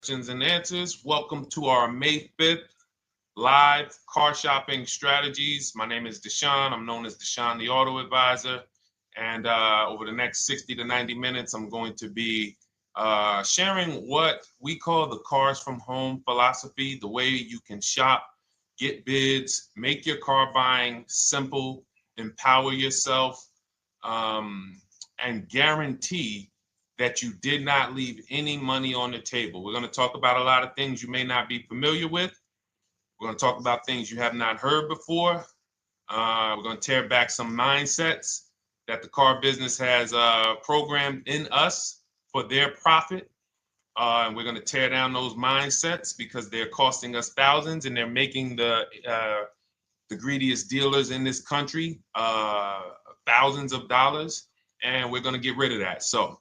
questions and answers. Welcome to our May 5th live car shopping strategies. My name is Deshone. I'm known as Deshone the Auto Advisor. And over the next 60 to 90 minutes, I'm going to be sharing what we call the cars from home philosophy, the way you can shop, get bids, make your car buying simple, empower yourself, and guarantee that you did not leave any money on the table. We're going to talk about a lot of things you may not be familiar with. We're going to talk about things you have not heard before. We're going to tear back some mindsets that the car business has programmed in us for their profit. And we're going to tear down those mindsets because they're costing us thousands and they're making the greediest dealers in this country thousands of dollars. And we're going to get rid of that. So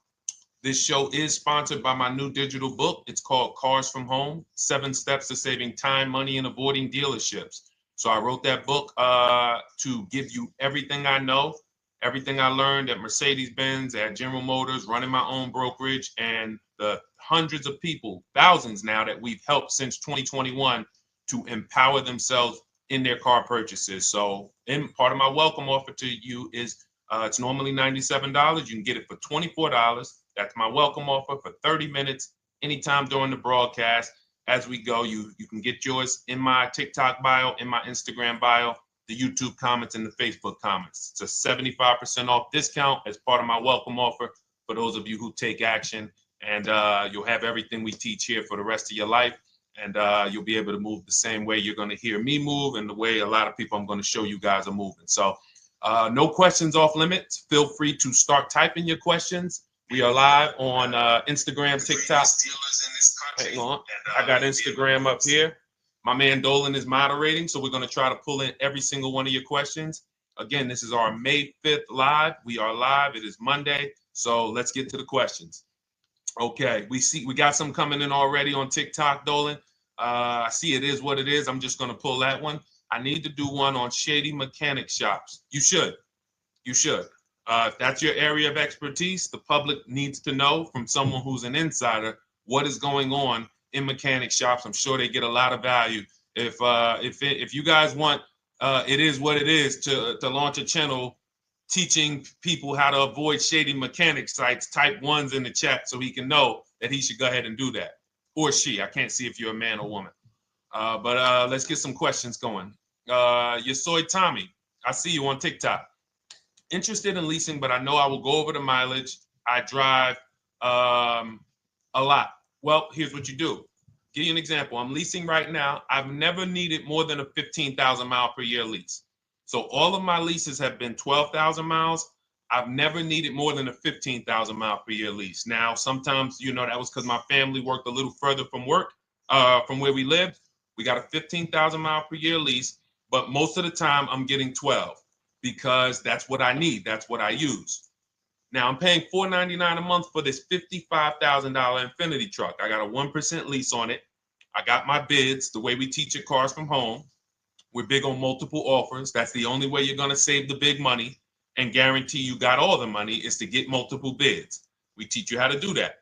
this show is sponsored by my new digital book. It's called Cars from Home, 7 Steps to Saving Time, Money, and Avoiding Dealerships. So I wrote that book to give you everything I know, everything I learned at Mercedes-Benz, at General Motors, running my own brokerage, and the hundreds of people, thousands now, that we've helped since 2021 to empower themselves in their car purchases. So part of my welcome offer to you is it's normally $97. You can get it for $24. That's my welcome offer for 30 minutes, anytime during the broadcast. As we go, you can get yours in my TikTok bio, in my Instagram bio, the YouTube comments, and the Facebook comments. It's a 75% off discount as part of my welcome offer for those of you who take action. And you'll have everything we teach here for the rest of your life. And you'll be able to move the same way you're going to hear me move and the way a lot of people I'm going to show you guys are moving. So no questions off limits. Feel free to start typing your questions. We are live on Instagram, TikTok. Hang on. I got Instagram up here. My man Dolan is moderating, so we're going to try to pull in every single one of your questions. Again, this is our May 5th live. We are live. It is Monday, so let's get to the questions. Okay, we got some coming in already on TikTok, Dolan. I see it is what it is. I'm just going to pull that one. I need to do one on shady mechanic shops. You should. If that's your area of expertise, the public needs to know from someone who's an insider what is going on in mechanic shops. I'm sure they get a lot of value. If you guys want, it is what it is to launch a channel teaching people how to avoid shady mechanic sites. Type ones in the chat so he can know that he should go ahead and do that, or she. I can't see if you're a man or woman. But let's get some questions going. Yosoy Tommy, I see you on TikTok. Interested in leasing, but I know I will go over the mileage. I drive a lot. Well, here's what you do. Give you an example. I'm leasing right now. I've never needed more than a 15,000 mile per year lease. So all of my leases have been 12,000 miles. I've never needed more than a 15,000 mile per year lease. Now, sometimes, that was because my family worked a little further from where we lived. We got a 15,000 mile per year lease, but most of the time I'm getting 12 because that's what I need. That's what I use. Now I'm paying $499 a month for this $55,000 Infinity truck. I got a 1% lease on it. I got my bids, the way we teach at Cars from Home. We're big on multiple offers. That's the only way you're going to save the big money and guarantee you got all the money is to get multiple bids. We teach you how to do that.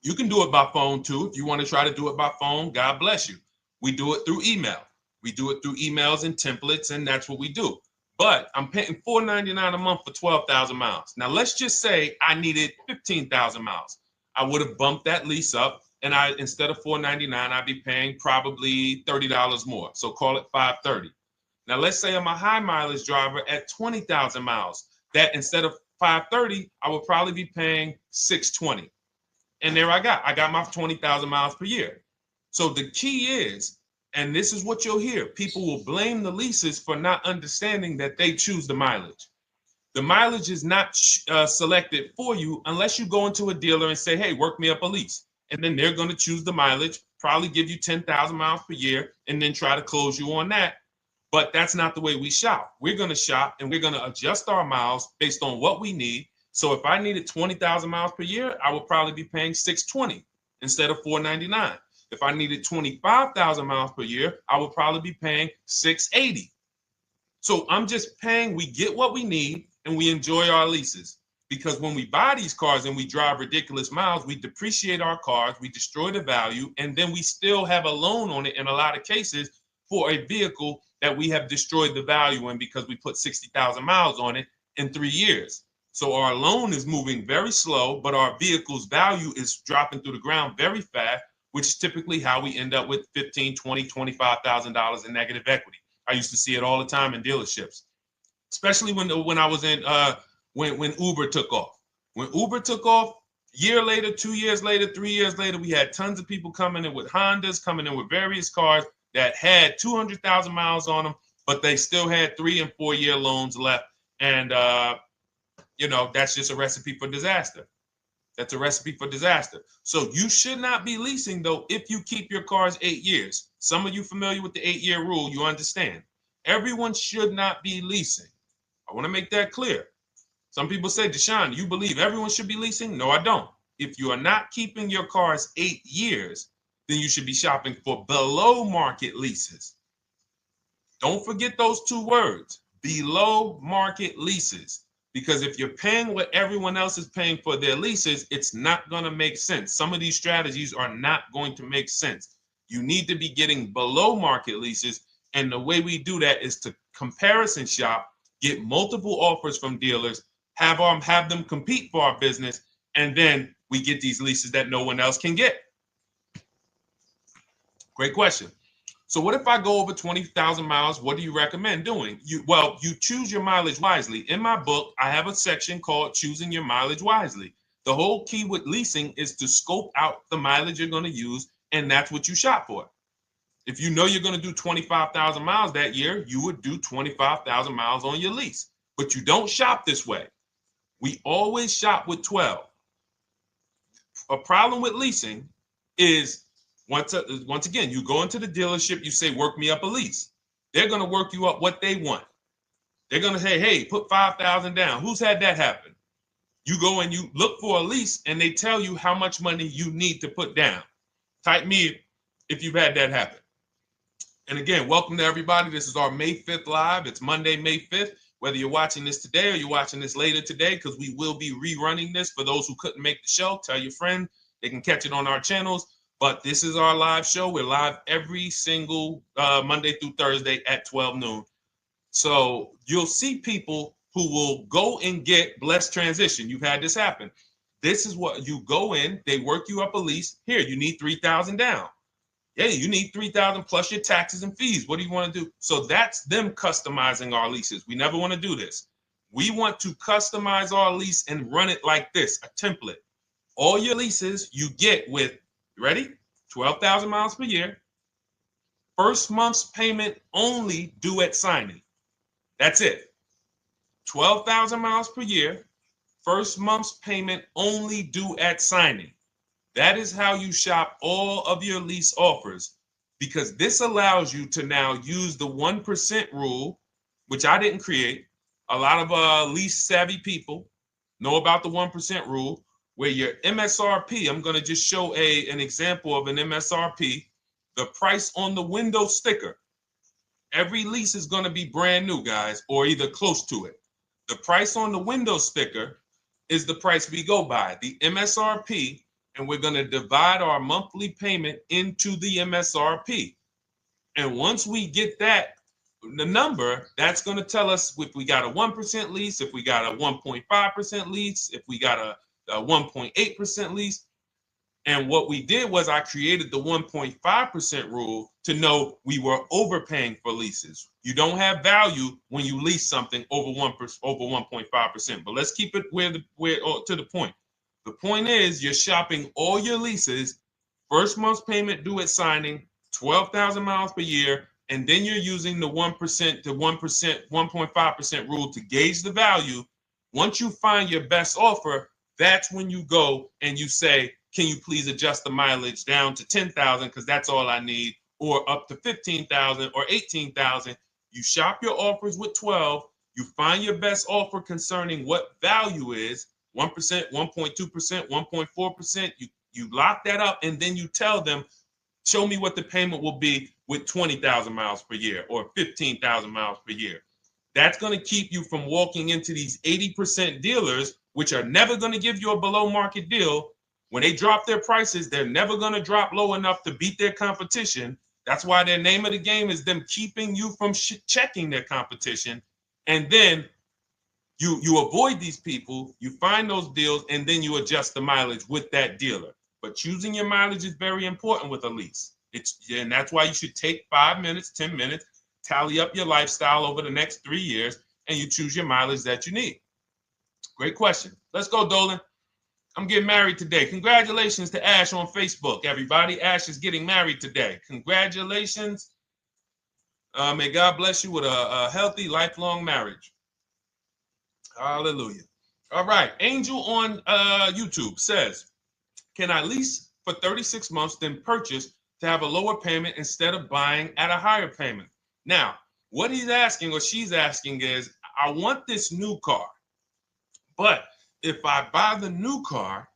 You can do it by phone too. If you want to try to do it by phone, God bless you. We do it through email. We do it through emails and templates, and that's what we do. But I'm paying $499 a month for 12,000 miles. Now, let's just say I needed 15,000 miles. I would have bumped that lease up, and instead of $499, I'd be paying probably $30 more. So call it $530. Now, let's say I'm a high mileage driver at 20,000 miles. That instead of $530, I would probably be paying $620. And there I got my 20,000 miles per year. So the key is, and this is what you'll hear, people will blame the leases for not understanding that they choose the mileage. The mileage is not selected for you unless you go into a dealer and say, hey, work me up a lease. And then they're going to choose the mileage, probably give you 10,000 miles per year, and then try to close you on that. But that's not the way we shop. We're going to shop and we're going to adjust our miles based on what we need. So if I needed 20,000 miles per year, I would probably be paying $620 instead of $499. If I needed 25,000 miles per year, I would probably be paying $680. So I'm just paying, we get what we need and we enjoy our leases. because when we buy these cars and we drive ridiculous miles, we depreciate our cars, we destroy the value, and then we still have a loan on it in a lot of cases for a vehicle that we have destroyed the value in because we put 60,000 miles on it in 3 years. So our loan is moving very slow, but our vehicle's value is dropping through the ground very fast, which is typically how we end up with $15,000, $20,000, $25,000 in negative equity. I used to see it all the time in dealerships, especially when I was in when Uber took off. When Uber took off, year later, 2 years later, 3 years later, we had tons of people coming in with Hondas, coming in with various cars that had 200,000 miles on them, but they still had 3 and 4 year loans left. And, that's just a recipe for disaster. That's a recipe for disaster. So you should not be leasing, though, if you keep your cars 8 years. Some of you familiar with the 8-year rule, you understand. Everyone should not be leasing. I want to make that clear. Some people say, Deshone, you believe everyone should be leasing? No, I don't. If you are not keeping your cars 8 years, then you should be shopping for below market leases. Don't forget those 2 words, below market leases. Because if you're paying what everyone else is paying for their leases, it's not going to make sense. Some of these strategies are not going to make sense. You need to be getting below market leases. And the way we do that is to comparison shop, get multiple offers from dealers, have them compete for our business, and then we get these leases that no one else can get. Great question. So what if I go over 20,000 miles? What do you recommend doing? You choose your mileage wisely. In my book, I have a section called Choosing Your Mileage Wisely. The whole key with leasing is to scope out the mileage you're going to use, and that's what you shop for. If you know you're going to do 25,000 miles that year, you would do 25,000 miles on your lease. But you don't shop this way. We always shop with 12. A problem with leasing is once again, you go into the dealership, you say, work me up a lease. They're going to work you up what they want. They're going to say, hey, put 5,000 down. Who's had that happen? You go and you look for a lease and they tell you how much money you need to put down. Type me if you've had that happen. And again, welcome to everybody. This is our May 5th live. It's Monday, May 5th. Whether you're watching this today or you're watching this later today, because we will be rerunning this for those who couldn't make the show. Tell your friend they can catch it on our channels. But this is our live show. We're live every single Monday through Thursday at 12 noon. So you'll see people who will go and get blessed transition. You've had this happen. This is what you go in. They work you up a lease. Here, you need 3,000 down. Yeah, you need 3,000 plus your taxes and fees. What do you want to do? So that's them customizing our leases. We never want to do this. We want to customize our lease and run it like this, a template. All your leases you get with, ready? 12,000 miles per year. First month's payment only due at signing. That's it. 12,000 miles per year. First month's payment only due at signing. That is how you shop all of your lease offers, because this allows you to now use the 1% rule, which I didn't create. A lot of lease savvy people know about the 1% rule, where your MSRP, I'm going to just show an example of an MSRP, the price on the window sticker. Every lease is going to be brand new, guys, or either close to it. The price on the window sticker is the price we go by, the MSRP, and we're going to divide our monthly payment into the MSRP. And once we get that, the number, that's going to tell us if we got a 1% lease, if we got a 1.5% lease, if we got a 1.8% lease. And what we did was I created the 1.5% rule to know we were overpaying for leases. You don't have value when you lease something over 1.5%. But let's keep it to the point. The point is you're shopping all your leases, first month's payment due at signing, 12,000 miles per year, and then you're using the 1% to 1.5% rule to gauge the value. Once you find your best offer, that's when you go and you say, can you please adjust the mileage down to 10,000 because that's all I need, or up to 15,000 or 18,000. You shop your offers with 12. You find your best offer concerning what value is, 1%, 1.2%, 1.4%. You lock that up, and then you tell them, show me what the payment will be with 20,000 miles per year or 15,000 miles per year. That's going to keep you from walking into these 80% dealers which are never going to give you a below market deal. When they drop their prices, they're never going to drop low enough to beat their competition. That's why their name of the game is them keeping you from checking their competition. And then you avoid these people, you find those deals, and then you adjust the mileage with that dealer. But choosing your mileage is very important with a lease. And that's why you should take 5 minutes, 10 minutes, tally up your lifestyle over the next 3 years, and you choose your mileage that you need. Great question. Let's go, Dolan. I'm getting married today. Congratulations to Ash on Facebook, everybody. Ash is getting married today. Congratulations. May God bless you with a healthy, lifelong marriage. Hallelujah. All right. Angel on YouTube says, can I lease for 36 months, then purchase to have a lower payment instead of buying at a higher payment? Now, what he's asking or she's asking is, I want this new car, but if I buy the new car,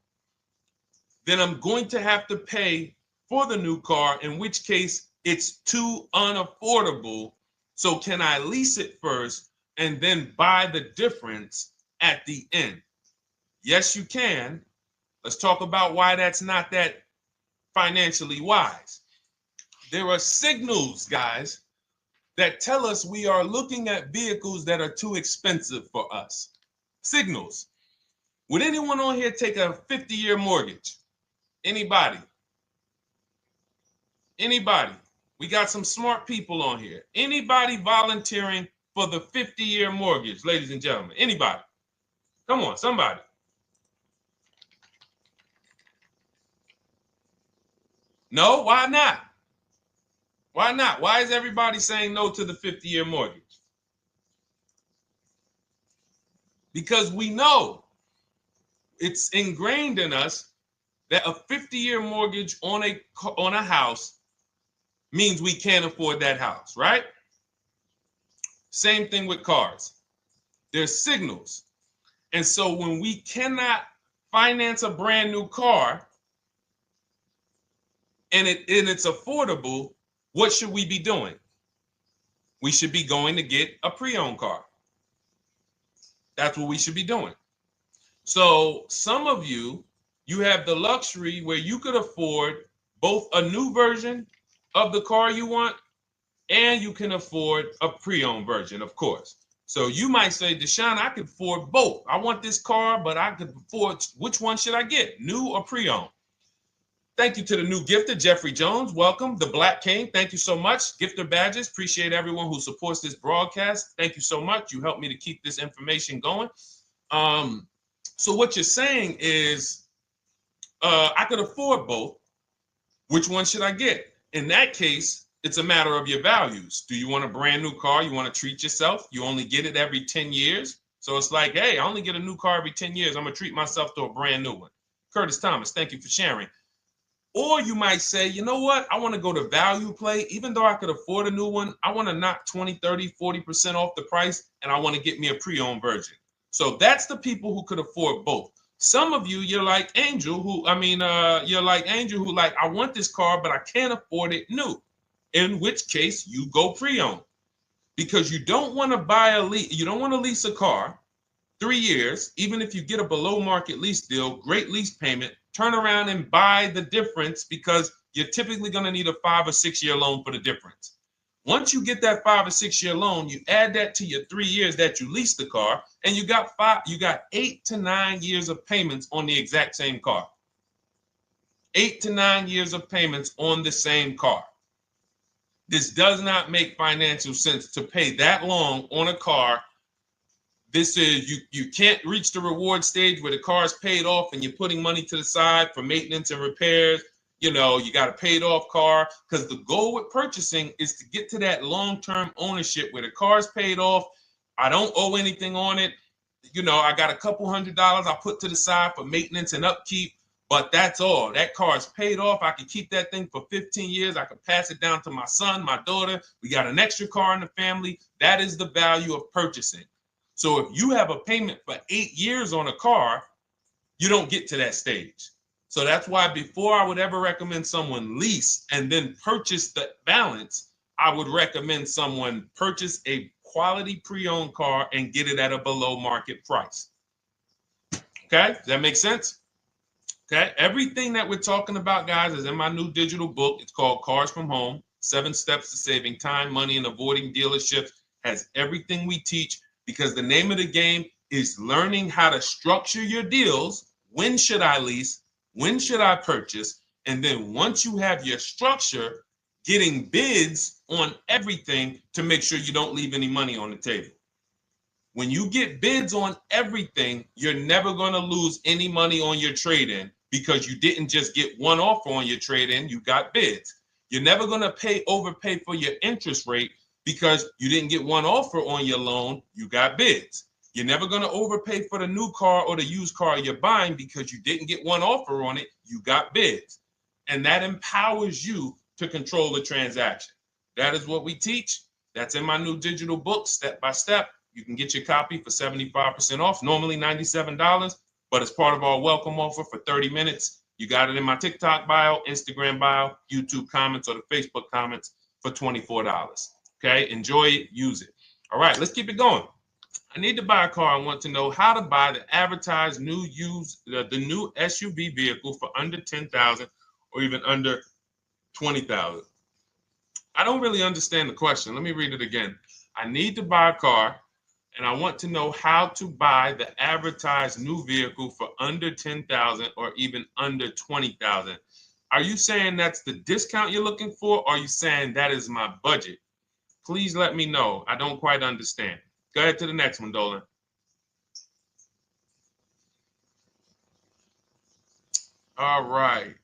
then I'm going to have to pay for the new car, in which case it's too unaffordable. So can I lease it first and then buy the difference at the end? Yes, you can. Let's talk about why that's not that financially wise. There are signals, guys, that tell us we are looking at vehicles that are too expensive for us. Signals. Would anyone on here take a 50-year mortgage? Anybody? Anybody? We got some smart people on here. Anybody volunteering for the 50-year mortgage, ladies and gentlemen? Anybody? Come on, somebody. No, why not? Why not? Why is everybody saying no to the 50-year mortgage? Because we know it's ingrained in us that a 50-year mortgage on a house means we can't afford that house, right? Same thing with cars. There's signals. And so when we cannot finance a brand new car and it's affordable, what should we be doing? We should be going to get a pre-owned car. That's what we should be doing. So some of you have the luxury where you could afford both a new version of the car you want and you can afford a pre-owned version, of course. So you might say, Deshone, I could afford both. I want this car, but I could afford, which one should I get, new or pre-owned? Thank you to the new gifter, Jeffrey Jones. Welcome. The Black King. Thank you so much. Gifter badges. Appreciate everyone who supports this broadcast. Thank you so much. You helped me to keep this information going. So what you're saying is, I could afford both. Which one should I get? In that case, it's a matter of your values. Do you want a brand new car? You want to treat yourself? You only get it every 10 years. So it's like, hey, I only get a new car every 10 years. I'm going to treat myself to a brand new one. Curtis Thomas, thank you for sharing. Or you might say, you know what? I want to go to value play. Even though I could afford a new one, I want to knock 20, 30, 40% off the price, and I want to get me a pre-owned version. So that's the people who could afford both. Some of you, you're like Angel, who like, I want this car, but I can't afford it new. In which case you go pre-owned, because you don't want to you don't want to lease a car 3 years, even if you get a below market lease deal, great lease payment, turn around and buy the difference, because you're typically going to need a 5 or 6 year loan for the difference. Once you get that 5 or 6 year loan, you add that to your 3 years that you leased the car, and you got 8 to 9 years of payments on the exact same car. 8 to 9 years of payments on the same car. This does not make financial sense to pay that long on a car. This is, you can't reach the reward stage where the car is paid off and you're putting money to the side for maintenance and repairs. You know, you got a paid off car, because the goal with purchasing is to get to that long-term ownership where the car's paid off. I don't owe anything on it. You know, I got a couple $100 I put to the side for maintenance and upkeep, but that's all. That car is paid off. I can keep that thing for 15 years. I can pass it down to my son, my daughter. We got an extra car in the family. That is the value of purchasing. So if you have a payment for 8 years on a car, you don't get to that stage. So that's why before I would ever recommend someone lease and then purchase the balance, I would recommend someone purchase a quality pre-owned car and get it at a below market price. Okay, does that make sense? Okay, everything that we're talking about, guys, is in my new digital book. It's called Cars from Home, 7 Steps to Saving Time, Money, and Avoiding Dealerships. Has everything we teach, because the name of the game is learning how to structure your deals. When should I lease? When should I purchase? And then once you have your structure, getting bids on everything to make sure you don't leave any money on the table. When you get bids on everything, you're never going to lose any money on your trade-in, because you didn't just get one offer on your trade-in, you got bids. You're never going to overpay for your interest rate, because you didn't get one offer on your loan, you got bids. You're never going to overpay for the new car or the used car you're buying, because you didn't get one offer on it, you got bids. And that empowers you to control the transaction. That is what we teach. That's in my new digital book, step by step. You can get your copy for 75% off, normally $97, but it's part of our welcome offer for 30 minutes. You got it in my TikTok bio, Instagram bio, YouTube comments, or the Facebook comments for $24. Okay, enjoy it, use it. All right, let's keep it going. I need to buy a car. I want to know how to buy the advertised new the new SUV vehicle for under $10,000 or even under $20,000. I don't really understand the question. Let me read it again. I need to buy a car, and I want to know how to buy the advertised new vehicle for under $10,000 or even under $20,000. Are you saying that's the discount you're looking for, or are you saying that is my budget? Please let me know. I don't quite understand. Go ahead to the next one, Dolan. All right.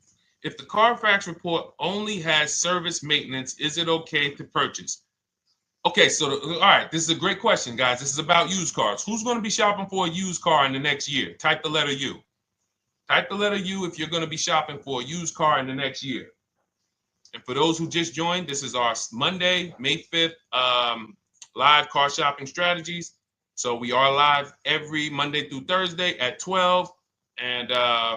If the Carfax report only has service maintenance, is it okay to purchase? Okay, so all right, this is a great question, guys. This is about used cars. Who's going to be shopping for a used car in the next year? Type the letter U. Type the letter U if you're going to be shopping for a used car in the next year. And for those who just joined, this is our Monday, May 5th, live car shopping strategies. So we are live every Monday through Thursday at 12. And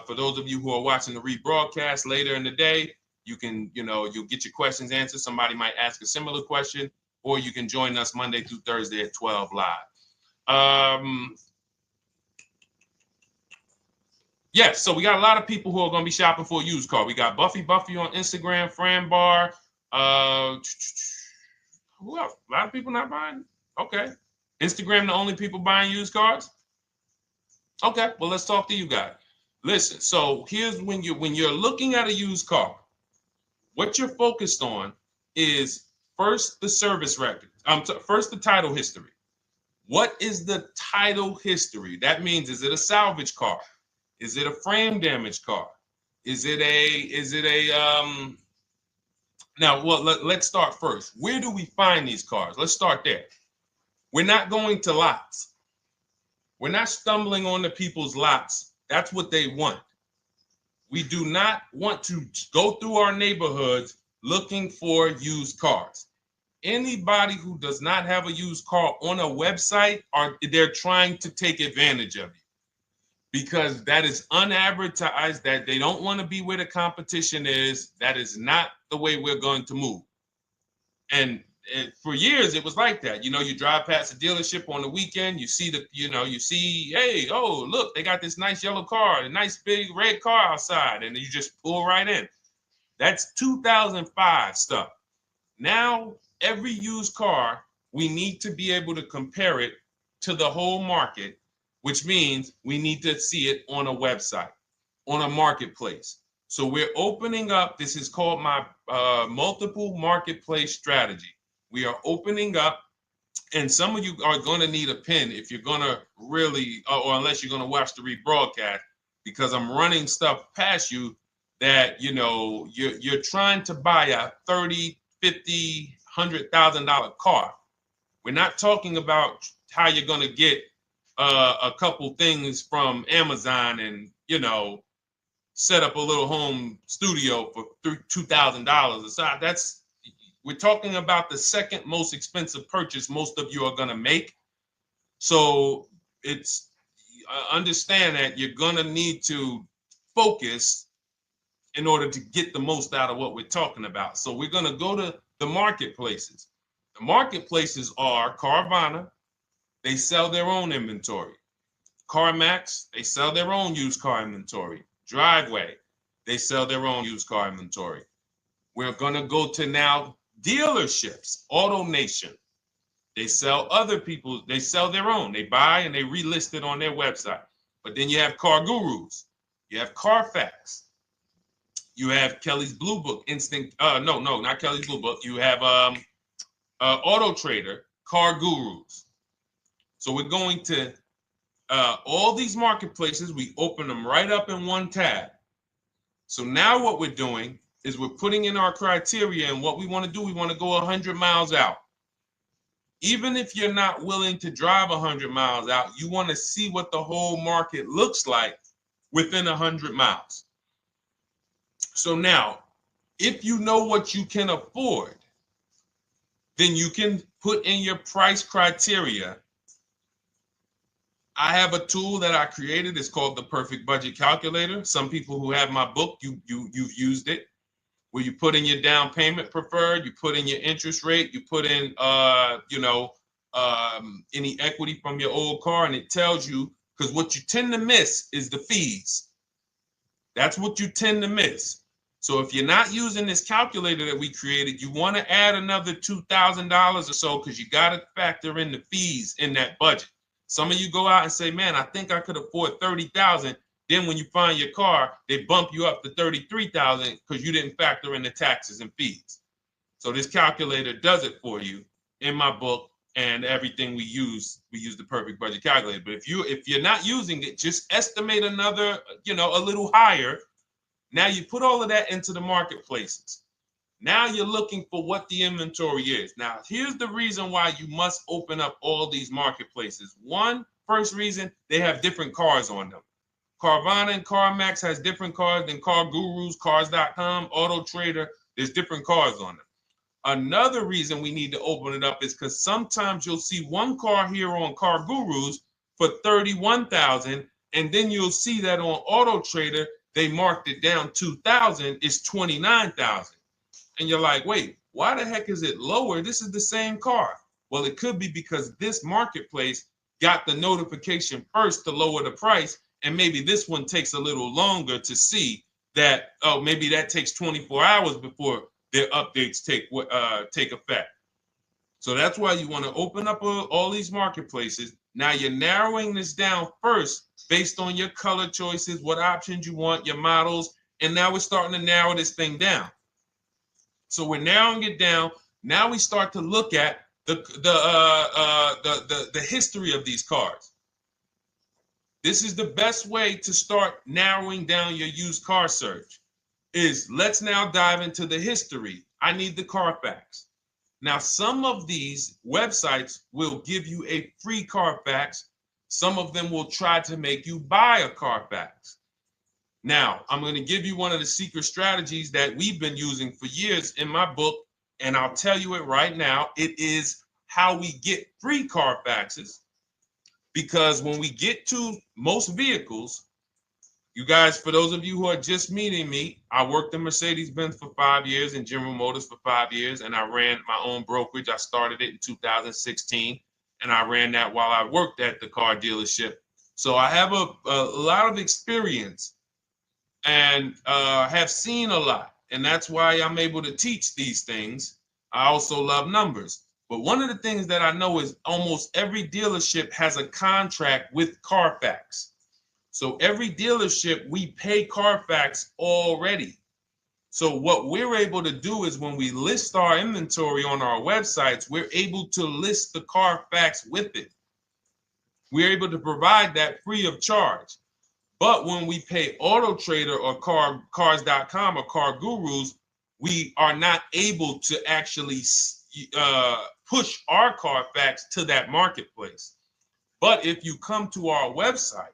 for those of you who are watching the rebroadcast later in the day, you can, you'll get your questions answered. Somebody might ask a similar question, or you can join us Monday through Thursday at 12 live. Yes, so we got a lot of people who are going to be shopping for a used car. We got Buffy on Instagram, Fran Bar. Who else? A lot of people not buying? Okay. Instagram, the only people buying used cars? Okay, well, let's talk to you guys. Listen, so here's when you're looking at a used car, what you're focused on is first the service record. First the title history. What is the title history? That means, is it a salvage car? Is it a frame damage car? Is it a now, well, let's start first. Where do we find these cars? Let's start there. We're not going to lots. We're not stumbling onto people's lots. That's what they want. We do not want to go through our neighborhoods looking for used cars. Anybody who does not have a used car on a website, they're trying to take advantage of you, because that is unadvertised, that they don't want to be where the competition is. That is not the way we're going to move. And for years, it was like that. You drive past a dealership on the weekend, you see hey, oh, look, they got this nice yellow car, a nice big red car outside, and you just pull right in. That's 2005 stuff. Now, every used car, we need to be able to compare it to the whole market, which means we need to see it on a website, on a marketplace. So we're opening up, this is called my multiple marketplace strategy. We are opening up, and some of you are going to need a pen if you're going to really, or unless you're going to watch the rebroadcast, because I'm running stuff past you that, you're trying to buy a $30,000, $50,000, $100,000 car. We're not talking about how you're going to get a couple things from Amazon and, set up a little home studio for $2,000. We're talking about the second most expensive purchase most of you are going to make. So it's understand that you're going to need to focus in order to get the most out of what we're talking about. So we're going to go to the marketplaces. The marketplaces are Carvana. They sell their own inventory. CarMax, they sell their own used car inventory. Driveway, they sell their own used car inventory. We're going to go to now dealerships. AutoNation, they sell other people's, they sell their own. They buy and they relist it on their website. But then you have Car Gurus, you have Carfax, you have Kelly's Blue Book, no, not Kelly's Blue Book. You have Auto Trader, Car Gurus. So we're going to all these marketplaces, we open them right up in one tab. So now what we're doing is we're putting in our criteria, and what we want to do, we want to go 100 miles out. Even if you're not willing to drive 100 miles out, you want to see what the whole market looks like within 100 miles. So now, if you know what you can afford, then you can put in your price criteria. I have a tool that I created. It's called the Perfect Budget Calculator. Some people who have my book, you've used it, where you put in your down payment preferred, you put in your interest rate, you put in any equity from your old car, and it tells you, because what you tend to miss is the fees. That's what you tend to miss. So if you're not using this calculator that we created, you want to add another $2,000 or so, because you got to factor in the fees in that budget. Some of you go out and say, man, I think I could afford $30,000. Then when you find your car, they bump you up to $33,000 because you didn't factor in the taxes and fees. So this calculator does it for you in my book, and everything we use the Perfect Budget Calculator. But if you're not using it, just estimate another, a little higher. Now you put all of that into the marketplaces. Now you're looking for what the inventory is. Now, here's the reason why you must open up all these marketplaces. First reason, they have different cars on them. Carvana and CarMax has different cars than Car Gurus, Cars.com, Auto Trader. There's different cars on them. Another reason we need to open it up is because sometimes you'll see one car here on Car Gurus for $31,000, and then you'll see that on Auto Trader they marked it down $2,000. It's $29,000. And you're like, wait, why the heck is it lower? This is the same car. Well, it could be because this marketplace got the notification first to lower the price, and maybe this one takes a little longer to see that, oh, maybe that takes 24 hours before their updates take effect. So that's why you want to open up all these marketplaces. Now you're narrowing this down first based on your color choices, what options you want, your models, and now we're starting to narrow this thing down. So we're narrowing it down. Now we start to look at the history of these cars. This is the best way to start narrowing down your used car search. Let's now dive into the history. I need the Carfax. Now, some of these websites will give you a free Carfax. Some of them will try to make you buy a Carfax. Now, I'm going to give you one of the secret strategies that we've been using for years in my book, and I'll tell you it right now. It is how we get free Carfaxes, because when we get to most vehicles, you guys, for those of you who are just meeting me, I worked in Mercedes-Benz for 5 years and General Motors for 5 years, and I ran my own brokerage. I started it in 2016, and I ran that while I worked at the car dealership. So I have a lot of experience and have seen a lot, and that's why I'm able to teach these things. I also love numbers. But one of the things that I know is almost every dealership has a contract with Carfax. So every dealership, we pay Carfax already. So what we're able to do is when we list our inventory on our websites, we're able to list the Carfax with it. We're able to provide that free of charge. But when we pay Auto Trader or Cars.com or Car Gurus, we are not able to actually push our Carfax to that marketplace. But if you come to our website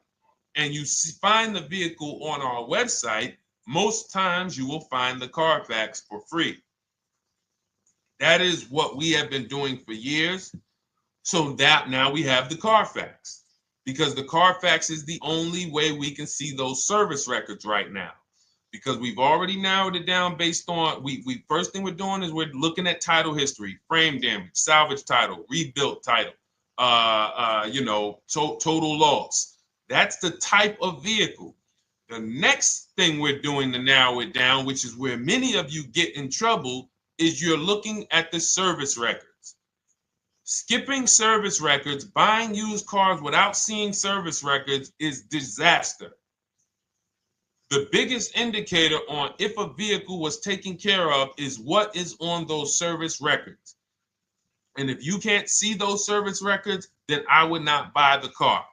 and you find the vehicle on our website, most times you will find the Carfax for free. That is what we have been doing for years. So that now we have the Carfax, because the Carfax is the only way we can see those service records right now, because we've already narrowed it down based on, first thing we're doing is we're looking at title history, frame damage, salvage title, rebuilt title, total loss. That's the type of vehicle. The next thing we're doing to narrow it down, which is where many of you get in trouble, is you're looking at the service records. Skipping service records, buying used cars without seeing service records is disaster. The biggest indicator on if a vehicle was taken care of is what is on those service records. And if you can't see those service records, then I would not buy the car.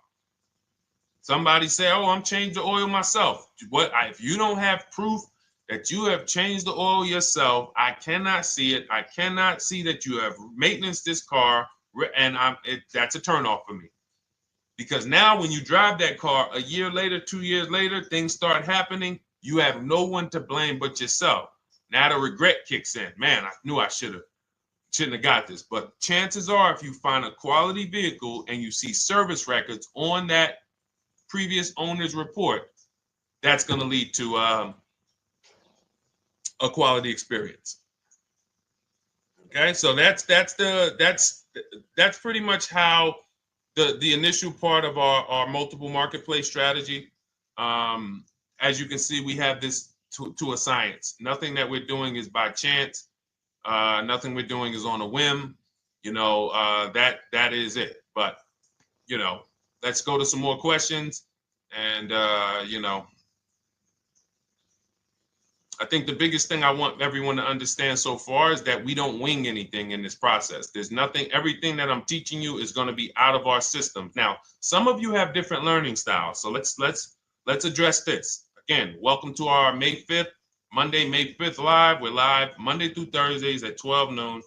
Somebody say, oh, I'm changing the oil myself. If you don't have proof that you have changed the oil yourself, I cannot see it. I cannot see that you have maintenance this car, and that's a turnoff for me. Because now when you drive that car a year later, 2 years later, things start happening. You have no one to blame but yourself. Now the regret kicks in. Man, I knew I shouldn't have got this. But chances are, if you find a quality vehicle and you see service records on that previous owner's report, that's going to lead to a quality experience. Okay, so that's pretty much how the initial part of our multiple marketplace strategy. As you can see, we have this to a science. Nothing that we're doing is by chance. Nothing we're doing is on a whim. That is it. But let's go to some more questions. And I think the biggest thing I want everyone to understand so far is that we don't wing anything in this process. There's nothing, everything that I'm teaching you is going to be out of our system. Now, some of you have different learning styles. So let's address this. Again, welcome to our May 5th, Monday, May 5th live. We're live Monday through Thursdays at 12 noon.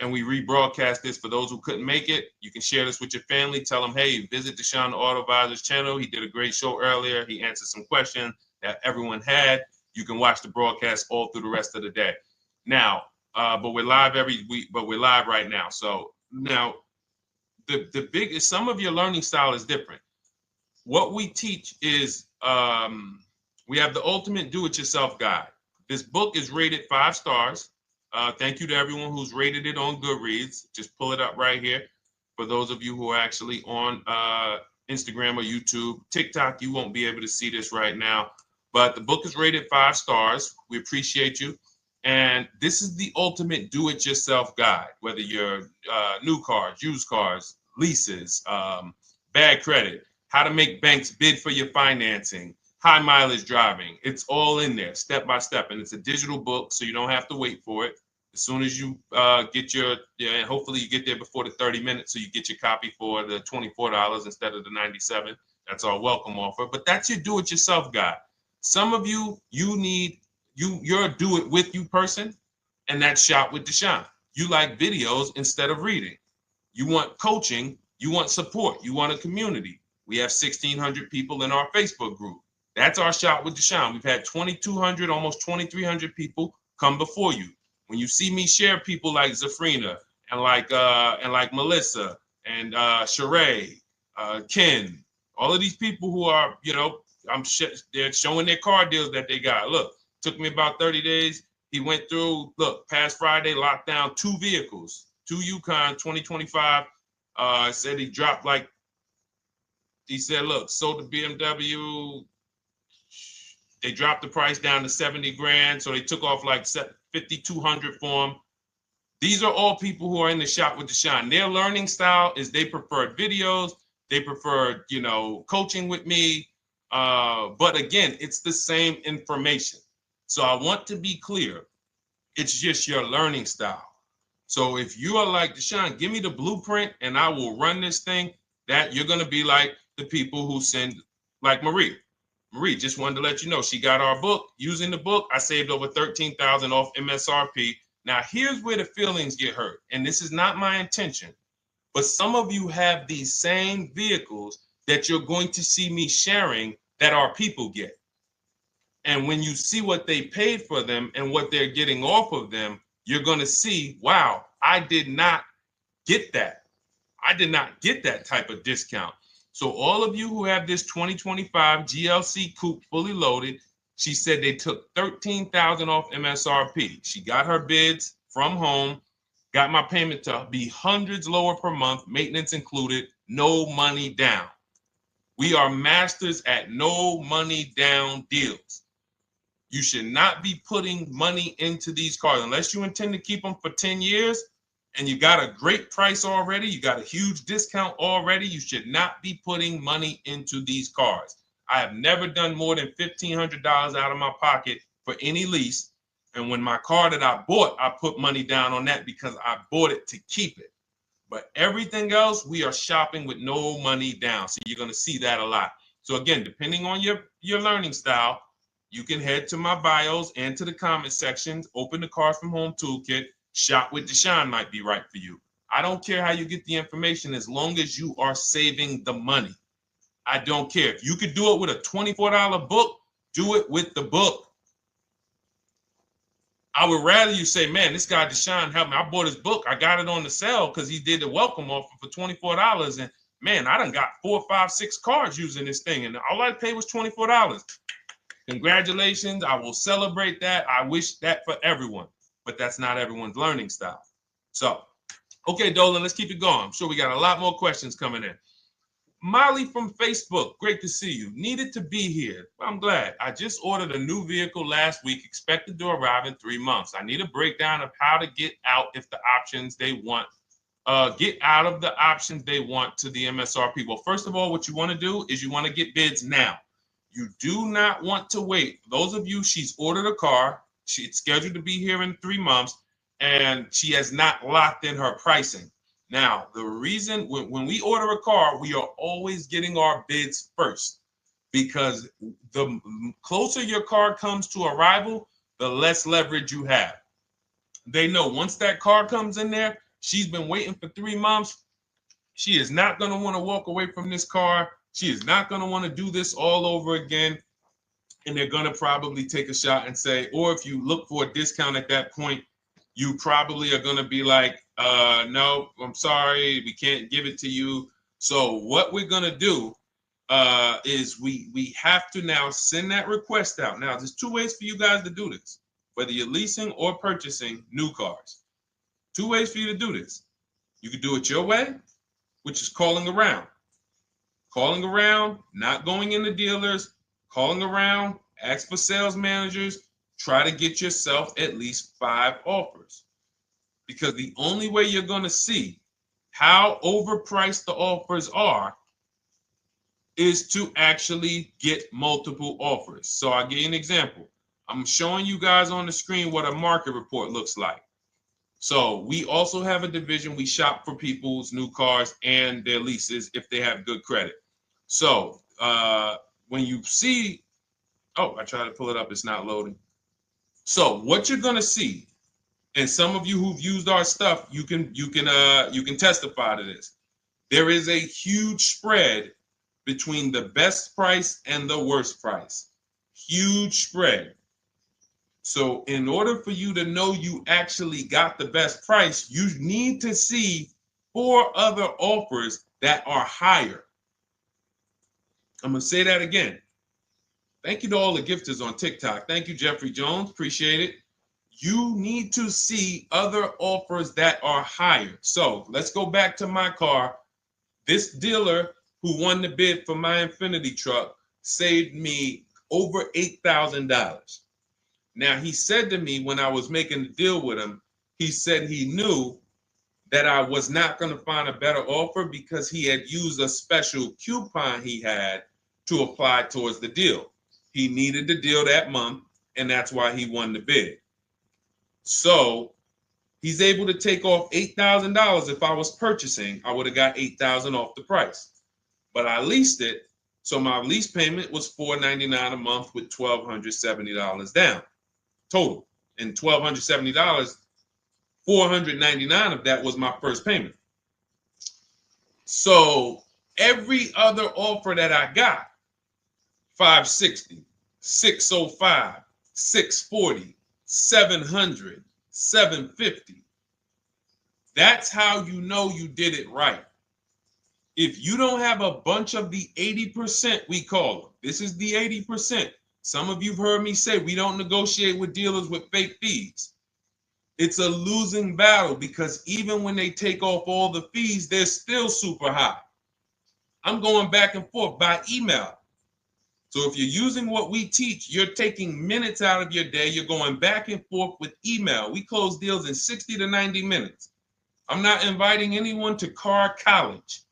And we rebroadcast this for those who couldn't make it. You can share this with your family. Tell them, hey, visit Deshone the Auto Advisor's channel. He did a great show earlier. He answered some questions that everyone had. You can watch the broadcast all through the rest of the day. Now, but we're live every week, but we're live right now. So now the biggest, some of your learning style is different. What we teach is we have the ultimate do-it-yourself guide. This book is rated 5 stars. Thank you to everyone who's rated it on Goodreads. Just pull it up right here. For those of you who are actually on Instagram or YouTube, TikTok, you won't be able to see this right now. But the book is rated 5 stars. We appreciate you. And this is the ultimate do-it-yourself guide, whether you're new cars, used cars, leases, bad credit, how to make banks bid for your financing, high mileage driving. It's all in there, step by step. And it's a digital book, so you don't have to wait for it. As soon as you get and hopefully you get there before the 30 minutes, so you get your copy for the $24 instead of the $97. That's our welcome offer. But that's your do-it-yourself guide. Some of you, you're a do-it-with-you person, and that's Shop with Deshone. You like videos instead of reading. You want coaching. You want support. You want a community. We have 1,600 people in our Facebook group. That's our Shop with Deshone. We've had 2,200, almost 2,300 people come before you. When you see me share people like Zafrina and like Melissa and Sheree, Ken, all of these people who are, they're showing their car deals that they got. Look, took me about 30 days. He went through, past Friday, locked down 2 vehicles, 2 Yukon 2025. Said he dropped sold the BMW. They dropped the price down to 70 grand. So they took off like 5,200 for him. These are all people who are in the Shop with Deshone. Their learning style is they prefer videos. They prefer, coaching with me. But again, it's the same information. So I want to be clear. It's just your learning style. So if you are like Deshone, give me the blueprint and I will run this thing. That you're going to be like the people who send, like Marie. Marie just wanted to let you know she got our book. Using the book, I saved over $13,000 off MSRP. Now, here's where the feelings get hurt. And this is not my intention. But some of you have these same vehicles that you're going to see me sharing that our people get. And when you see what they paid for them and what they're getting off of them, you're going to see, wow, I did not get that. I did not get that type of discount. So all of you who have this 2025 GLC coupe fully loaded, she said they took $13,000 off MSRP. She got her bids from home, got my payment to be hundreds lower per month, maintenance included, no money down. We are masters at no money down deals. You should not be putting money into these cars unless you intend to keep them for 10 years and you got a great price already. You got a huge discount already. You should not be putting money into these cars. I have never done more than $1,500 out of my pocket for any lease. And when my car that I bought, I put money down on that because I bought it to keep it. But everything else, we are shopping with no money down. So you're going to see that a lot. So again, depending on your learning style, you can head to my bios and to the comment sections, open the Cars from Home Toolkit, Shop with Deshone might be right for you. I don't care how you get the information as long as you are saving the money. I don't care. If you could do it with a $24 book, do it with the book. I would rather you say, man, this guy Deshone helped me. I bought his book. I got it on the sale because he did the welcome offer for $24. And man, I done got 4, 5, 6 cars using this thing. And all I paid was $24. Congratulations. I will celebrate that. I wish that for everyone, but that's not everyone's learning style. So, okay, Dolan, let's keep it going. I'm sure we got a lot more questions coming in. Molly from Facebook, great to see you. Needed to be here. I'm glad. I just ordered a new vehicle last week, expected to arrive in 3 months. I need a breakdown of how to get out if the options they want, get out of the options they want to the MSRP. Well, first of all, what you want to do is you want to get bids now. You do not want to wait. For those of you, she's ordered a car. She's scheduled to be here in 3 months, and she has not locked in her pricing. Now, the reason when we order a car, we are always getting our bids first because the closer your car comes to arrival, the less leverage you have. They know once that car comes in there, she's been waiting for 3 months. She is not going to want to walk away from this car. She is not going to want to do this all over again. And they're going to probably take a shot and say, or if you look for a discount at that point, you probably are going to be like, no, I'm sorry, we can't give it to you. So what we're going to do is we have to now send that request out. Now, there's 2 ways for you guys to do this, whether you're leasing or purchasing new cars. 2 ways for you to do this. You can do it your way, which is calling around. Calling around, not going into dealers, calling around, ask for sales managers, try to get yourself at least 5 offers. Because the only way you're going to see how overpriced the offers are is to actually get multiple offers. So I'll give you an example. I'm showing you guys on the screen what a market report looks like. So we also have a division. We shop for people's new cars and their leases if they have good credit. So when you see, oh, I tried to pull it up. It's not loading. So what you're going to see, and some of you who've used our stuff, you can testify to this. There is a huge spread between the best price and the worst price. Huge spread. So in order for you to know you actually got the best price, you need to see 4 other offers that are higher. I'm going to say that again. Thank you to all the gifters on TikTok. Thank you, Jeffrey Jones. Appreciate it. You need to see other offers that are higher. So let's go back to my car. This dealer who won the bid for my Infinity truck saved me over $8,000. Now, he said to me when I was making the deal with him, he said he knew that I was not going to find a better offer because he had used a special coupon he had to apply towards the deal. He needed the deal that month, and that's why he won the bid. So he's able to take off $8,000. If I was purchasing, I would have got $8,000 off the price. But I leased it, so my lease payment was $499 a month with $1,270 down total. And $1,270, $499 of that was my first payment. So every other offer that I got, $560, $605, $640, $700, $750. That's how you know you did it right. If you don't have a bunch of the 80%, we call them. This is the 80%. Some of you have heard me say we don't negotiate with dealers with fake fees. It's a losing battle because even when they take off all the fees, they're still super high. I'm going back and forth by email. So if you're using what we teach, you're taking minutes out of your day. You're going back and forth with email. We close deals in 60 to 90 minutes. I'm not inviting anyone to car college.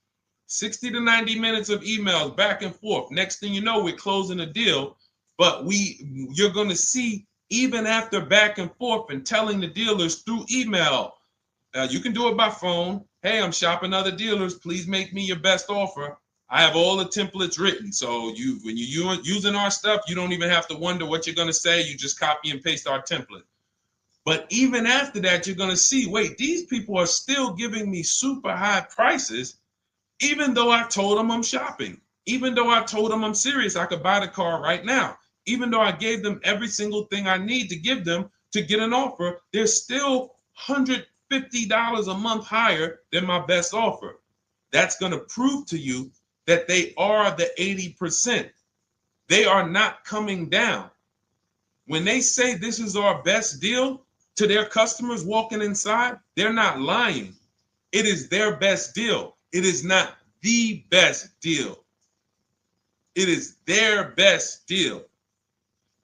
60 to 90 minutes of emails back and forth. Next thing you know, we're closing a deal. But you're going to see, even after back and forth and telling the dealers through email, you can do it by phone. Hey, I'm shopping other dealers. Please make me your best offer. I have all the templates written. So when you're using our stuff, you don't even have to wonder what you're going to say. You just copy and paste our template. But even after that, you're going to see, wait, these people are still giving me super high prices, even though I told them I'm shopping, even though I told them I'm serious, I could buy the car right now. Even though I gave them every single thing I need to give them to get an offer, they're still $150 a month higher than my best offer. That's going to prove to you that they are the 80%. They are not coming down. When they say this is our best deal to their customers walking inside, they're not lying. It is their best deal. It is not the best deal. It is their best deal.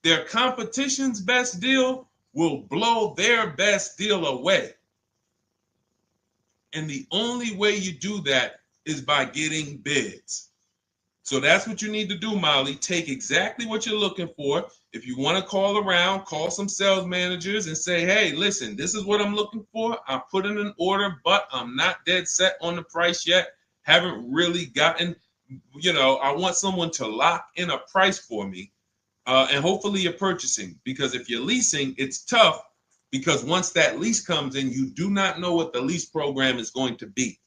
Their competition's best deal will blow their best deal away. And the only way you do that is by getting bids. So that's what you need to do, Molly. Take exactly what you're looking for. If you want to call around, call some sales managers and say, hey, listen, this is what I'm looking for. I put in an order, but I'm not dead set on the price yet. Haven't really gotten, I want someone to lock in a price for me. And hopefully you're purchasing, because if you're leasing, it's tough, because once that lease comes in, you do not know what the lease program is going to be.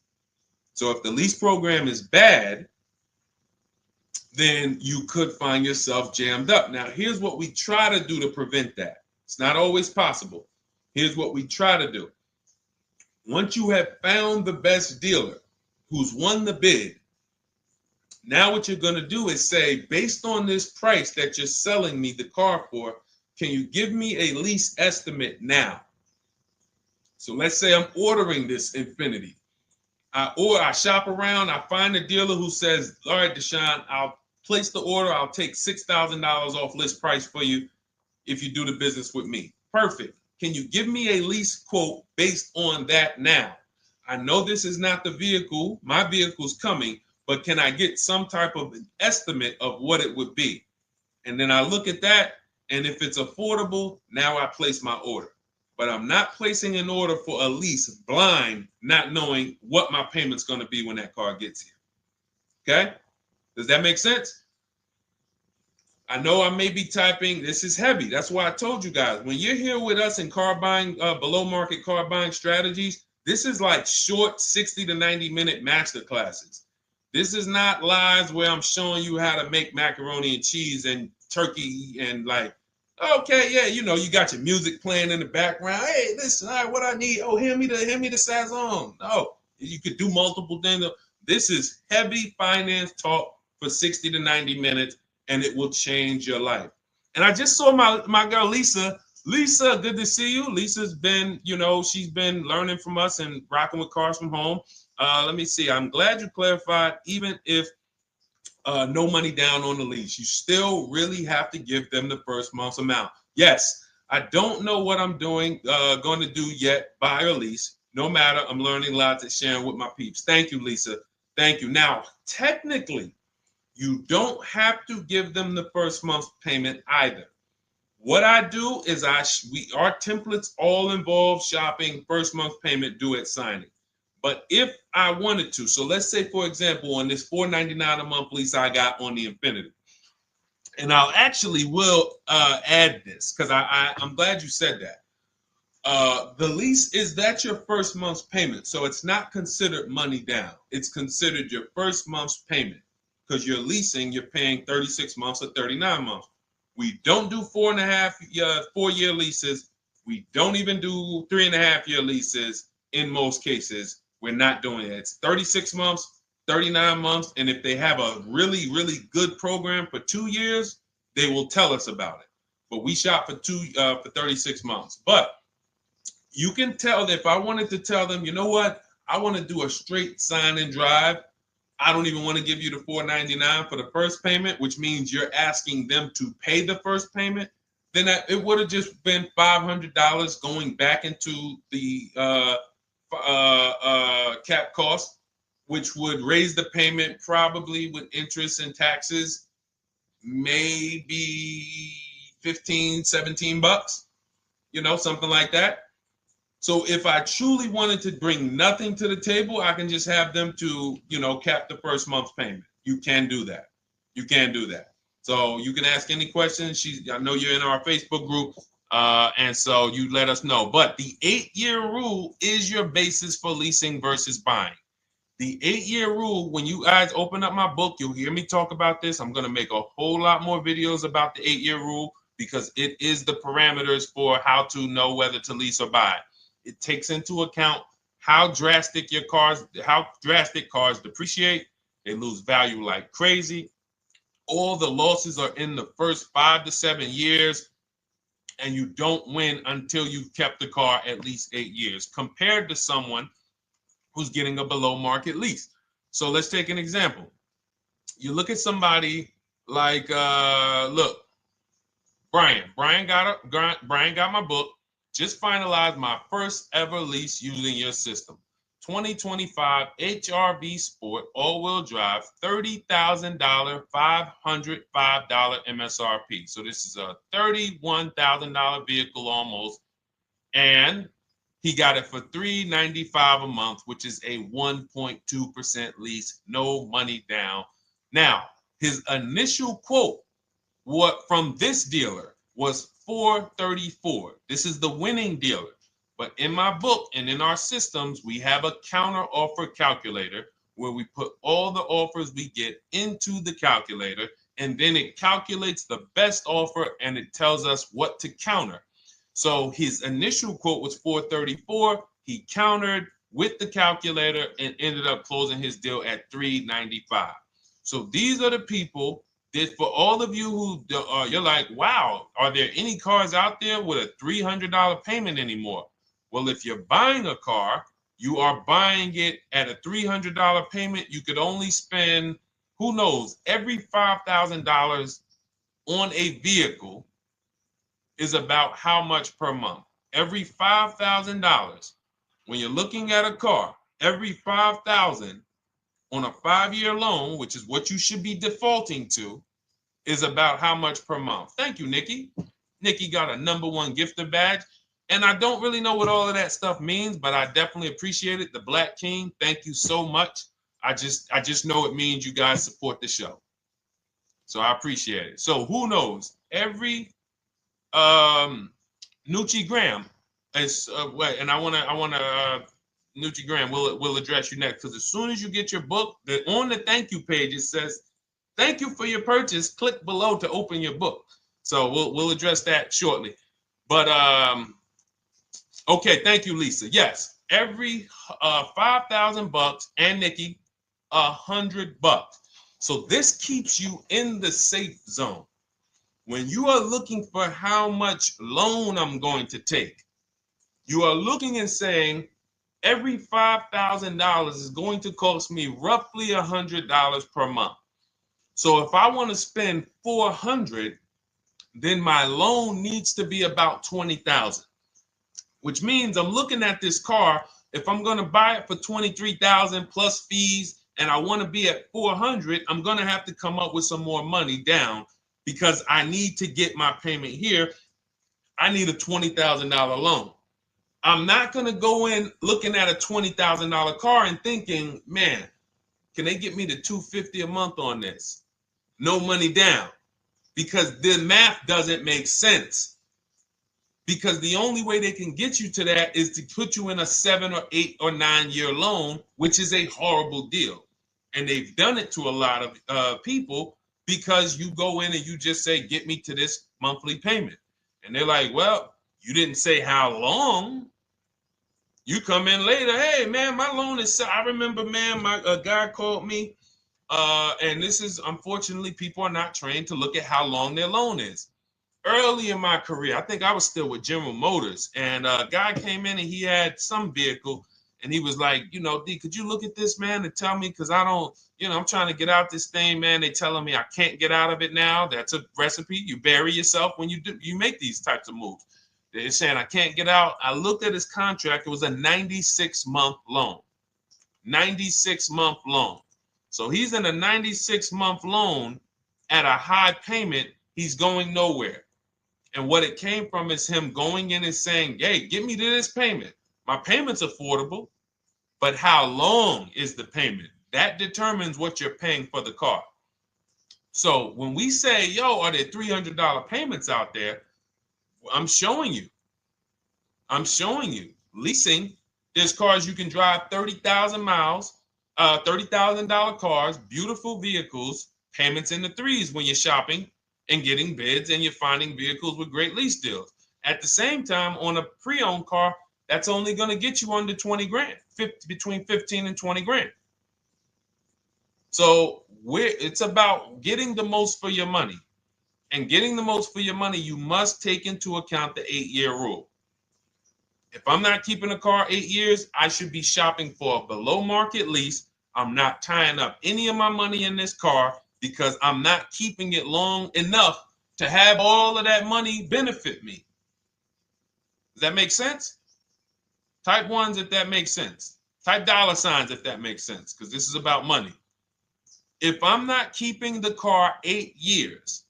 So if the lease program is bad, then you could find yourself jammed up. Now, here's what we try to do to prevent that. It's not always possible. Here's what we try to do. Once you have found the best dealer who's won the bid, now what you're going to do is say, based on this price that you're selling me the car for, can you give me a lease estimate now? So let's say I'm ordering this Infiniti. I shop around, I find a dealer who says, all right, Deshone, I'll place the order. I'll take $6,000 off list price for you if you do the business with me. Perfect. Can you give me a lease quote based on that now? I know this is not the vehicle. My vehicle's coming, but can I get some type of an estimate of what it would be? And then I look at that, and if it's affordable, now I place my order. But I'm not placing an order for a lease blind, not knowing what my payment's going to be when that car gets here. Okay? Does that make sense? I know I may be typing, this is heavy. That's why I told you guys, when you're here with us in car buying, below market car buying strategies, this is like short 60 to 90 minute master classes. This is not lives where I'm showing you how to make macaroni and cheese and turkey and like, okay, yeah, you got your music playing in the background. Hey, listen, all right, what I need? Oh, hand me the Sazon. No, you could do multiple things. This is heavy finance talk for 60 to 90 minutes, and it will change your life. And I just saw my girl, Lisa. Lisa, good to see you. Lisa's been, she's been learning from us and rocking with Cars from Home. Let me see. I'm glad you clarified, even if no money down on the lease, you still really have to give them the first month's amount. Yes, I don't know what I'm going to do yet, buy or lease. No matter, I'm learning lots and sharing with my peeps. Thank you, Lisa. Thank you. Now, technically, you don't have to give them the first month's payment either. What I do is our templates all involve shopping, first month payment due at signing. But if I wanted to, so let's say, for example, on this $499 a month lease I got on the Infiniti, and I'll actually will add this because I'm glad you said that. The lease that's your first month's payment, so it's not considered money down. It's considered your first month's payment because you're leasing, you're paying 36 months or 39 months. We don't do 4-year leases. We don't even do 3.5-year leases in most cases. We're not doing it. It's 36 months, 39 months. And if they have a really, really good program for 2 years, they will tell us about it. But we shop for 36 months. But you can tell that if I wanted to tell them, you know what, I want to do a straight sign and drive, I don't even want to give you the $499 for the first payment, which means you're asking them to pay the first payment. Then it would have just been $500 going back into the cap cost, which would raise the payment probably with interest and taxes, maybe 15, 17 bucks, something like that. So if I truly wanted to bring nothing to the table, I can just have them to, cap the first month's payment. You can do that. You can do that. So you can ask any questions. I know you're in our Facebook group, and so you let us know. But the 8-year rule is your basis for leasing versus buying. The 8-year rule, when you guys open up my book, you'll hear me talk about this. I'm going to make a whole lot more videos about the 8-year rule because it is the parameters for how to know whether to lease or buy. It takes into account how drastic cars depreciate. They lose value like crazy. All the losses are in the first 5 to 7 years, and you don't win until you've kept the car at least 8 years, compared to someone who's getting a below market lease. So let's take an example. You look at somebody like, Brian. Brian got my book. Just finalized my first ever lease using your system. 2025 HRV Sport all-wheel drive, $30,000, $505 MSRP. So this is a $31,000 vehicle almost, and he got it for $395 a month, which is a 1.2% lease, no money down. Now, his initial quote from this dealer was $434. This is the winning dealer. But in my book and in our systems, we have a counter offer calculator where we put all the offers we get into the calculator, and then it calculates the best offer and it tells us what to counter. So his initial quote was $434. He countered with the calculator and ended up closing his deal at $395. So these are the people that, for all of you who you're like, wow, are there any cars out there with a $300 payment anymore? Well, if you're buying a car, you are buying it at a $300 payment. You could only spend, who knows, every $5,000 on a vehicle is about how much per month? Every $5,000. When you're looking at a car, every $5,000 on a 5-year loan, which is what you should be defaulting to, is about how much per month. Thank you, Nikki. Nikki got a #1 gifter badge. And I don't really know what all of that stuff means, but I definitely appreciate it. The Black King, thank you so much. I just know it means you guys support the show. So I appreciate it. So who knows? Every Nucci Graham is and I wanna Nucci Graham will address you next, because as soon as you get your book, on the thank you page it says, "Thank you for your purchase. Click below to open your book." So we'll address that shortly. But okay, thank you, Lisa. Yes, every $5,000, and Nikki, $100. So this keeps you in the safe zone. When you are looking for how much loan I'm going to take, you are looking and saying, every $5,000 is going to cost me roughly $100 per month. So if I want to spend $400, then my loan needs to be about $20,000, which means I'm looking at this car. If I'm going to buy it for $23,000 plus fees, and I want to be at $400, I'm going to have to come up with some more money down, because I need to get my payment here. I need a $20,000 loan. I'm not going to go in looking at a $20,000 car and thinking, man, can they get me to $250 a month on this? No money down, because the math doesn't make sense. Because the only way they can get you to that is to put you in a 7 or 8 or 9 year loan, which is a horrible deal. And they've done it to a lot of people, because you go in and you just say, get me to this monthly payment. And they're like, well, you didn't say how long. You come in later, hey, man, my loan is, I remember, man, a guy called me, and this is, unfortunately, people are not trained to look at how long their loan is. Early in my career, I think I was still with General Motors, and a guy came in and he had some vehicle, And he was like, D, could you look at this, man, and tell me, because I don't, I'm trying to get out this thing, man. They telling me I can't get out of it now. That's a recipe. You bury yourself when you make these types of moves. They're saying I can't get out. I looked at his contract. It was a 96-month loan. 96-month loan. So he's in a 96-month loan at a high payment. He's going nowhere. And what it came from is him going in and saying, hey, get me to this payment. My payment's affordable, but how long is the payment? That determines what you're paying for the car. So when we say, yo, are there $300 payments out there? I'm showing you. Leasing, there's cars you can drive 30,000 miles, $30,000 cars, beautiful vehicles, payments in the threes when you're shopping and getting bids, and you're finding vehicles with great lease deals. At the same time, on a pre-owned car, that's only going to get you under 20 grand, between 15 and 20 grand. So it's about getting the most for your money. And getting the most for your money, you must take into account the 8-year rule. If I'm not keeping a car 8 years, I should be shopping for a below market lease. I'm not tying up any of my money in this car because I'm not keeping it long enough to have all of that money benefit me. Does that make sense? Type ones if that makes sense. Type dollar signs if that makes sense, because this is about money. If I'm not keeping the car 8 years,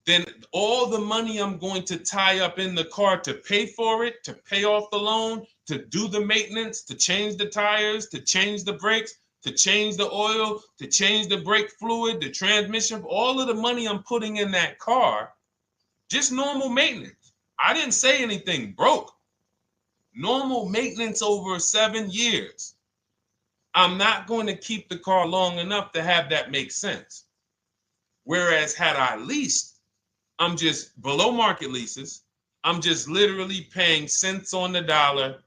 then all the money I'm going to tie up in the car to pay for it, to pay off the loan, to do the maintenance, to change the tires, to change the brakes, to change the oil, to change the brake fluid, the transmission, all of the money I'm putting in that car, just normal maintenance. I didn't say anything broke. Normal maintenance over 7 years. I'm not going to keep the car long enough to have that make sense. Whereas had I leased, I'm just below market leases. I'm just literally paying cents on the dollar,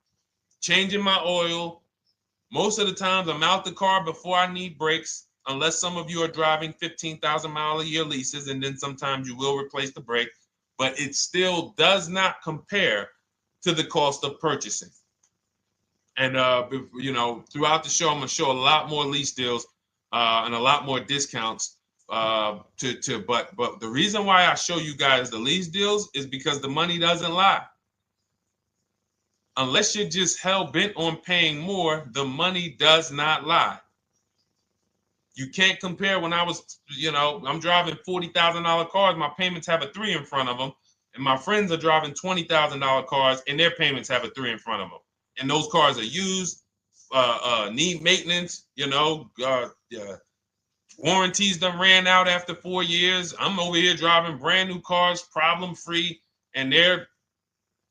changing my oil. Most of the times I'm out the car before I need brakes, unless some of you are driving 15,000 mile a year leases, and then sometimes you will replace the brake, but it still does not compare to the cost of purchasing. And throughout the show, I'm gonna show a lot more lease deals and a lot more discounts. But the reason why I show you guys the lease deals is because the money doesn't lie. Unless you're just hell bent on paying more, the money does not lie. You can't compare when I was, I'm driving $40,000 cars, my payments have a 3 in front of them, and my friends are driving $20,000 cars and their payments have a 3 in front of them. And those cars are used, need maintenance, warranties done ran out after 4 years. I'm over here driving brand new cars, problem free, and they're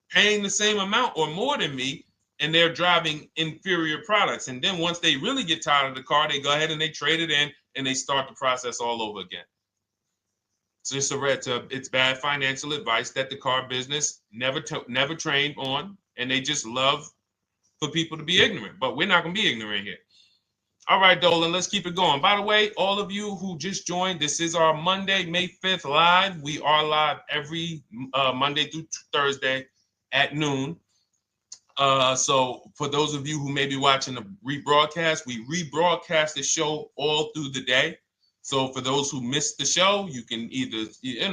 paying the same amount or more than me, and they're driving inferior products. And then once they really get tired of the car, they go ahead and they trade it in and they start the process all over again. So it's bad financial advice that the car business never trained on, and they just love for people to be ignorant. But we're not going to be ignorant here. All right, Dolan, let's keep it going. By the way, all of you who just joined, this is our Monday, May 5th live. We are live every Monday through Thursday at noon. So for those of you who may be watching the rebroadcast, we rebroadcast the show all through the day. So for those who missed the show, you can either,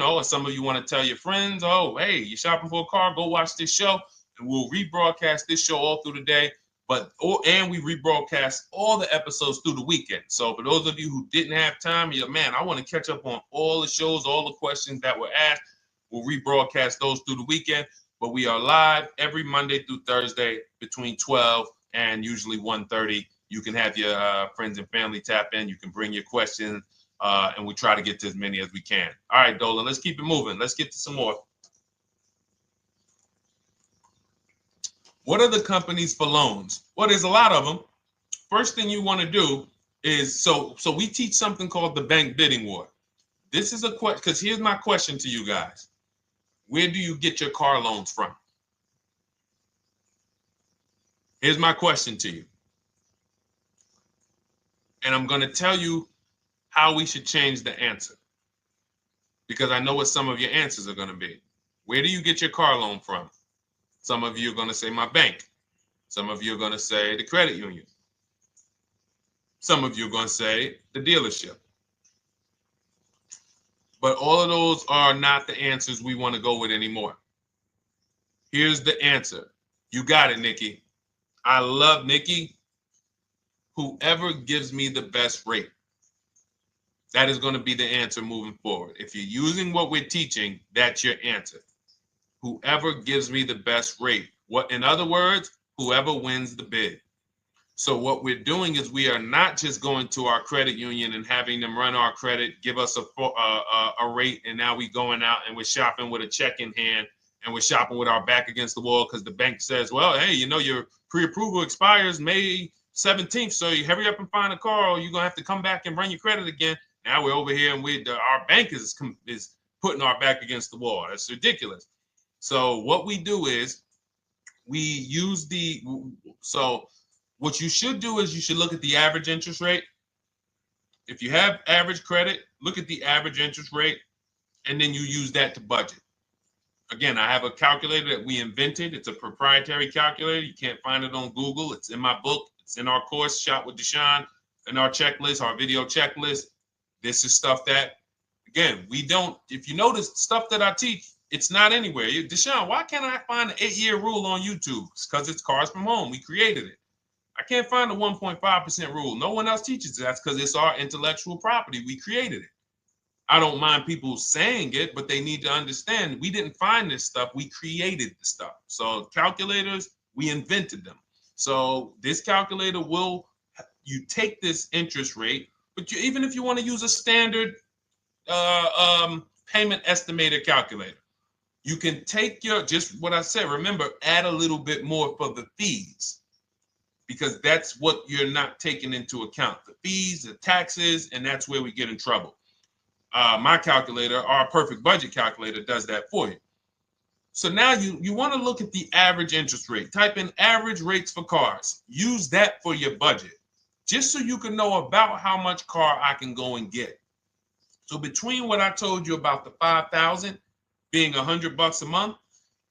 or some of you want to tell your friends, oh, hey, you're shopping for a car, go watch this show. And we'll rebroadcast this show all through the day. And we rebroadcast all the episodes through the weekend. So for those of you who didn't have time, you're, man, I want to catch up on all the shows, all the questions that were asked. We'll rebroadcast those through the weekend. But we are live every Monday through Thursday between 12 and usually 1:30. You can have your friends and family tap in. You can bring your questions, and we try to get to as many as we can. All right, Dolan, let's keep it moving. Let's get to some more. What are the companies for loans? Well, there's a lot of them. First thing you want to do is, so we teach something called the bank bidding war. This is a question, because here's my question to you guys. Where do you get your car loans from? Here's my question to you. And I'm going to tell you how we should change the answer, because I know what some of your answers are going to be. Where do you get your car loan from? Some of you are going to say my bank. Some of you are going to say the credit union. Some of you are going to say the dealership. But all of those are not the answers we want to go with anymore. Here's the answer. You got it, Nikki. I love Nikki. Whoever gives me the best rate. That is going to be the answer moving forward. If you're using what we're teaching, that's your answer. Whoever gives me the best rate. In other words, whoever wins the bid. So what we're doing is we are not just going to our credit union and having them run our credit, give us a rate, and now we going out and we're shopping with a check in hand and we're shopping with our back against the wall because the bank says, well, hey, you know, your pre-approval expires May 17th, so you hurry up and find a car or you're going to have to come back and run your credit again. Now we're over here and our bank is putting our back against the wall. That's ridiculous. So what we do is we use what you should do is you should look at the average interest rate. If you have average credit, look at the average interest rate, and then you use that to budget. Again, I have a calculator that we invented. It's a proprietary calculator. You can't find it on Google. It's in my book. It's in our course, Shop with Deshone, in our checklist, our video checklist. This is stuff that, again, we don't, if you notice stuff that I teach, it's not anywhere. Deshone, why can't I find an 8-year rule on YouTube? It's because it's Cars from Home. We created it. I can't find the 1.5% rule. No one else teaches it. That's because it's our intellectual property. We created it. I don't mind people saying it, but they need to understand we didn't find this stuff. We created the stuff. So calculators, we invented them. So this calculator you take this interest rate, but even if you want to use a standard payment estimator calculator, you can take just what I said. Remember, add a little bit more for the fees, because that's what you're not taking into account. The fees, the taxes, and that's where we get in trouble. My calculator, our perfect budget calculator, does that for you. So now you want to look at the average interest rate. Type in average rates for cars. Use that for your budget, just so you can know about how much car I can go and get. So between what I told you about the $5,000 being $100 a month,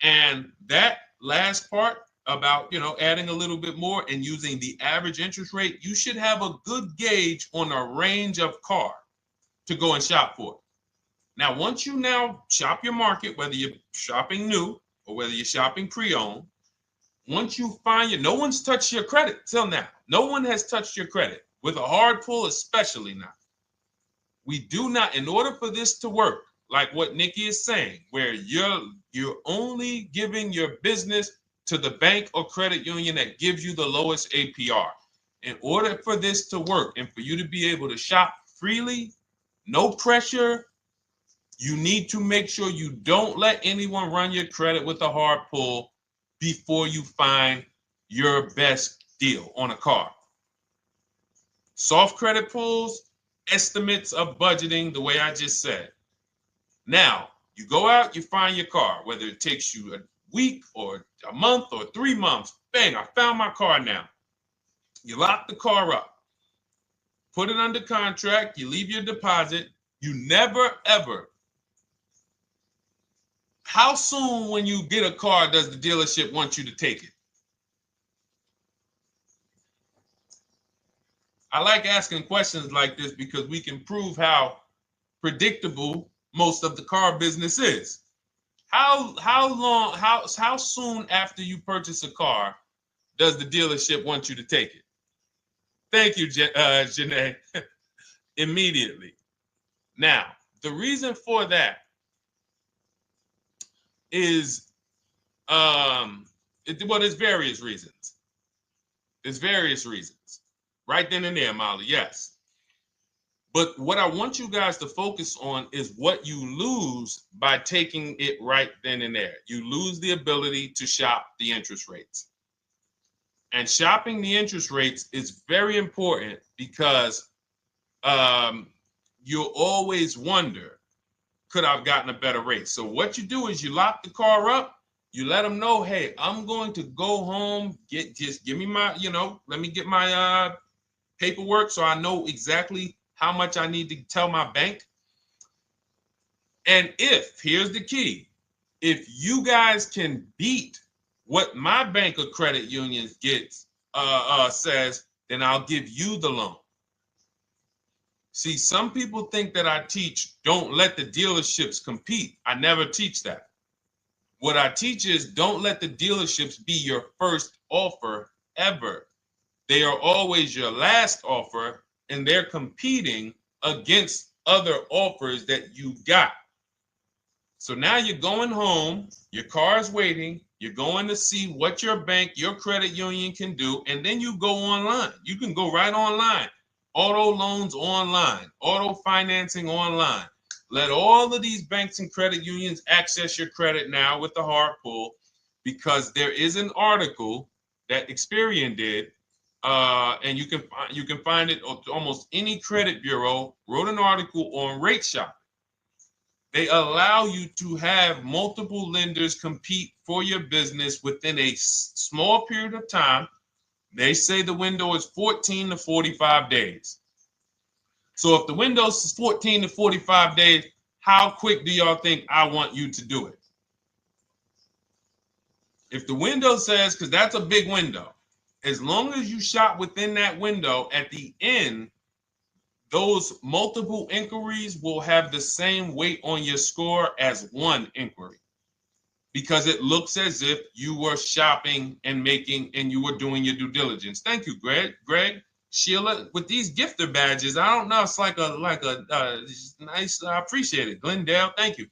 and that last part about, adding a little bit more and using the average interest rate, you should have a good gauge on a range of car to go and shop for. Now, once you now shop your market, whether you're shopping new or whether you're shopping pre-owned, once you find no one's touched your credit till now. No one has touched your credit with a hard pull, especially not. We do not, in order for this to work, like what Nikki is saying, where you're only giving your business to the bank or credit union that gives you the lowest APR. In order for this to work and for you to be able to shop freely, no pressure, you need to make sure you don't let anyone run your credit with a hard pull before you find your best deal on a car. Soft credit pulls, estimates of budgeting, the way I just said. Now, you go out, you find your car, whether it takes you a week or a month or 3 months. Bang, I found my car now. You lock the car up, put it under contract, you leave your deposit. You never, ever. How soon when you get a car does the dealership want you to take it? I like asking questions like this because we can prove how predictable most of the car business is. How soon after you purchase a car does the dealership want you to take it? Thank you, Janae. Immediately. Now, the reason for that is, there's various reasons. There's various reasons. Right then and there, Molly, yes. But what I want you guys to focus on is what you lose by taking it right then and there. You lose the ability to shop the interest rates. And shopping the interest rates is very important because you'll always wonder, could I have gotten a better rate? So what you do is you lock the car up, you let them know, hey, I'm going to go home, just give me my, let me get my paperwork so I know exactly how much I need to tell my bank. And here's the key, if you guys can beat what my bank or credit union gets says, then I'll give you the loan. See, some people think that I teach don't let the dealerships compete. I never teach that. What I teach is don't let the dealerships be your first offer ever. They are always your last offer, and they're competing against other offers that you got. So now you're going home, your car's waiting, you're going to see what your bank, your credit union can do, and then you go online. You can go right online. Auto loans online, auto financing online. Let all of these banks and credit unions access your credit now with the hard pull, because there is an article that Experian did, and you can find it at almost any credit bureau, wrote an article on rate shopping. They allow you to have multiple lenders compete for your business within a small period of time. They say the window is 14 to 45 days. So if the window is 14 to 45 days, how quick do y'all think I want you to do it? If the window says, because that's a big window, as long as you shop within that window, at the end, those multiple inquiries will have the same weight on your score as one inquiry, because it looks as if you were shopping and you were doing your due diligence. Thank you, Greg, Sheila, with these gifter badges. I don't know. It's like a nice. I appreciate it, Glendale. Thank you.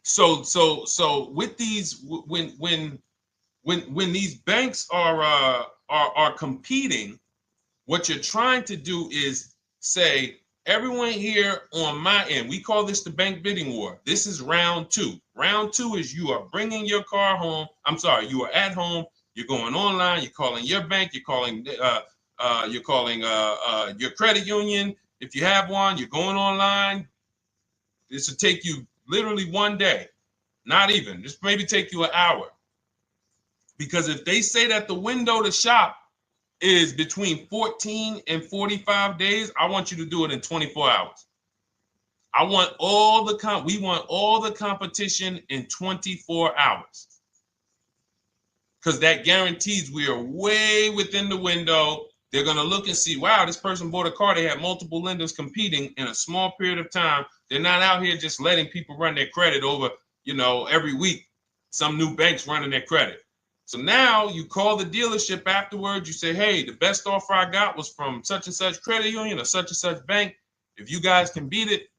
So with these, when these banks are competing, what you're trying to do is say, everyone here on my end, we call this the bank bidding war. This is round two. Round two is you are bringing your car home. I'm sorry, you are at home. You're going online. You're calling your bank. You're calling your credit union. If you have one, you're going online. This will take you literally one day, not even. This maybe take you an hour. Because if they say that the window to shop is between 14 and 45 days, I want you to do it in 24 hours. We want all the competition in 24 hours. Because that guarantees we are way within the window. They're going to look and see, wow, this person bought a car. They had multiple lenders competing in a small period of time. They're not out here just letting people run their credit over, every week. Some new banks running their credit. So now you call the dealership afterwards. You say, hey, the best offer I got was from such and such credit union or such and such bank. If you guys can beat it,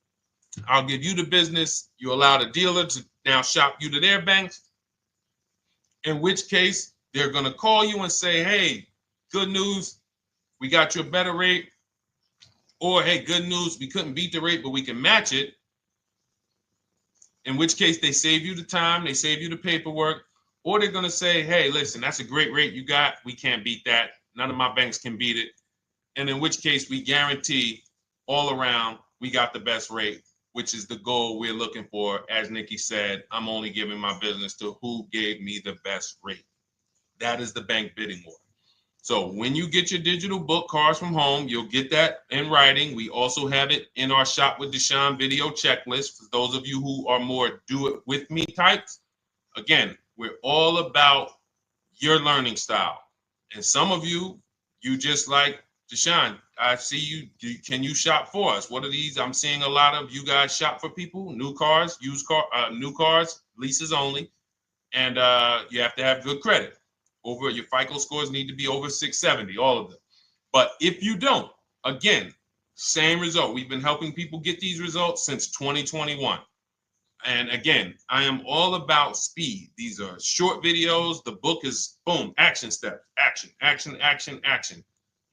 I'll give you the business. You allow the dealer to now shop you to their banks. In which case, they're going to call you and say, hey, good news, we got you a better rate. Or, hey, good news, we couldn't beat the rate, but we can match it. In which case, they save you the time, they save you the paperwork. Or they're going to say, hey, listen, that's a great rate you got. We can't beat that. None of my banks can beat it. And in which case, we guarantee all around we got the best rate, which is the goal we're looking for. As Nikki said, I'm only giving my business to who gave me the best rate. That is the bank bidding war. So when you get your digital book, Cars from Home, you'll get that in writing. We also have it in our Shop with Deshone video checklist. For those of you who are more do-it-with-me types, again, we're all about your learning style. And some of you just like, Deshone, I see you. Can you shop for us? What are these? I'm seeing a lot of you guys shop for people, new cars, new cars, leases only. And you have to have good credit. Your FICO scores need to be over 670, all of them. But if you don't, again, same result. We've been helping people get these results since 2021. And again, I am all about speed. These are short videos. The book is boom, action steps, action, action, action, action.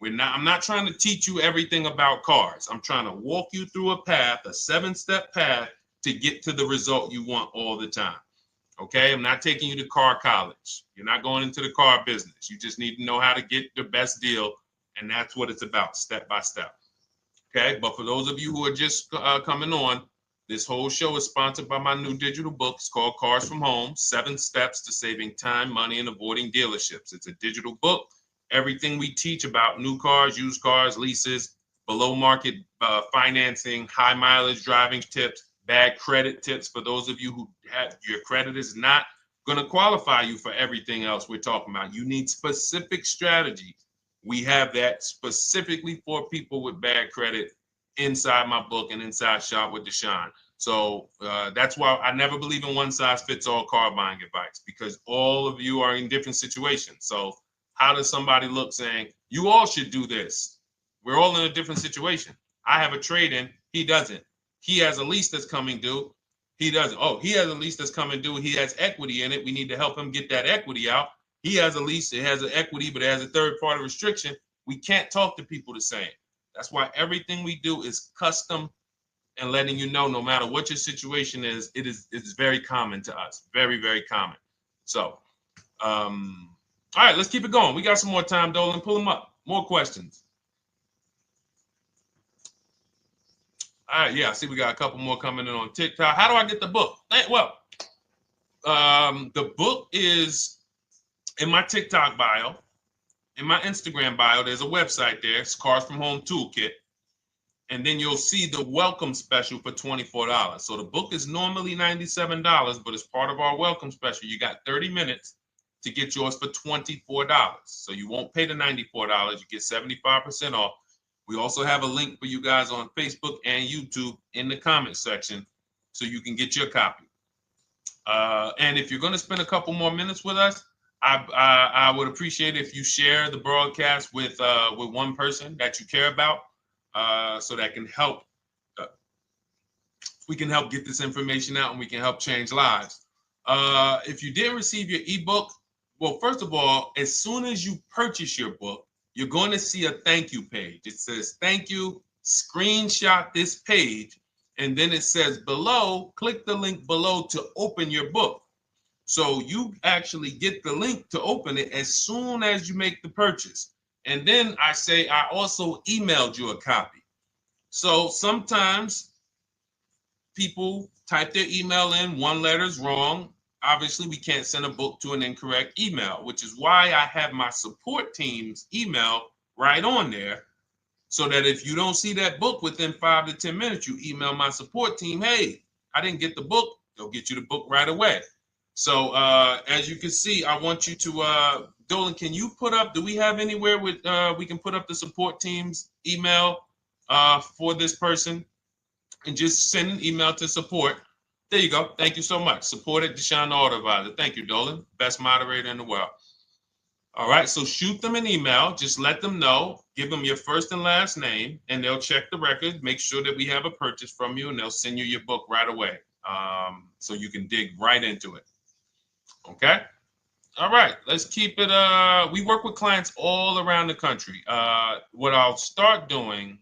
I'm not trying to teach you everything about cars. I'm trying to walk you through a path, a 7-step path to get to the result you want all the time. Okay, I'm not taking you to car college. You're not going into the car business. You just need to know how to get the best deal. And that's what it's about, step by step. Okay, but for those of you who are just coming on, this whole show is sponsored by my new digital book. It's called Cars from Home, 7 Steps to Saving Time, Money, and Avoiding Dealerships. It's a digital book. Everything we teach about new cars, used cars, leases, below market financing, high mileage driving tips, bad credit tips for those of you who have your credit is not going to qualify you for everything else we're talking about. You need specific strategies. We have that specifically for people with bad credit inside my book and inside Shop with Deshone. So that's why I never believe in one size fits all car buying advice, because all of you are in different situations. So how does somebody look saying, you all should do this? We're all in a different situation. I have a trade-in, he doesn't. He has a lease that's coming due, he doesn't. Oh, he has a lease that's coming due, he has equity in it, we need to help him get that equity out. He has a lease, it has an equity, but it has a third-party restriction. We can't talk to people the same. That's why everything we do is custom and letting you know, no matter what your situation is, it's very common to us. Very, very common. So, all right, let's keep it going. We got some more time, Dolan. Pull them up. More questions. All right, yeah, I see we got a couple more coming in on TikTok. How do I get the book? Well, the book is in my TikTok bio. In my Instagram bio, there's a website there. It's Cars from Home Toolkit. And then you'll see the welcome special for $24. So the book is normally $97, but as part of our welcome special, you got 30 minutes to get yours for $24. So you won't pay the $94. You get 75% off. We also have a link for you guys on Facebook and YouTube in the comment section so you can get your copy. And if you're going to spend a couple more minutes with us, I would appreciate if you share the broadcast with one person that you care about. So that can help, we can help get this information out and we can help change lives. If you didn't receive your ebook, well, first of all, as soon as you purchase your book, you're going to see a thank you page. It says, thank you, screenshot this page. And then it says below, click the link below to open your book. So you actually get the link to open it as soon as you make the purchase. And then I say, I also emailed you a copy. So sometimes people type their email in, one letter's wrong. Obviously, we can't send a book to an incorrect email, which is why I have my support team's email right on there. So that if you don't see that book within 5 to 10 minutes, you email my support team, hey, I didn't get the book. They'll get you the book right away. So as you can see, I want you to, Dolan, can you put up, do we have anywhere with, we can put up the support team's email for this person and just send an email to support. There you go. Thank you so much. Support at Deshone the Auto Advisor. Thank you, Dolan. Best moderator in the world. All right. So shoot them an email. Just let them know. Give them your first and last name, and they'll check the record. Make sure that we have a purchase from you, and they'll send you your book right away. So you can dig right into it. Okay. All right. Let's keep it. We work with clients all around the country. What I'll start doing,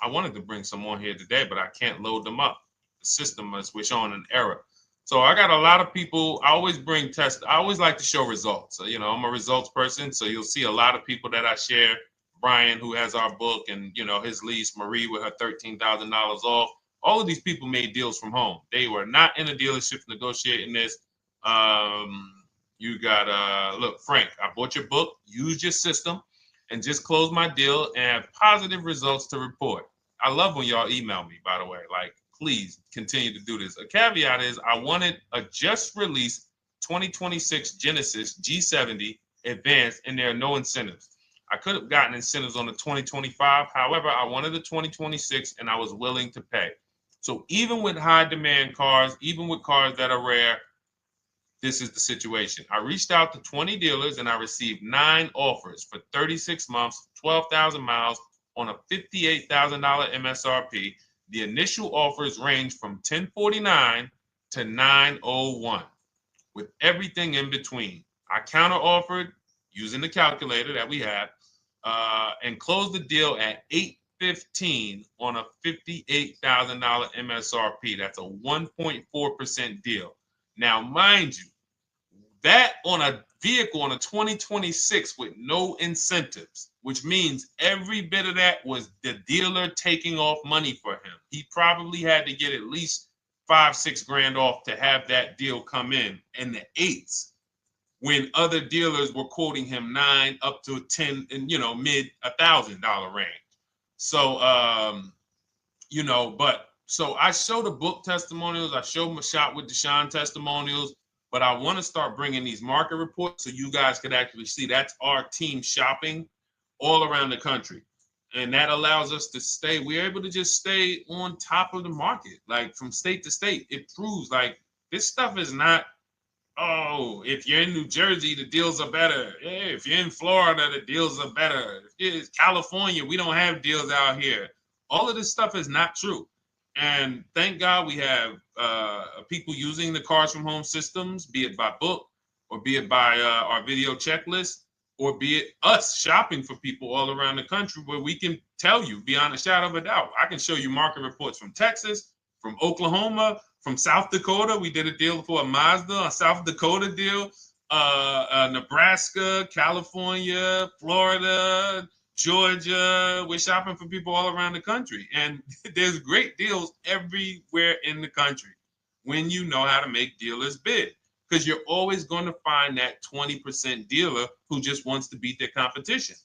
I wanted to bring some on here today, but I can't load them up. The system is showing an error. So I got a lot of people. I always bring tests. I always like to show results. So, you know, I'm a results person. So you'll see a lot of people that I share. Brian, who has our book, and, you know, his lease, Marie with her $13,000 off. All of these people made deals from home. They were not in a dealership negotiating this. You got, look, Frank, I bought your book, used your system, and just closed my deal and have positive results to report. I love when y'all email me, by the way. Like, please continue to do this. A caveat is I wanted a just released 2026 Genesis G70 Advanced, and there are no incentives. I could have gotten incentives on the 2025. However, I wanted the 2026, and I was willing to pay. So even with high demand cars, even with cars that are rare, this is the situation. I reached out to 20 dealers and I received 9 offers for 36 months, 12,000 miles on a $58,000 MSRP. The initial offers range from $1049 to $901 with everything in between. I counter offered using the calculator that we have and closed the deal at $815 on a $58,000 MSRP. That's a 1.4% deal. Now, mind you, that on a vehicle on a 2026 with no incentives, which means every bit of that was the dealer taking off money for him. He probably had to get at least $5-6 grand off to have that deal come in the 8s, when other dealers were quoting him 9 up to 10 and, you know, mid $1,000 range. So, you know, but so I show the book testimonials. I show my Shop with Deshone testimonials. but I want to start bringing these market reports so you guys could actually see that's our team shopping all around the country. And that allows us to stay, we're able to just stay on top of the market, like from state to state. It proves like this stuff is not, oh, if you're in New Jersey, the deals are better. Yeah, if you're in Florida, the deals are better. If it's California, we don't have deals out here. All of this stuff is not true. And thank God we have people using the Cars from Home systems, be it by book or be it by our video checklist, or be it us shopping for people all around the country where we can tell you beyond a shadow of a doubt. I can show you market reports from Texas, from Oklahoma, from South Dakota. We did a deal for a Mazda, a South Dakota deal, Nebraska, California, Florida, Georgia. We're shopping for people all around the country. And there's great deals everywhere in the country when you know how to make dealers bid. Because you're always going to find that 20% dealer who just wants to beat their competition.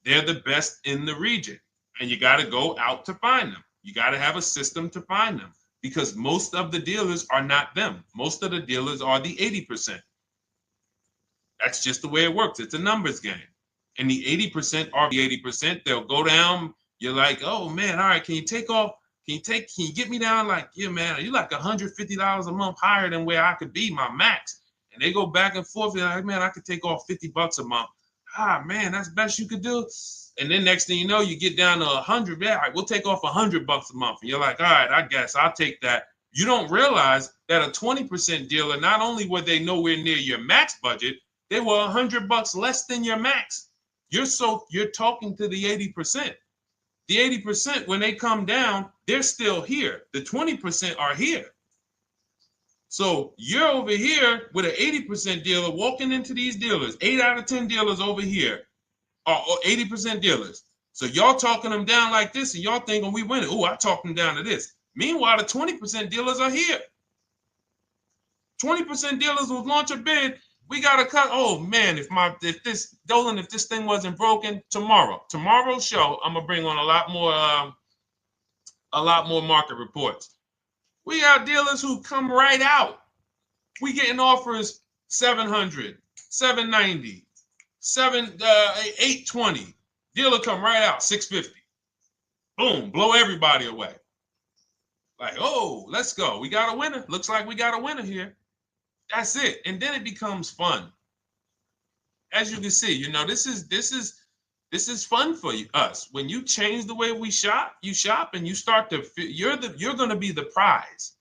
They're the best in the region. And you got to go out to find them. You got to have a system to find them. Because most of the dealers are not them. Most of the dealers are the 80%. That's just the way it works. It's a numbers game. And the 80% are the 80%. They'll go down. You're like, oh man, all right, can you take off? Can you get me down? Like, yeah, man, you're like $150 a month higher than where I could be, my max. And they go back and forth. They're like, man, I could take off $50 a month. Ah, man, that's the best you could do. And then next thing you know, you get down to 100. Yeah, all right, we'll take off $100 a month. And you're like, all right, I guess I'll take that. You don't realize that a 20% dealer, not only were they nowhere near your max budget, they were $100 less than your max. You're talking to the 80%. The 80%, when they come down, they're still here. The 20% are here. So you're over here with an 80% dealer walking into these dealers. 8 out of 10 dealers over here are 80% dealers. So y'all talking them down like this, and y'all thinking we winning. Oh, I talked them down to this. Meanwhile, the 20% dealers are here. 20% dealers will launch a bid. We gotta cut. Oh man, if this thing wasn't broken, tomorrow's show, I'm gonna bring on a lot more market reports. We got dealers who come right out. We getting offers 700, 790, 820. Dealer come right out 650. Boom, blow everybody away. Like, oh, let's go. We got a winner. Looks like we got a winner here. That's it. And then it becomes fun. As you can see, this is fun for us. When you change the way we shop, you shop and you start to you're going to be the prize.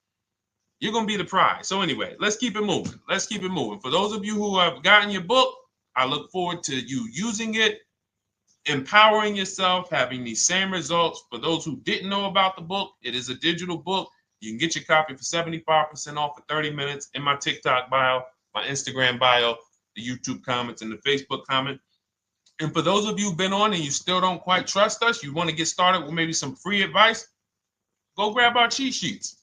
You're going to be the prize. So anyway, let's keep it moving. For those of you who have gotten your book, I look forward to you using it, empowering yourself, having these same results. For those who didn't know about the book, it is a digital book. You can get your copy for 75% off for 30 minutes in my TikTok bio, my Instagram bio, the YouTube comments, and the Facebook comment. And for those of you who've been on and you still don't quite trust us, you want to get started with maybe some free advice, go grab our cheat sheets.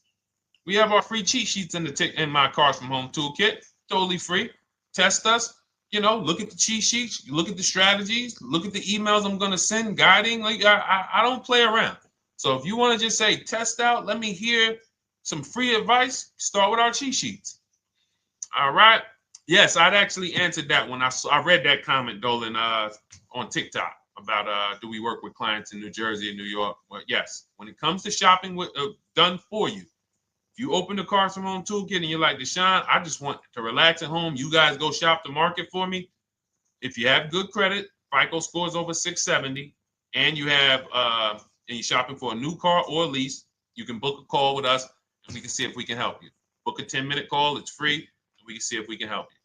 We have our free cheat sheets in my Cars from Home toolkit, totally free. Test us, look at the cheat sheets, look at the strategies, look at the emails I'm going to send, guiding. Like I don't play around. So if you want to just say, test out, let me hear some free advice, start with our cheat sheets. All right. Yes, I'd actually answered that when I read that comment, Dolan, on TikTok about do we work with clients in New Jersey and New York? Well, yes. When it comes to shopping done for you, if you open the Cars from Home toolkit and you're like, Deshone, I just want to relax at home. You guys go shop the market for me. If you have good credit, FICO scores over 670, and you have and you're shopping for a new car or a lease, you can book a call with us and we can see if we can help you. Book a 10-minute call. It's free. And we can see if we can help you.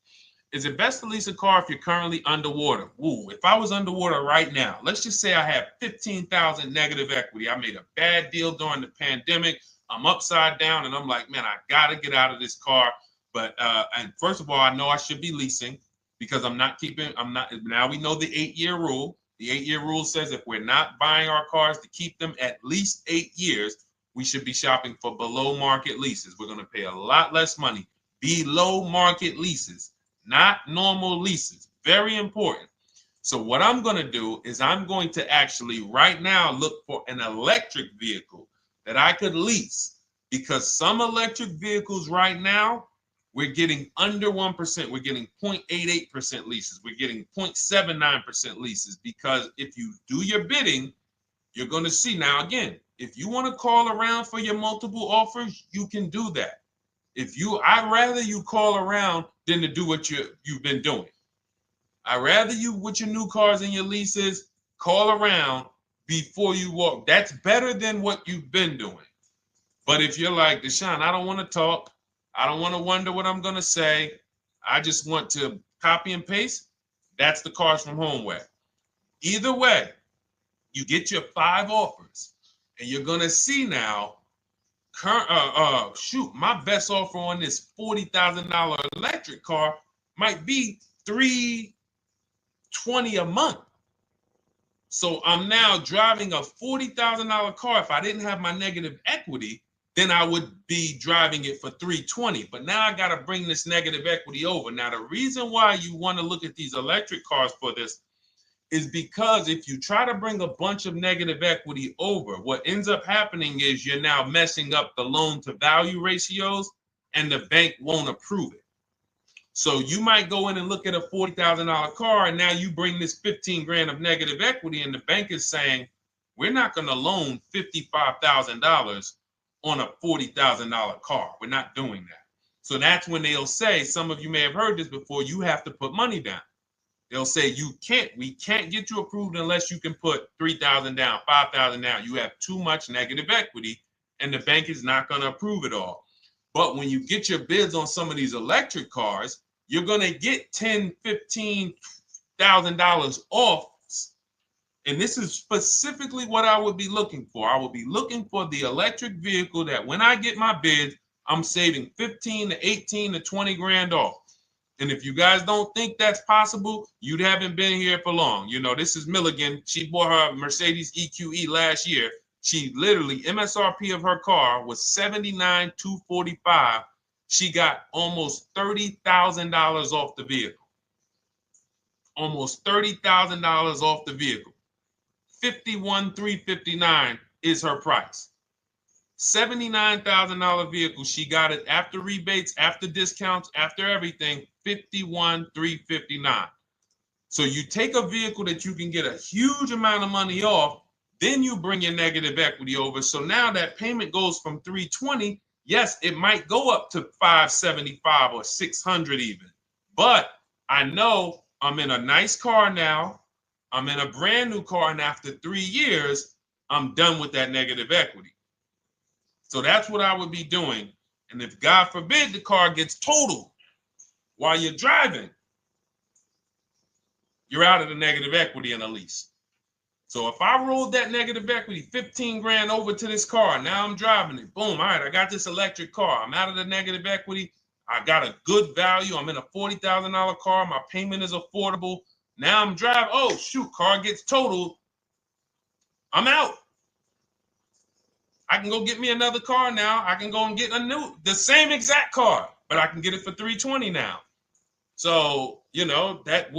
Is it best to lease a car if you're currently underwater? Ooh, if I was underwater right now, let's just say I have 15,000 negative equity. I made a bad deal during the pandemic. I'm upside down and I'm like, man, I got to get out of this car. But and first of all, I know I should be leasing because now we know the 8-year rule. The 8-year rule says if we're not buying our cars to keep them at least 8 years, we should be shopping for below market leases. We're going to pay a lot less money. Below market leases, not normal leases. Very important. So what I'm going to do is I'm going to actually right now look for an electric vehicle that I could lease, because some electric vehicles right now, we're getting under 1%. We're getting 0.88% leases. We're getting 0.79% leases, because if you do your bidding, you're going to see. Now, again, if you want to call around for your multiple offers, you can do that. I'd rather you call around than to do what you've been doing. I'd rather you, with your new cars and your leases, call around before you walk. That's better than what you've been doing. But if you're like, Deshone, I don't want to talk, I don't want to wonder what I'm going to say, I just want to copy and paste, that's the Cars from Home way. Either way, you get your 5 offers, and you're going to see now, my best offer on this $40,000 electric car might be $320 a month. So I'm now driving a $40,000 car. If I didn't have my negative equity, then I would be driving it for $320. But now I got to bring this negative equity over. Now, the reason why you want to look at these electric cars for this is because if you try to bring a bunch of negative equity over, what ends up happening is you're now messing up the loan to value ratios, and the bank won't approve it. So you might go in and look at a $40,000 car, and now you bring this 15 grand of negative equity, and the bank is saying, we're not going to loan $55,000 on a $40,000 car. We're not doing that. So that's when they'll say, some of you may have heard this before, you have to put money down. They'll say, we can't get you approved unless you can put $3,000 down, $5,000 down. You have too much negative equity, and the bank is not going to approve it all. But when you get your bids on some of these electric cars, you're going to get $10,000, $15,000 off. And this is specifically what I would be looking for. I would be looking for the electric vehicle that when I get my bids, I'm saving 15 to 18 to 20 grand off. And if you guys don't think that's possible, you haven't been here for long. You know, this is Milligan. She bought her Mercedes EQE last year. She literally, MSRP of her car was $79,245. She got almost $30,000 off the vehicle. Almost $30,000 off the vehicle. $51,359 is her price. $79,000 vehicle. She got it after rebates, after discounts, after everything. $51,359. So you take a vehicle that you can get a huge amount of money off, then you bring your negative equity over. So now that payment goes from $320. Yes, it might go up to $575 or $600 even. But I know I'm in a nice car now. I'm in a brand new car, and after 3 years, I'm done with that negative equity. So that's what I would be doing. And if God forbid the car gets totaled while you're driving, you're out of the negative equity in a lease. So if I rolled that negative equity, 15 grand over to this car, now I'm driving it. Boom. All right, I got this electric car. I'm out of the negative equity. I got a good value. I'm in a $40,000 car. My payment is affordable. Now I'm driving. Oh, shoot, car gets totaled. I'm out. I can go get me another car now. I can go and get the same exact car, but I can get it for $320 now. So, you know, that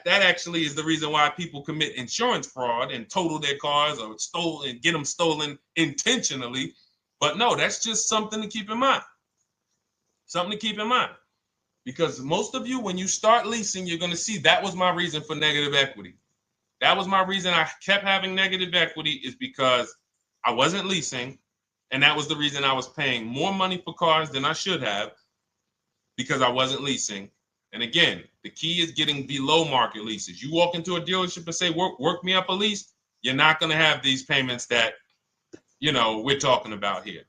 actually is the reason why people commit insurance fraud and total their cars or get them stolen intentionally. But no, that's just something to keep in mind. Something to keep in mind. Because most of you, when you start leasing, you're going to see that was my reason for negative equity. That was my reason I kept having negative equity, is because I wasn't leasing. And that was the reason I was paying more money for cars than I should have, because I wasn't leasing. And again, the key is getting below market leases. You walk into a dealership and say, work me up a lease, you're not going to have these payments that, you know, we're talking about here.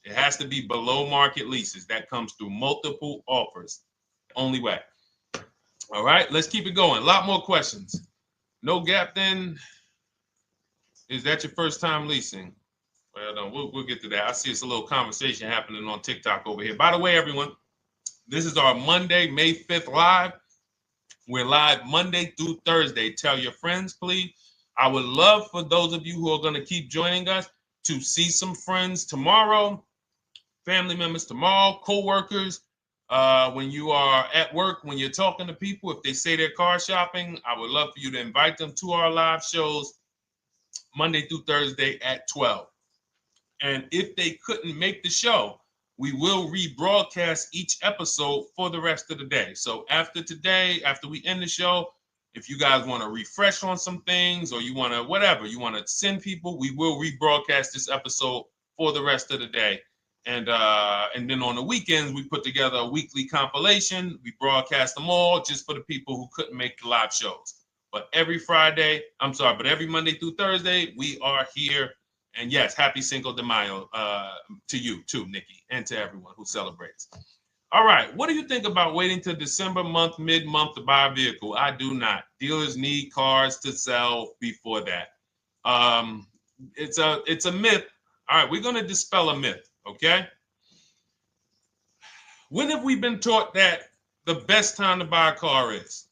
It has to be below market leases. That comes through multiple offers. Only way. All right, let's keep it going. A lot more questions. No gap then. Is that your first time leasing? Well, no, we'll get to that. I see it's a little conversation happening on TikTok over here. By the way, everyone, this is our Monday, May 5th live. We're live Monday through Thursday. Tell your friends, please. I would love for those of you who are going to keep joining us to see some friends tomorrow, family members tomorrow, co-workers. When you are at work, when you're talking to people, if they say they're car shopping, I would love for you to invite them to our live shows Monday through Thursday at 12. And if they couldn't make the show, we will rebroadcast each episode for the rest of the day. So after today, after we end the show, if you guys want to refresh on some things or you want to whatever, you want to send people, we will rebroadcast this episode for the rest of the day. And then on the weekends, we put together a weekly compilation. We broadcast them all just for the people who couldn't make the live shows. But every Monday through Thursday, we are here. And yes, happy Cinco de Mayo to you too, Nikki, and to everyone who celebrates. All right, what do you think about waiting till December month, mid-month to buy a vehicle? I do not. Dealers need cars to sell before that. It's a myth. All right, we're going to dispel a myth, okay? When have we been taught that the best time to buy a car is?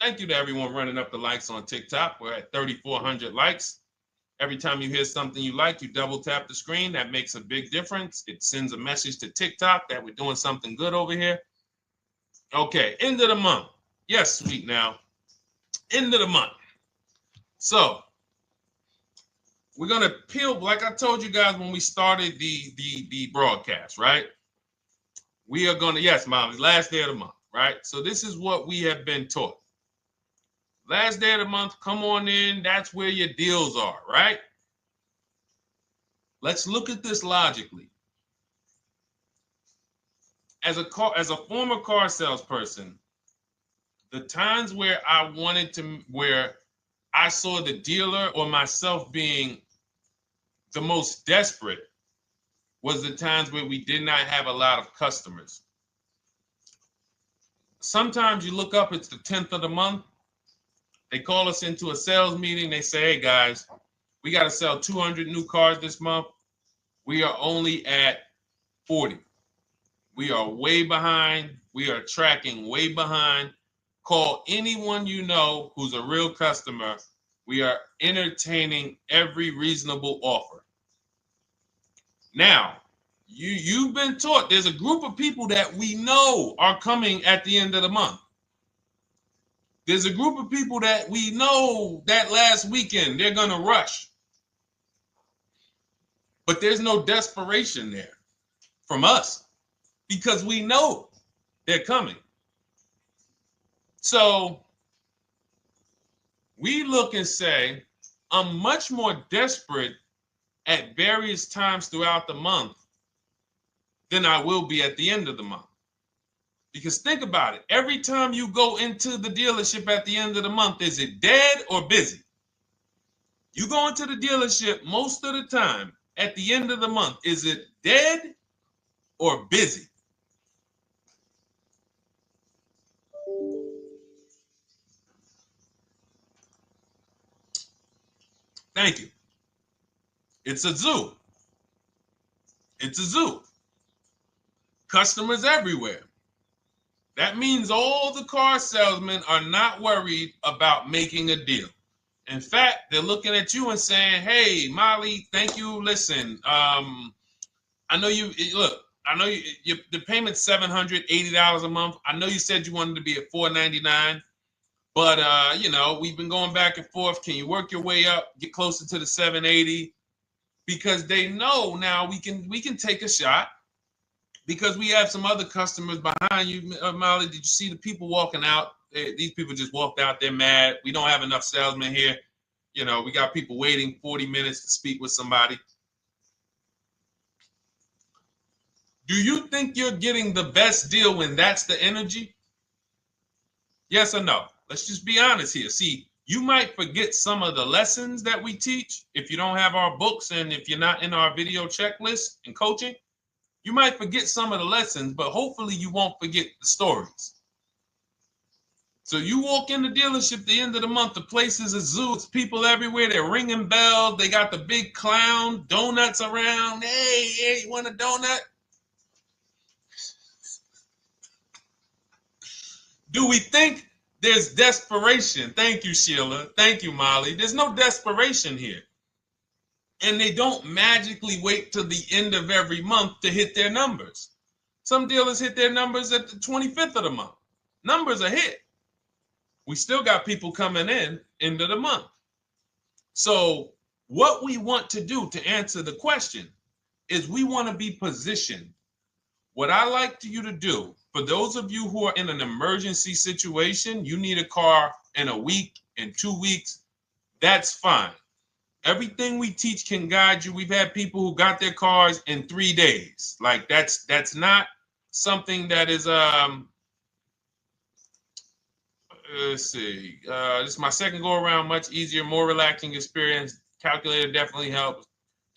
Thank you to everyone running up the likes on TikTok. We're at 3,400 likes. Every time you hear something you like, you double tap the screen. That makes a big difference. It sends a message to TikTok that we're doing something good over here. Okay, end of the month. Yes, sweet now. End of the month. So we're going to peel, like I told you guys when we started the broadcast, right? We are going to, yes, Molly, last day of the month, right? So this is what we have been taught. Last day of the month, come on in. That's where your deals are, right? Let's look at this logically. As a former car salesperson, the times where where I saw the dealer or myself being the most desperate was the times where we did not have a lot of customers. Sometimes you look up, it's the 10th of the month. They call us into a sales meeting. They say, hey, guys, we got to sell 200 new cars this month. We are only at 40. We are way behind. We are tracking way behind. Call anyone you know who's a real customer. We are entertaining every reasonable offer. Now, you've been taught there's a group of people that we know are coming at the end of the month. There's a group of people that we know that last weekend they're going to rush. But there's no desperation there from us because we know they're coming. So we look and say, I'm much more desperate at various times throughout the month than I will be at the end of the month. Because think about it. Every time you go into the dealership at the end of the month, is it dead or busy? You go into the dealership most of the time at the end of the month, is it dead or busy? Thank you. It's a zoo. It's a zoo. Customers everywhere. That means all the car salesmen are not worried about making a deal. In fact, they're looking at you and saying, hey, Molly, thank you. Listen, I know the payment's $780 a month. I know you said you wanted to be at $499, but we've been going back and forth. Can you work your way up, get closer to the $780? Because they know now we can take a shot. Because we have some other customers behind you, Molly. Did you see the people walking out? These people just walked out. They're mad. We don't have enough salesmen here. We got people waiting 40 minutes to speak with somebody. Do you think you're getting the best deal when that's the energy? Yes or no? Let's just be honest here. See, you might forget some of the lessons that we teach if you don't have our books and if you're not in our video checklist and coaching. You might forget some of the lessons, but hopefully you won't forget the stories. So you walk in the dealership at the end of the month, the place is a zoo. It's people everywhere. They're ringing bells. They got the big clown, donuts around. Hey, you want a donut? Do we think there's desperation? Thank you, Sheila. Thank you, Molly. There's no desperation here. And they don't magically wait till the end of every month to hit their numbers. Some dealers hit their numbers at the 25th of the month. Numbers are hit. We still got people coming in end of the month. So what we want to do to answer the question is we want to be positioned. What I like you to do, for those of you who are in an emergency situation, you need a car in a week, in 2 weeks, that's fine. Everything we teach can guide you. We've had people who got their cars in 3 days. Like that's not something that is let's see. This is my second go around, much easier, more relaxing experience. Calculator definitely helps.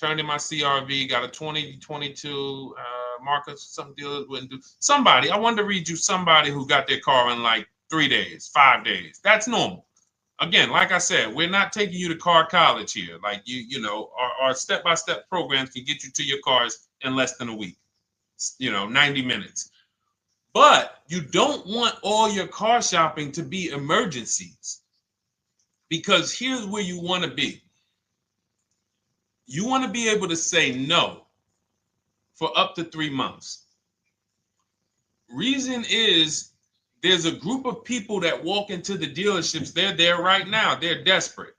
Turned in my CRV, got a 2022 Marcus, some dealers wouldn't do. Somebody, I wanted to read you somebody who got their car in like 3 days, 5 days. That's normal. Again, like I said, we're not taking you to car college here. Like you know, our step-by-step programs can get you to your cars in less than a week, 90 minutes. But you don't want all your car shopping to be emergencies, because here's where you want to be. You want to be able to say no for up to 3 months. Reason is, there's a group of people that walk into the dealerships. They're there right now. They're desperate.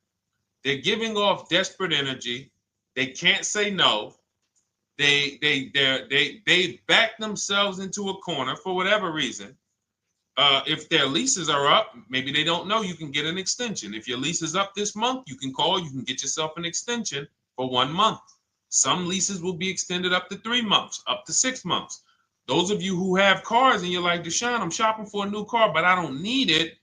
They're giving off desperate energy. They can't say no. They back themselves into a corner for whatever reason. If their leases are up, maybe they don't know you can get an extension. If your lease is up this month, you can call. You can get yourself an extension for 1 month. Some leases will be extended up to 3 months, up to 6 months. Those of you who have cars and you're like, Deshone, I'm shopping for a new car, but I don't need it.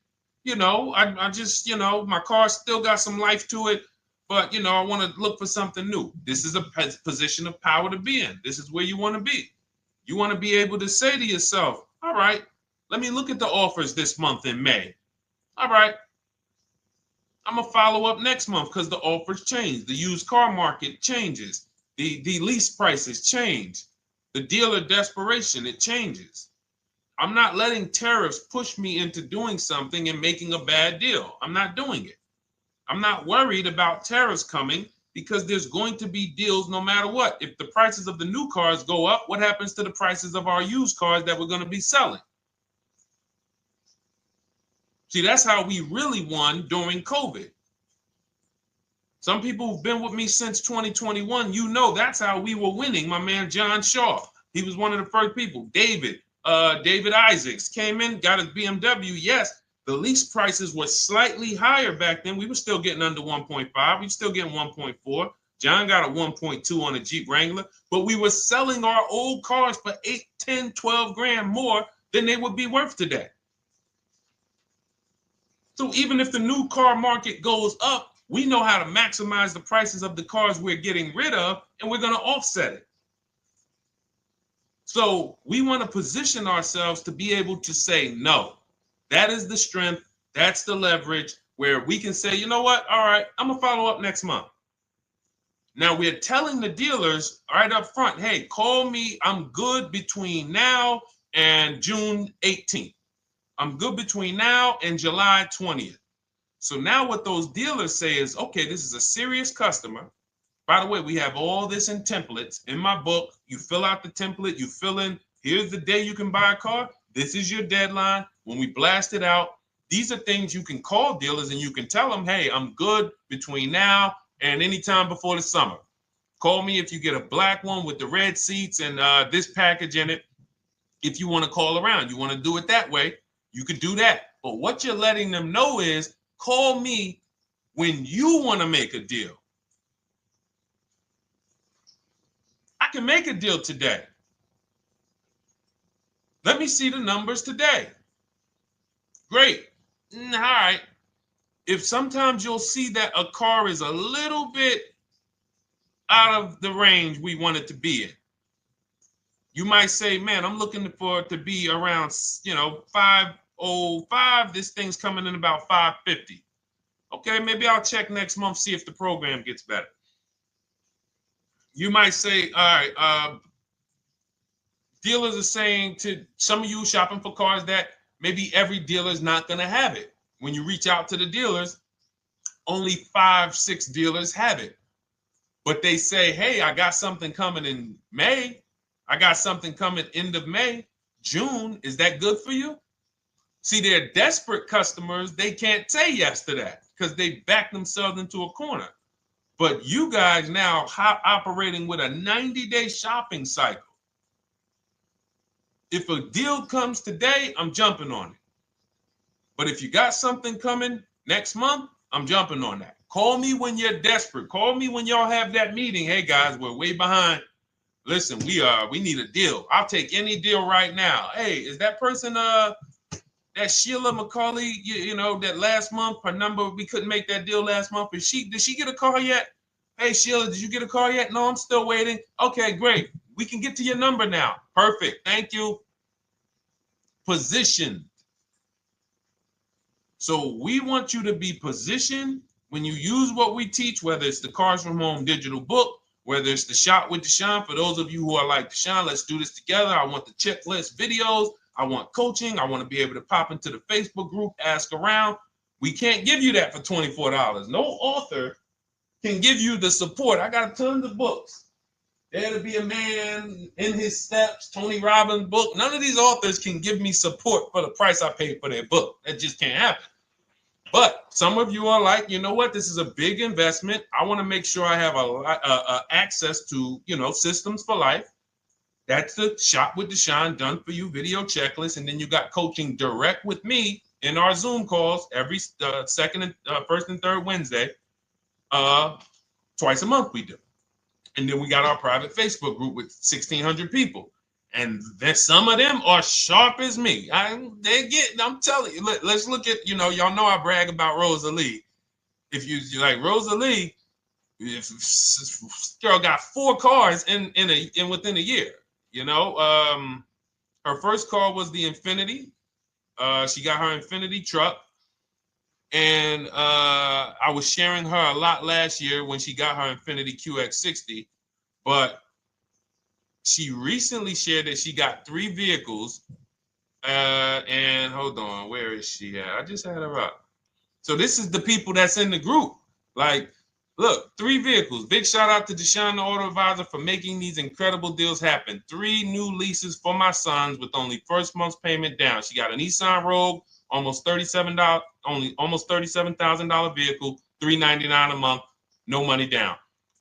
I just, my car still got some life to it, but, I want to look for something new. This is a position of power to be in. This is where you want to be. You want to be able to say to yourself, all right, let me look at the offers this month in May. All right, I'm going to follow up next month because the offers change. The used car market changes. The lease prices change. The dealer desperation, it changes. I'm not letting tariffs push me into doing something and making a bad deal. I'm not doing it. I'm not worried about tariffs coming, because there's going to be deals no matter what. If the prices of the new cars go up, what happens to the prices of our used cars that we're going to be selling? See, that's how we really won during COVID. Some people who've been with me since 2021, that's how we were winning. My man John Shaw, he was one of the first people. David Isaacs came in, got his BMW. Yes, the lease prices were slightly higher back then. We were still getting under 1.5. We were still getting 1.4. John got a 1.2 on a Jeep Wrangler, but we were selling our old cars for 8, 10, 12 grand more than they would be worth today. So even if the new car market goes up, we know how to maximize the prices of the cars we're getting rid of, and we're going to offset it. So we want to position ourselves to be able to say no. That is the strength. That's the leverage where we can say, you know what? All right, I'm going to follow up next month. Now we're telling the dealers right up front, hey, call me. I'm good between now and June 18th. I'm good between now and July 20th. So now what those dealers say is, okay, this is a serious customer. By the way, we have all this in templates. In my book, you fill out the template, you fill in, here's the day you can buy a car. This is your deadline. When we blast it out, these are things you can call dealers and you can tell them, hey, I'm good between now and anytime before the summer. Call me if you get a black one with the red seats and this package in it. If you want to call around, you want to do it that way, you could do that. But what you're letting them know is, call me when you want to make a deal. I can make a deal today. Let me see the numbers today. Great. All right. If sometimes you'll see that a car is a little bit out of the range we want it to be in, you might say, man, I'm looking for it to be around, 505. This thing's coming in about 550. Okay, maybe I'll check next month, see if the program gets better. You might say, all right, dealers are saying to some of you shopping for cars that maybe every dealer is not going to have it. When you reach out to the dealers, only 5, 6 dealers have it. But they say, hey, I got something coming in May. I got something coming end of May, June. Is that good for you? See, they're desperate customers. They can't say yes to that because they back themselves into a corner. But you guys now operating with a 90-day shopping cycle. If a deal comes today, I'm jumping on it. But if you got something coming next month, I'm jumping on that. Call me when you're desperate. Call me when y'all have that meeting. Hey guys, we're way behind. Listen, we need a deal. I'll take any deal right now. Hey, is that person that Sheila McCauley, you know, that last month, her number, we couldn't make that deal last month. Did she get a call yet? Hey Sheila, did you get a call yet? No, I'm still waiting. Okay, great. We can get to your number now. Perfect. Thank you. Positioned. So we want you to be positioned when you use what we teach, whether it's the Cars from Home digital book, whether it's the Shop with Deshone. For those of you who are like, Deshone, let's do this together. I want the checklist videos. I want coaching. I want to be able to pop into the Facebook group, ask around. We can't give you that for $24. No author can give you the support. I got tons of books. Dare to Be a Man, In His Steps, Tony Robbins' book. None of these authors can give me support for the price I paid for their book. That just can't happen. But some of you are like, you know what? This is a big investment. I want to make sure I have a access to, you know, systems for life. That's the Shop with Deshone done for you video checklist. And then you got coaching direct with me in our Zoom calls every first and third Wednesday. Twice a month we do. And then we got our private Facebook group with 1,600 people. And then some of them are sharp as me. I'm telling you, let's look at, you know, y'all know I brag about Rosalie. If you like Rosalie, if girl got 4 cars in within a year, you know. Her first car was the Infinity. She got her Infinity truck. And I was sharing her a lot last year when she got her Infinity QX60, but she recently shared that she got 3 vehicles. And hold on, where is she at? I just had her up. So this is the people that's in the group. Like, look, 3 vehicles. Big shout out to Deshone the Auto Advisor for making these incredible deals happen. 3 new leases for my sons with only first month's payment down. She got a Nissan Rogue, almost $37,000 vehicle, $399 a month, no money down.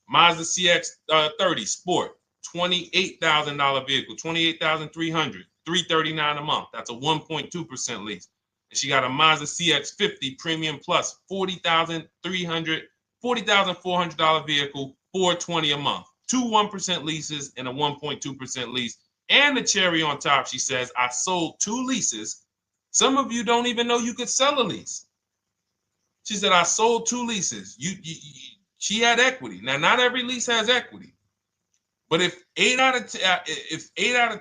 Mazda CX-30 Sport, $28,000 vehicle, $28,300, $339 a month. That's a 1.2% lease. And she got a Mazda CX-50 Premium Plus, $40,400 vehicle, $420 a month. 2 1% leases and a 1.2% lease. And the cherry on top, she says, I sold 2 leases. Some of you don't even know you could sell a lease. She said, I sold 2 leases. She had equity. Now, not every lease has equity. But if 8 out of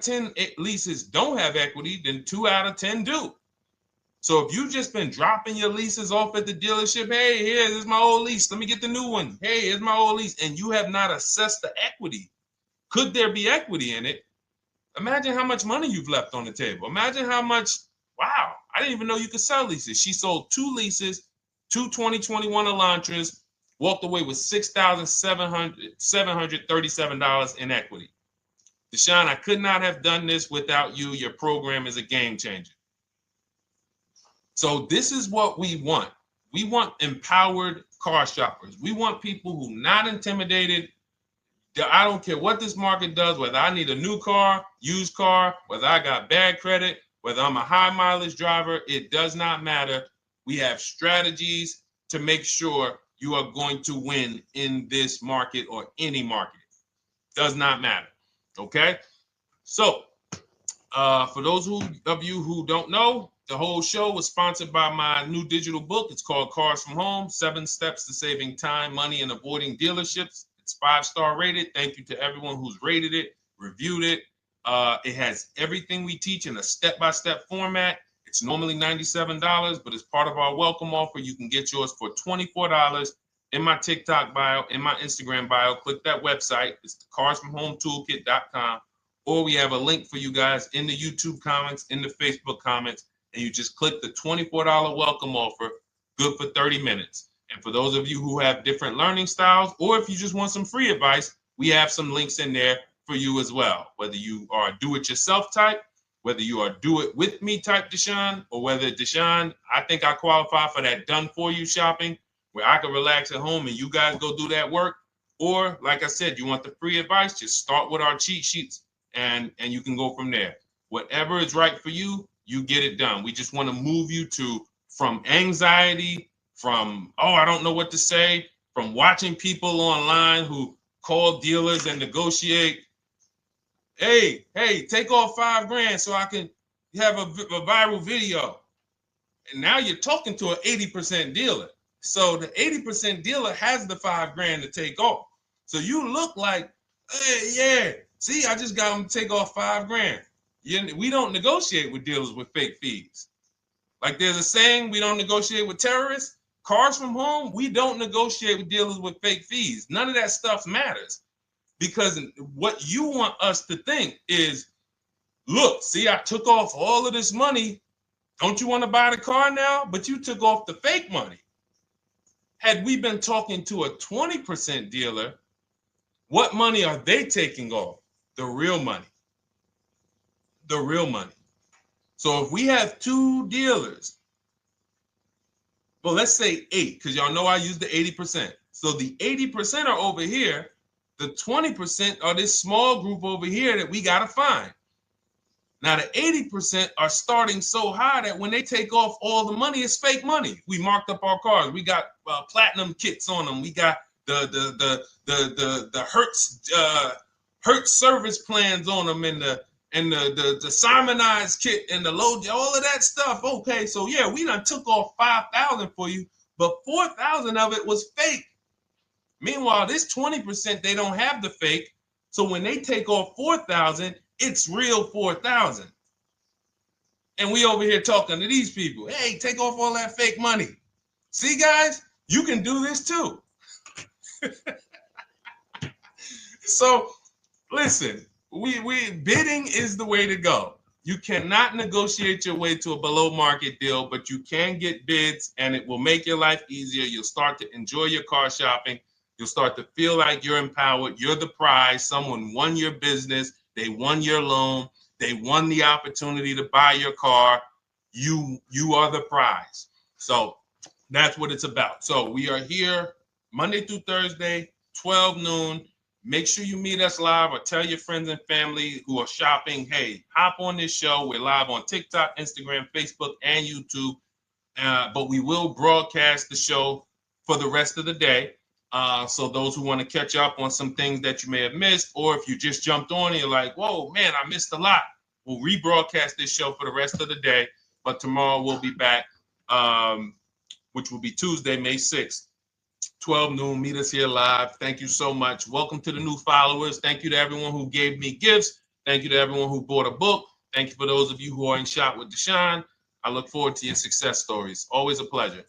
10 leases don't have equity, then 2 out of 10 do. So if you've just been dropping your leases off at the dealership, hey, here's my old lease. Let me get the new one. Hey, here's my old lease. And you have not assessed the equity. Could there be equity in it? Imagine how much money you've left on the table. Imagine how much, wow, I didn't even know you could sell leases. She sold 2 leases, 2 2021 Elantras, walked away with $6,737 in equity. Deshone, I could not have done this without you. Your program is a game changer. So this is what we want. We want empowered car shoppers. We want people who are not intimidated. I don't care what this market does, whether I need a new car, used car, whether I got bad credit, whether I'm a high mileage driver, it does not matter. We have strategies to make sure you are going to win in this market or any market. Does not matter. Okay? So, for those of you who don't know, the whole show was sponsored by my new digital book. It's called Cars from Home, 7 Steps to Saving Time, Money, and Avoiding Dealerships. It's 5-star rated. Thank you to everyone who's rated it, reviewed it. It has everything we teach in a step-by-step format. It's normally $97, but as part of our welcome offer, you can get yours for $24 in my TikTok bio, in my Instagram bio. Click that website. It's the carsfromhometoolkit.com. Or we have a link for you guys in the YouTube comments, in the Facebook comments, and you just click the $24 welcome offer, good for 30 minutes. And for those of you who have different learning styles, or if you just want some free advice, we have some links in there for you as well. Whether you are do-it-yourself type, whether you are do-it-with-me type Deshone, or whether Deshone, I think I qualify for that done-for-you shopping, where I can relax at home and you guys go do that work. Or like I said, you want the free advice, just start with our cheat sheets and you can go from there. Whatever is right for you, you get it done. We just want to move you from anxiety, from, oh, I don't know what to say, from watching people online who call dealers and negotiate. Hey, take off $5,000 so I can have a viral video. And now you're talking to an 80% dealer. So the 80% dealer has the $5,000 to take off. So you look like, hey, yeah, see, I just got them to take off $5,000. We don't negotiate with dealers with fake fees. Like there's a saying, we don't negotiate with terrorists. Cars from home, we don't negotiate with dealers with fake fees. None of that stuff matters. Because what you want us to think is, look, see, I took off all of this money. Don't you want to buy the car now? But you took off the fake money. Had we been talking to a 20% dealer, what money are they taking off? The real money. The real money. So if we have 2 dealers, well, let's say 8, because y'all know I use the 80%. So the 80% are over here. The 20% are this small group over here that we got to find. Now, the 80% are starting so high that when they take off all the money, it's fake money. We marked up our cars. We got platinum kits on them. We got the Hertz service plans on them, and the Simonized kit and the load, all of that stuff. Okay, so yeah, we done took off 5,000 for you, but 4,000 of it was fake. Meanwhile, this 20%, they don't have the fake. So when they take off 4,000, it's real 4,000. And we over here talking to these people. Hey, take off all that fake money. See, guys, you can do this too. So listen, we bidding is the way to go. You cannot negotiate your way to a below market deal, but you can get bids and it will make your life easier. You'll start to enjoy your car shopping. You'll start to feel like you're empowered. You're the prize. Someone won your business. They won your loan. They won the opportunity to buy your car. You are the prize. So that's what it's about. So we are here Monday through Thursday, 12 noon. Make sure you meet us live or tell your friends and family who are shopping, hey, hop on this show. We're live on TikTok, Instagram, Facebook, and YouTube. But we will broadcast the show for the rest of the day. So those who want to catch up on some things that you may have missed, or if you just jumped on and you're like, whoa, man, I missed a lot. We'll rebroadcast this show for the rest of the day. But tomorrow we'll be back, which will be Tuesday, May 6th. 12 noon, meet us here live. Thank you so much. Welcome to the new followers. Thank you to everyone who gave me gifts. Thank you to everyone who bought a book. Thank you for those of you who are in Shop with Deshone. I look forward to your success stories. Always a pleasure.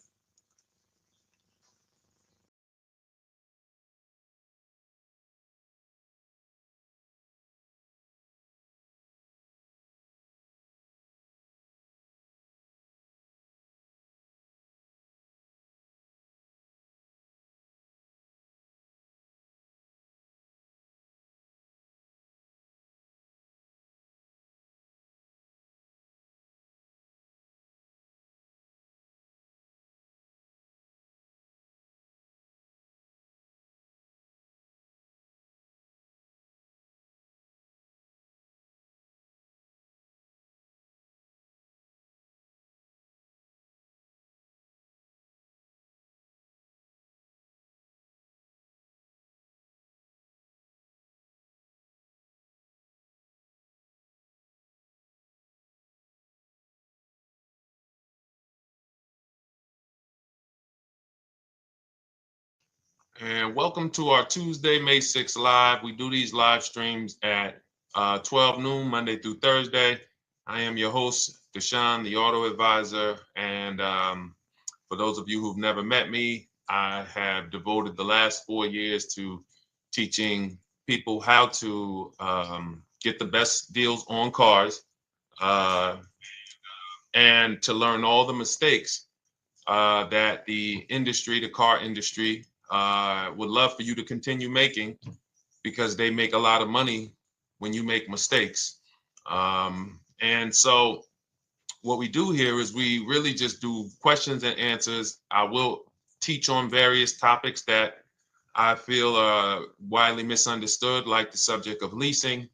And welcome to our Tuesday, May 6th live. We do these live streams at 12 noon, Monday through Thursday. I am your host, Deshone the Auto Advisor. And for those of you who've never met me, I have devoted the last 4 years to teaching people how to get the best deals on cars and to learn all the mistakes that the industry, the car industry, would love for you to continue making, because they make a lot of money when you make mistakes. And so what we do here is we really just do questions and answers. I will teach on various topics that I feel are widely misunderstood, like the subject of leasing.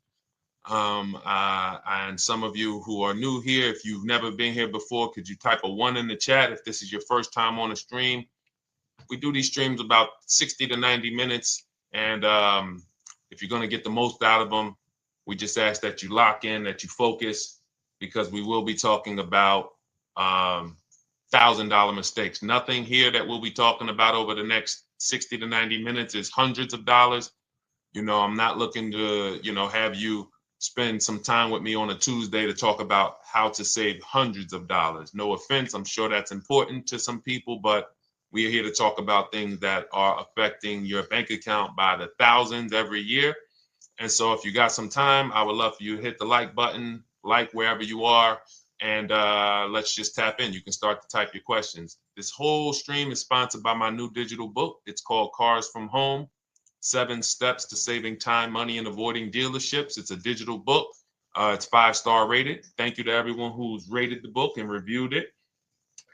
And some of you who are new here, if you've never been here before, could you type a 1 in the chat if this is your first time on a stream? We do these streams about 60 to 90 minutes. And if you're going to get the most out of them, we just ask that you lock in, that you focus, because we will be talking about $1,000 mistakes. Nothing here that we'll be talking about over the next 60 to 90 minutes is hundreds of dollars. You know, I'm not looking to, have you spend some time with me on a Tuesday to talk about how to save hundreds of dollars. No offense, I'm sure that's important to some people, but we are here to talk about things that are affecting your bank account by the thousands every year. And so if you got some time, I would love for you to hit the like button, like wherever you are, and let's just tap in. You can start to type your questions. This whole stream is sponsored by my new digital book. It's called Cars from Home, 7 Steps to Saving Time, Money, and Avoiding Dealerships. It's a digital book. It's 5-star rated. Thank you to everyone who's rated the book and reviewed it.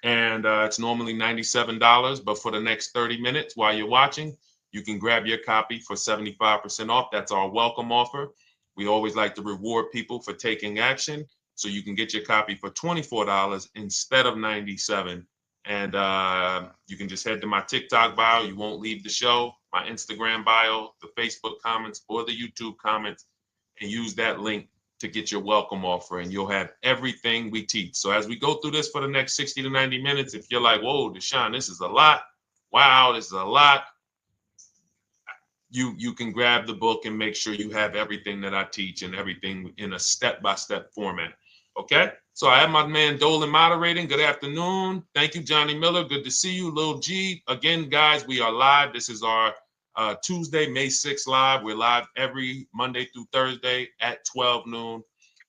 And it's normally $97, but for the next 30 minutes while you're watching, you can grab your copy for 75% off. That's our welcome offer. We always like to reward people for taking action. So you can get your copy for $24 instead of $97. And you can just head to my TikTok bio. You won't leave the show, my Instagram bio, the Facebook comments, or the YouTube comments, and use that link to get your welcome offer, and you'll have everything we teach. So as we go through this for the next 60 to 90 minutes, if you're like, whoa, Deshone, this is a lot. Wow, this is a lot. You can grab the book and make sure you have everything that I teach and everything in a step-by-step format. Okay, so I have my man Dolan moderating. Good afternoon. Thank you, Johnny Miller. Good to see you, Lil G. Again, guys, we are live. This is our Tuesday, May 6th live. We're live every Monday through Thursday at 12 noon.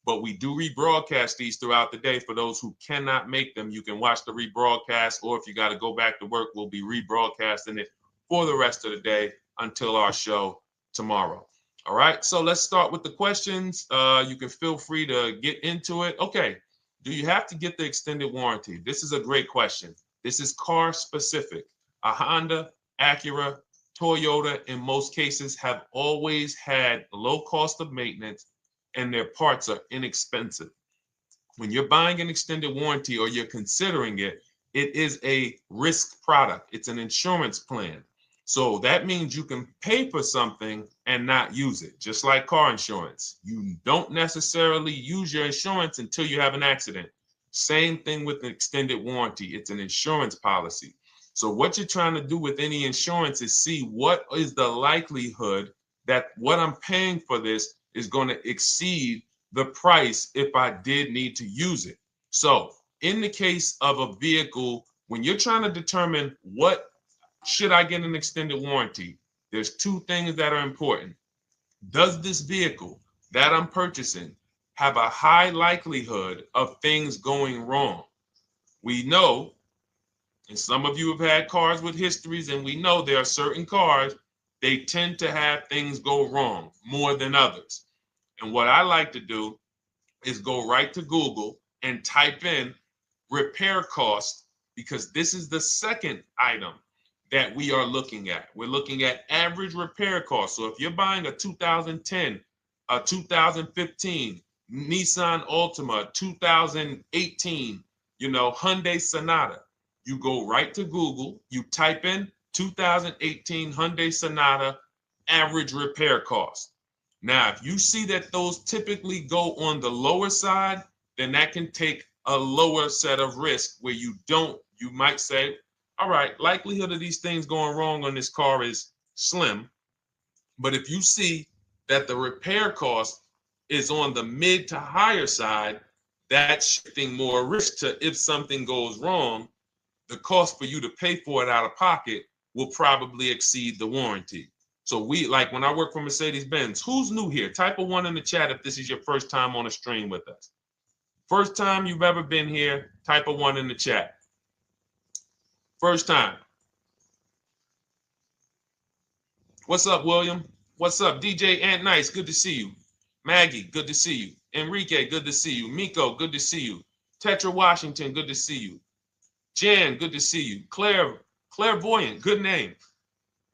But we do rebroadcast these throughout the day. For those who cannot make them, you can watch the rebroadcast, or if you got to go back to work, we'll be rebroadcasting it for the rest of the day until our show tomorrow. All right, so let's start with the questions. You can feel free to get into it. Okay, do you have to get the extended warranty? This is a great question. This is car specific. A Honda, Acura, Toyota, in most cases, have always had low cost of maintenance and their parts are inexpensive. When you're buying an extended warranty or you're considering it, it is a risk product. It's an insurance plan. So that means you can pay for something and not use it, just like car insurance. You don't necessarily use your insurance until you have an accident. Same thing with an extended warranty. It's an insurance policy. So what you're trying to do with any insurance is see what is the likelihood that what I'm paying for this is going to exceed the price if I did need to use it. So in the case of a vehicle, when you're trying to determine what should I get an extended warranty, there's 2 things that are important. Does this vehicle that I'm purchasing have a high likelihood of things going wrong? We know, and some of you have had cars with histories, and we know there are certain cars, they tend to have things go wrong more than others. And what I like to do is go right to Google and type in repair cost, because this is the second item that we are looking at. We're looking at average repair cost. So if you're buying a 2010, a 2015 Nissan Altima, 2018, Hyundai Sonata, you go right to Google, you type in 2018 Hyundai Sonata average repair cost. Now, if you see that those typically go on the lower side, then that can take a lower set of risk where you might say, all right, likelihood of these things going wrong on this car is slim. But if you see that the repair cost is on the mid to higher side, that's shifting more risk to if something goes wrong, the cost for you to pay for it out of pocket will probably exceed the warranty. So like when I work for Mercedes-Benz, who's new here? Type a 1 in the chat if this is your first time on a stream with us. First time you've ever been here, type a 1 in the chat. First time. What's up, William? What's up, DJ Ant Nice? Good to see you. Maggie, good to see you. Enrique, good to see you. Miko, good to see you. Tetra Washington, good to see you. Jan, good to see you. Claire Clairvoyant, good name.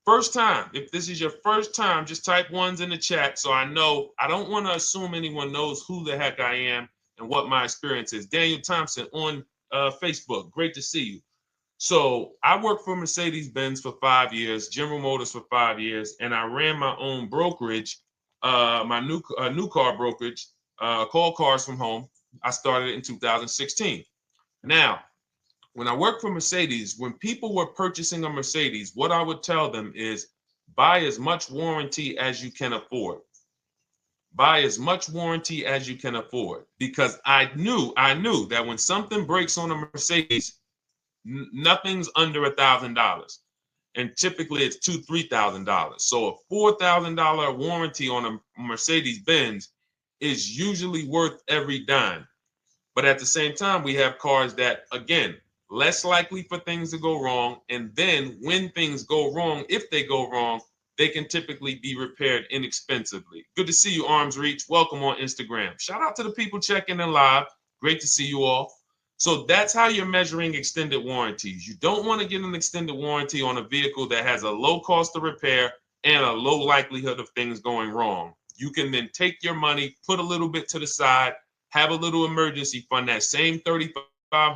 First time, if this is your first time, just type ones in the chat so I know. I don't want to assume anyone knows who the heck I am and what my experience is. Daniel Thompson on Facebook, great to see you. So I worked for Mercedes-Benz for 5 years, General Motors for 5 years, and I ran my own brokerage, my new car brokerage, called Cars from Home. I started it in 2016. Now, when I worked for Mercedes, when people were purchasing a Mercedes, what I would tell them is buy as much warranty as you can afford. Buy as much warranty as you can afford, because I knew that when something breaks on a Mercedes, nothing's under $1,000, and typically it's $2,000-$3,000. So a $4,000 warranty on a Mercedes-Benz is usually worth every dime. But at the same time, we have cars that, again, less likely for things to go wrong, and then when things go wrong, if they go wrong, they can typically be repaired inexpensively. Good to see you, Arms Reach. Welcome on Instagram. Shout out to the people checking in live. Great to see you all. So that's how you're measuring extended warranties. You don't want to get an extended warranty on a vehicle that has a low cost of repair and a low likelihood of things going wrong. You can then take your money, put a little bit to the side, have a little emergency fund, that same $3,500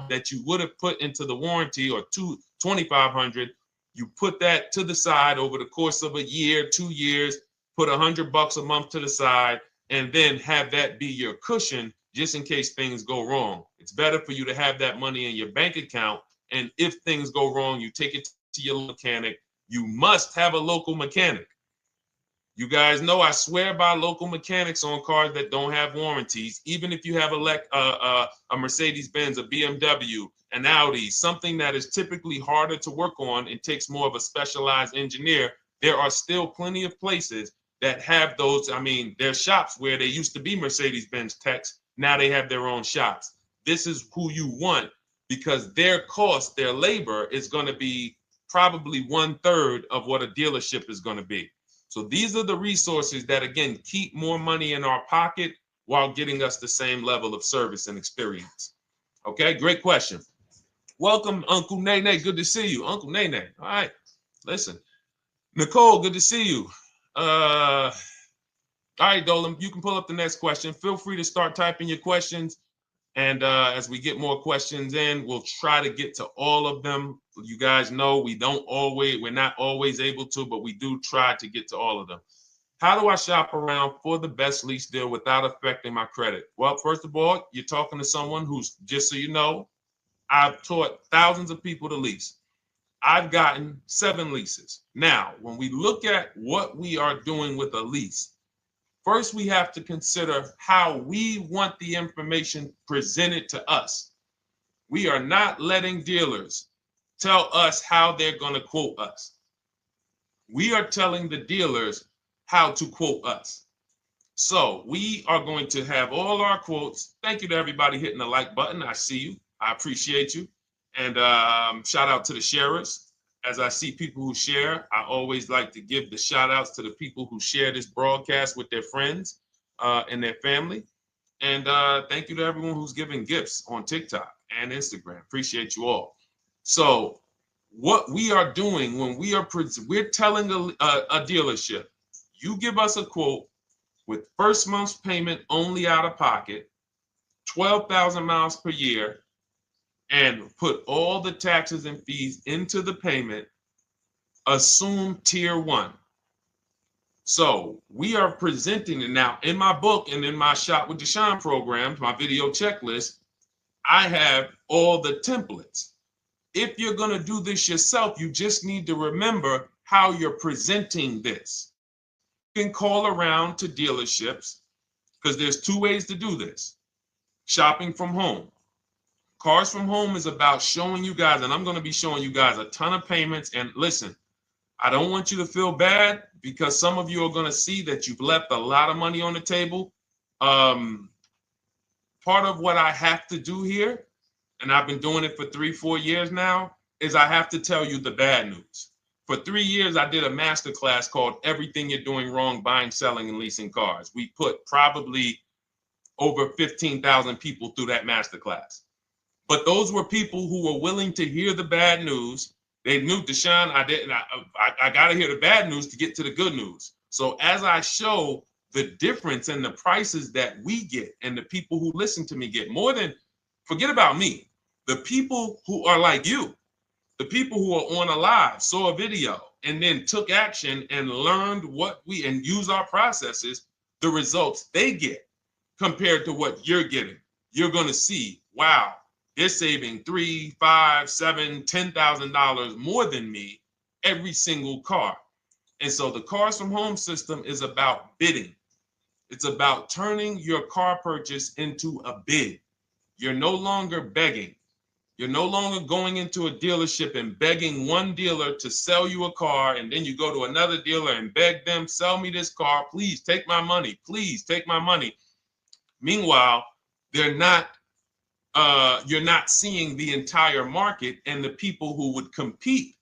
that you would have put into the warranty, or $2,500, you put that to the side over the course of a year, 2 years, put $100 a month to the side, and then have that be your cushion just in case things go wrong. It's better for you to have that money in your bank account, and if things go wrong, you take it to your mechanic. You must have a local mechanic. You guys know I swear by local mechanics on cars that don't have warranties. Even if you have a Mercedes-Benz, a BMW, an Audi, something that is typically harder to work on and takes more of a specialized engineer, there are still plenty of places that have those. I mean, there's shops where they used to be Mercedes-Benz techs. Now they have their own shops. This is who you want, because their cost, their labor is going to be probably 1/3 of what a dealership is going to be. So these are the resources that, again, keep more money in our pocket while getting us the same level of service and experience. Okay, great question. Welcome, Uncle Nene. Good to see you, Uncle Nene. All right, listen. Nicole, good to see you. All right, Dolan, you can pull up the next question. Feel free to start typing your questions. And as we get more questions in, we'll try to get to all of them. You guys know we're not always able to, but we do try to get to all of them. How do I shop around for the best lease deal without affecting my credit? Well, first of all, you're talking to someone who's, just so you know, I've taught thousands of people to lease. I've gotten 7 leases. Now, when we look at what we are doing with a lease, first, we have to consider how we want the information presented to us. We are not letting dealers tell us how they're going to quote us. We are telling the dealers how to quote us. So we are going to have all our quotes. Thank you to everybody hitting the like button. I see you. I appreciate you. And shout out to the sharers. As I see people who share, I always like to give the shout outs to the people who share this broadcast with their friends and their family. And thank you to everyone who's giving gifts on TikTok and Instagram. Appreciate you all. So what we are doing when we're telling a dealership, you give us a quote with first month's payment only out of pocket, 12,000 miles per year, and put all the taxes and fees into the payment, assume tier 1. So we are presenting it now in my book and in my Shop with Deshone program, my video checklist. I have all the templates. If you're going to do this yourself, you just need to remember how you're presenting this. You can call around to dealerships, because there's 2 ways to do this. Shopping from home. Cars from Home is about showing you guys, and I'm going to be showing you guys a ton of payments. And listen, I don't want you to feel bad, because some of you are going to see that you've left a lot of money on the table. Part of what I have to do here, and I've been doing it for 3-4 years now, is I have to tell you the bad news. For 3 years, I did a masterclass called Everything You're Doing Wrong Buying, Selling, and Leasing Cars. We put probably over 15,000 people through that masterclass. But those were people who were willing to hear the bad news They knew, Deshone, I got to hear the bad news to get to the good news. So as I show the difference in the prices that we get and the people who listen to me get, more than, forget about me, the people who are like you, the people who are on a live, saw a video, and then took action and learned and use our processes, the results they get compared to what you're getting. You're going to see, wow, they're saving $3,000, $5,000, $7,000, $10,000 more than me every single car. And so the Cars from Home system is about bidding. It's about turning your car purchase into a bid. You're no longer begging. You're no longer going into a dealership and begging one dealer to sell you a car, and then you go to another dealer and beg them, sell me this car, please take my money, please take my money. Meanwhile, you're not seeing the entire market and the people who would compete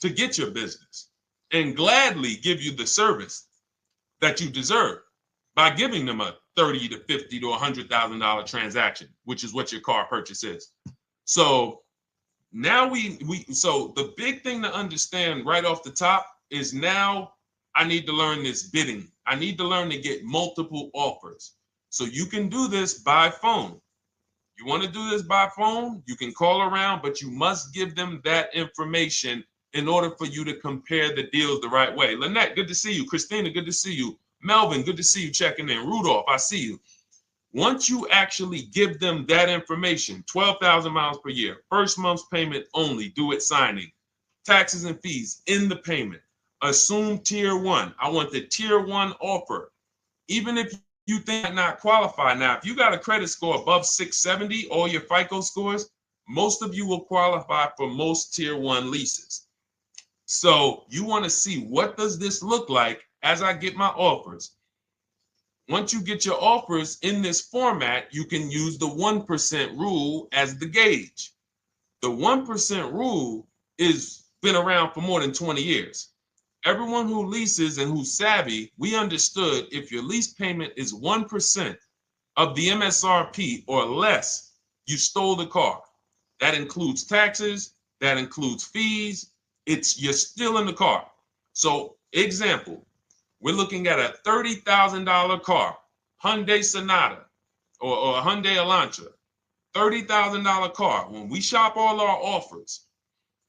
to get your business and gladly give you the service that you deserve by giving them a $30,000 to $50,000 to $100,000 transaction, which is what your car purchase is. So now so the big thing to understand right off the top is, now I need to learn this bidding. I need to learn to get multiple offers. So you can do this by phone. You want to do this by phone, you can call around, but you must give them that information in order for you to compare the deals the right way. Lynette, good to see you. Christina, good to see you. Melvin, good to see you checking in. Rudolph, I see you. Once you actually give them that information, 12,000 miles per year, first month's payment only, due at signing, taxes and fees in the payment, assume tier 1. I want the tier 1 offer. Even if you think I not qualify. Now, if you got a credit score above 670, all your FICO scores, most of you will qualify for most tier 1 leases. So you want to see, what does this look like as I get my offers? Once you get your offers in this format, you can use the 1% rule as the gauge. The 1% rule is been around for more than 20 years. Everyone who leases and who's savvy, we understood if your lease payment is 1% of the MSRP or less, you stole the car. That includes taxes, that includes fees. You're still in the car. So example, we're looking at a $30,000 car, Hyundai Sonata or a Hyundai Elantra, $30,000 car. When we shop all our offers,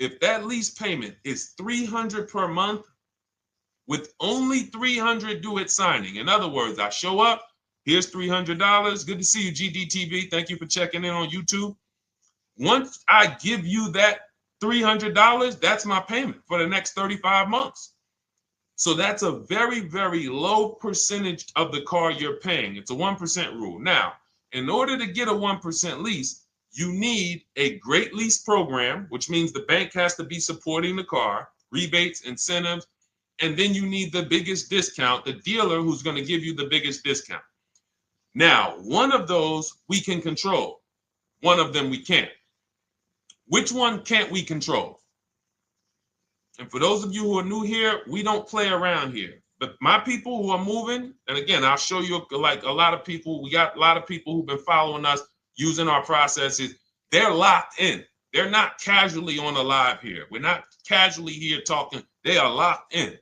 if that lease payment is $300 per month, with only $300 due at signing. In other words, I show up, here's $300. Good to see you, GDTV. Thank you for checking in on YouTube. Once I give you that $300, that's my payment for the next 35 months. So that's a very, very low percentage of the car you're paying. It's a 1% rule. Now, in order to get a 1% lease, you need a great lease program, which means the bank has to be supporting the car, rebates, incentives, and then you need the biggest discount, the dealer who's going to give you the biggest discount. Now, one of those we can control. One of them we can't. Which one can't we control? And for those of you who are new here, we don't play around here. But my people who are moving, and again, I'll show you, like a lot of people, we got a lot of people who've been following us, using our processes. They're locked in. They're not casually on a live here. We're not casually here talking. They are locked in.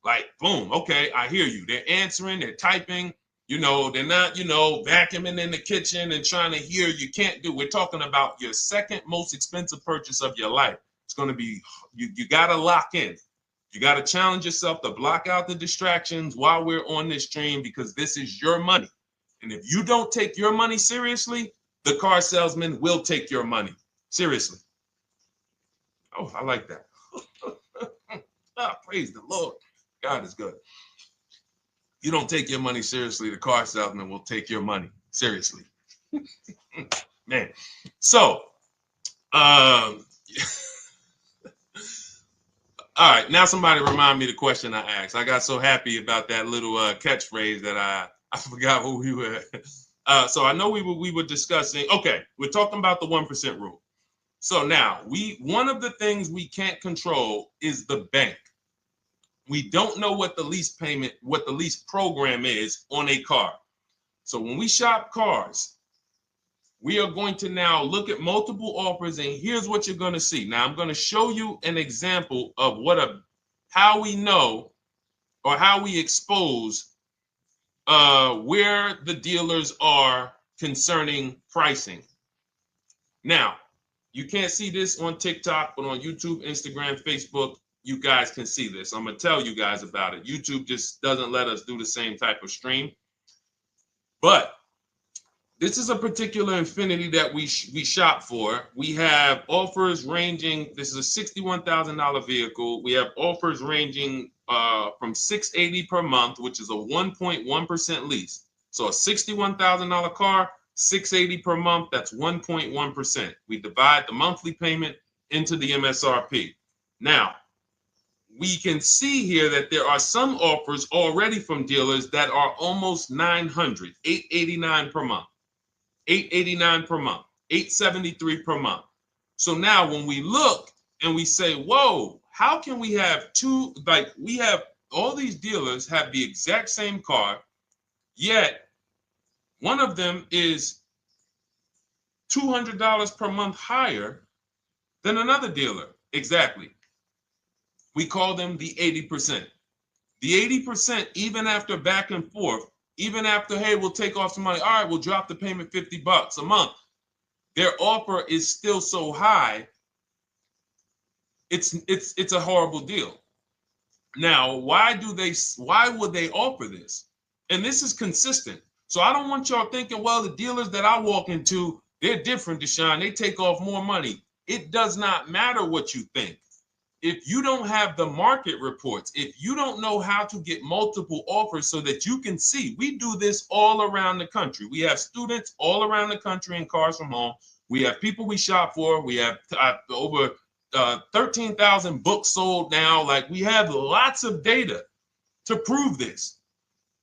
Like, boom, okay, I hear you. They're answering, they're typing, they're not, vacuuming in the kitchen and trying to hear. You can't do. We're talking about your second most expensive purchase of your life. It's going to be, you got to lock in. You got to challenge yourself to block out the distractions while we're on this stream, because this is your money. And if you don't take your money seriously, the car salesman will take your money seriously. Oh, I like that. Praise the Lord. God is good. You don't take your money seriously, the car salesman will take your money seriously. Man. So, all right, now somebody remind me the question I asked. I got so happy about that little catchphrase that I forgot who we were. So I know we were discussing, okay, we're talking about the 1% rule. So now one of the things we can't control is the bank. We don't know what the lease program is on a car. So when we shop cars, we are going to now look at multiple offers, and here's what you're going to see. Now, I'm going to show you an example of how we know or how we expose where the dealers are concerning pricing. Now, you can't see this on TikTok, but on YouTube, Instagram, Facebook, you guys can see this. I'm going to tell you guys about it. YouTube just doesn't let us do the same type of stream. But this is a particular Infiniti that we shop for. We have offers ranging, this is a $61,000 vehicle. We have offers ranging from $680 per month, which is a 1.1% lease. So a $61,000 car, $680 per month, that's 1.1%. We divide the monthly payment into the MSRP. Now, we can see here that there are some offers already from dealers that are almost $900, $889 per month, $889 per month, $873 per month. So now when we look and we say, whoa, how can we have we have all these dealers have the exact same car, yet one of them is $200 per month higher than another dealer. Exactly. We call them the 80%. The 80%, even after back and forth, even after, hey, we'll take off some money. All right, we'll drop the payment $50 a month. Their offer is still so high. It's a horrible deal. Now, why would they offer this? And this is consistent. So I don't want y'all thinking, well, the dealers that I walk into, they're different, Deshone. They take off more money. It does not matter what you think. If you don't have the market reports, if you don't know how to get multiple offers so that you can see, we do this all around the country. We have students all around the country in Cars from Home. We have people we shop for. We have over 13,000 books sold now. Like, we have lots of data to prove this.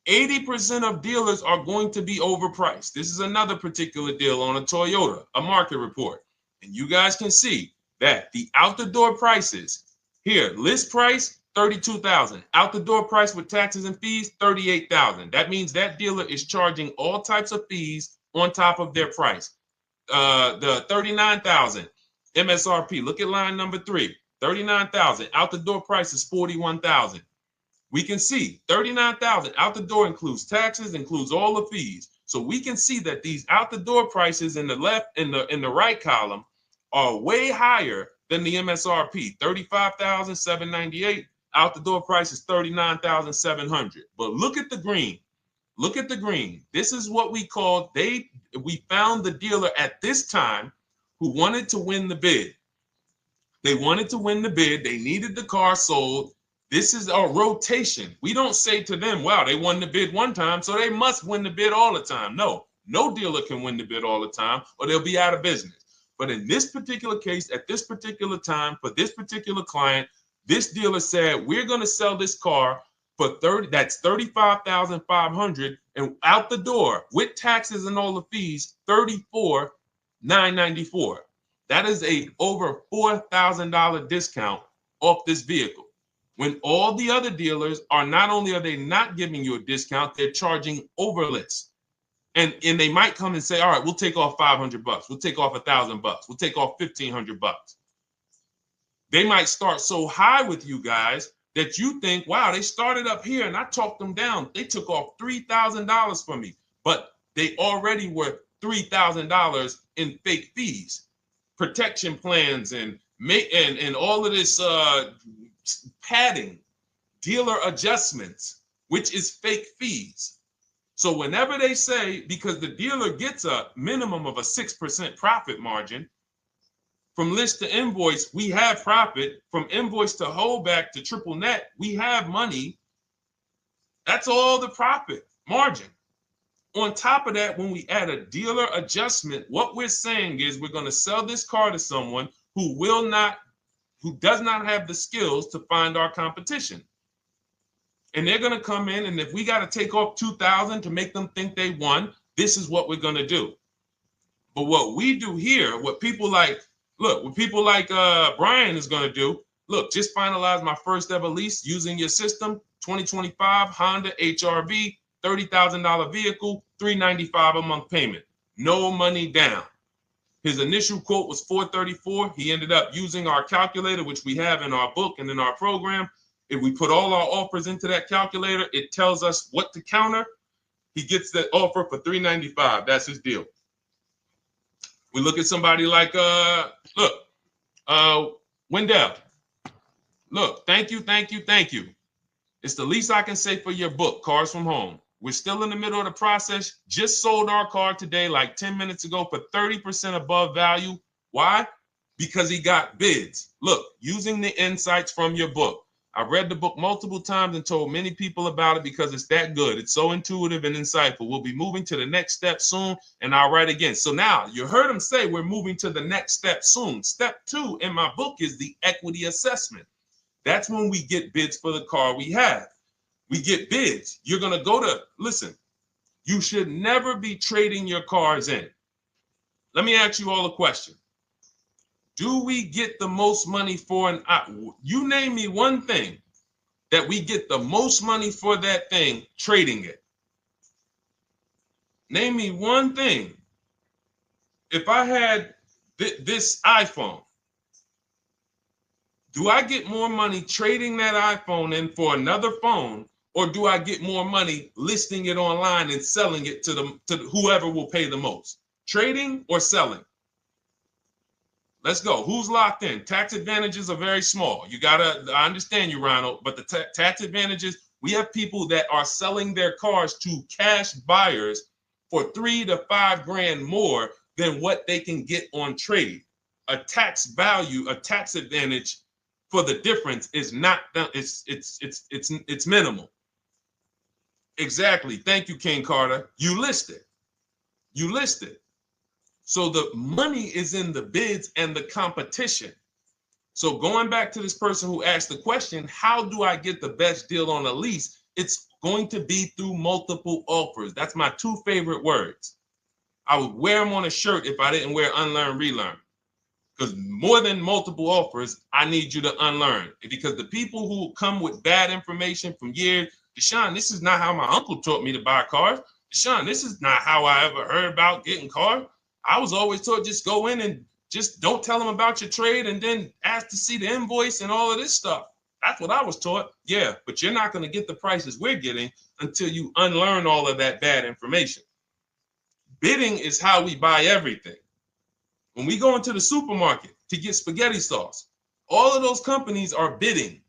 80% of dealers are going to be overpriced. This is another particular deal on a Toyota, a market report. And you guys can see that the out-the-door prices here, list price, $32,000. Out-the-door price with taxes and fees, $38,000. That means that dealer is charging all types of fees on top of their price. The $39,000 MSRP. Look at line number 3, $39,000. Out-the-door price is $41,000. We can see $39,000 out the door includes taxes, includes all the fees. So we can see that these out the door prices in the left, in the right column, are way higher than the MSRP. $35,798. Out the door price is $39,700. But look at the green. Look at the green. This is what we call we found the dealer at this time who wanted to win the bid. They wanted to win the bid. They needed the car sold. This is a rotation. We don't say to them, wow, they won the bid one time, so they must win the bid all the time. No dealer can win the bid all the time, or they'll be out of business. But in this particular case, at this particular time, for this particular client, this dealer said, we're going to sell this car for that's $35,500, and out the door with taxes and all the fees, $34,994. That is a over $4,000 discount off this vehicle. When all the other dealers are not only are they not giving you a discount, they're charging over list. And they might come and say, all right, we'll take off $500. We'll take off $1,000. We'll take off $1,500. They might start so high with you guys that you think, wow, they started up here and I talked them down. They took off $3,000 from me, but they already were $3,000 in fake fees, protection plans, and all of this padding, dealer adjustments, which is fake fees. So whenever they say, because the dealer gets a minimum of a 6% profit margin, from list to invoice, we have profit. From invoice to holdback to triple net, we have money. That's all the profit margin. On top of that, when we add a dealer adjustment, what we're saying is we're going to sell this car to someone who does not have the skills to find our competition. And they're going to come in, and if we got to take off $2,000 to make them think they won, this is what we're going to do. But what we do here, what people like Brian is going to do, look, just finalize my first ever lease using your system, 2025 Honda HRV, $30,000 vehicle, $395 a month payment. no money down. His initial quote was $434. He ended up using our calculator, which we have in our book and in our program. If we put all our offers into that calculator, it tells us what to counter. He gets that offer for $395. That's his deal. We look at somebody like Wendell. Look, thank you. It's the least I can say for your book, Cars from Home. We're still in the middle of the process. Just sold our car today, like 10 minutes ago, for 30% above value. Why? Because he got bids. Look, using the insights from your book. I read the book multiple times and told many people about it because it's that good. It's so intuitive and insightful. We'll be moving to the next step soon, and I'll write again. So now you heard him say we're moving to the next step soon. Step 2 in my book is the equity assessment. That's when we get bids for the car we have. We get bids. You're going to go to, listen, you should never be trading your cars in. Let me ask you all a question. Do we get the most money for you name me one thing that we get the most money for that thing trading it. Name me one thing. If I had this iPhone, do I get more money trading that iPhone in for another phone, or do I get more money listing it online and selling it to whoever will pay the most? Trading or selling? Let's go. Who's locked in? Tax advantages are very small. I understand you, Ronald, but the tax advantages, we have people that are selling their cars to cash buyers for $3 to $5 grand more than what they can get on trade. A tax advantage for the difference is not, it's minimal. Exactly. Thank you, King Carter. You listed. So the money is in the bids and the competition. So going back to this person who asked the question, how do I get the best deal on a lease? It's going to be through multiple offers. That's my 2 favorite words. I would wear them on a shirt if I didn't wear unlearn, relearn. Because more than multiple offers, I need you to unlearn. Because the people who come with bad information from years, Deshone, this is not how my uncle taught me to buy cars. Deshone, this is not how I ever heard about getting cars. I was always taught just go in and just don't tell them about your trade and then ask to see the invoice and all of this stuff. That's what I was taught. Yeah, but you're not going to get the prices we're getting until you unlearn all of that bad information. Bidding is how we buy everything. When we go into the supermarket to get spaghetti sauce, all of those companies are bidding.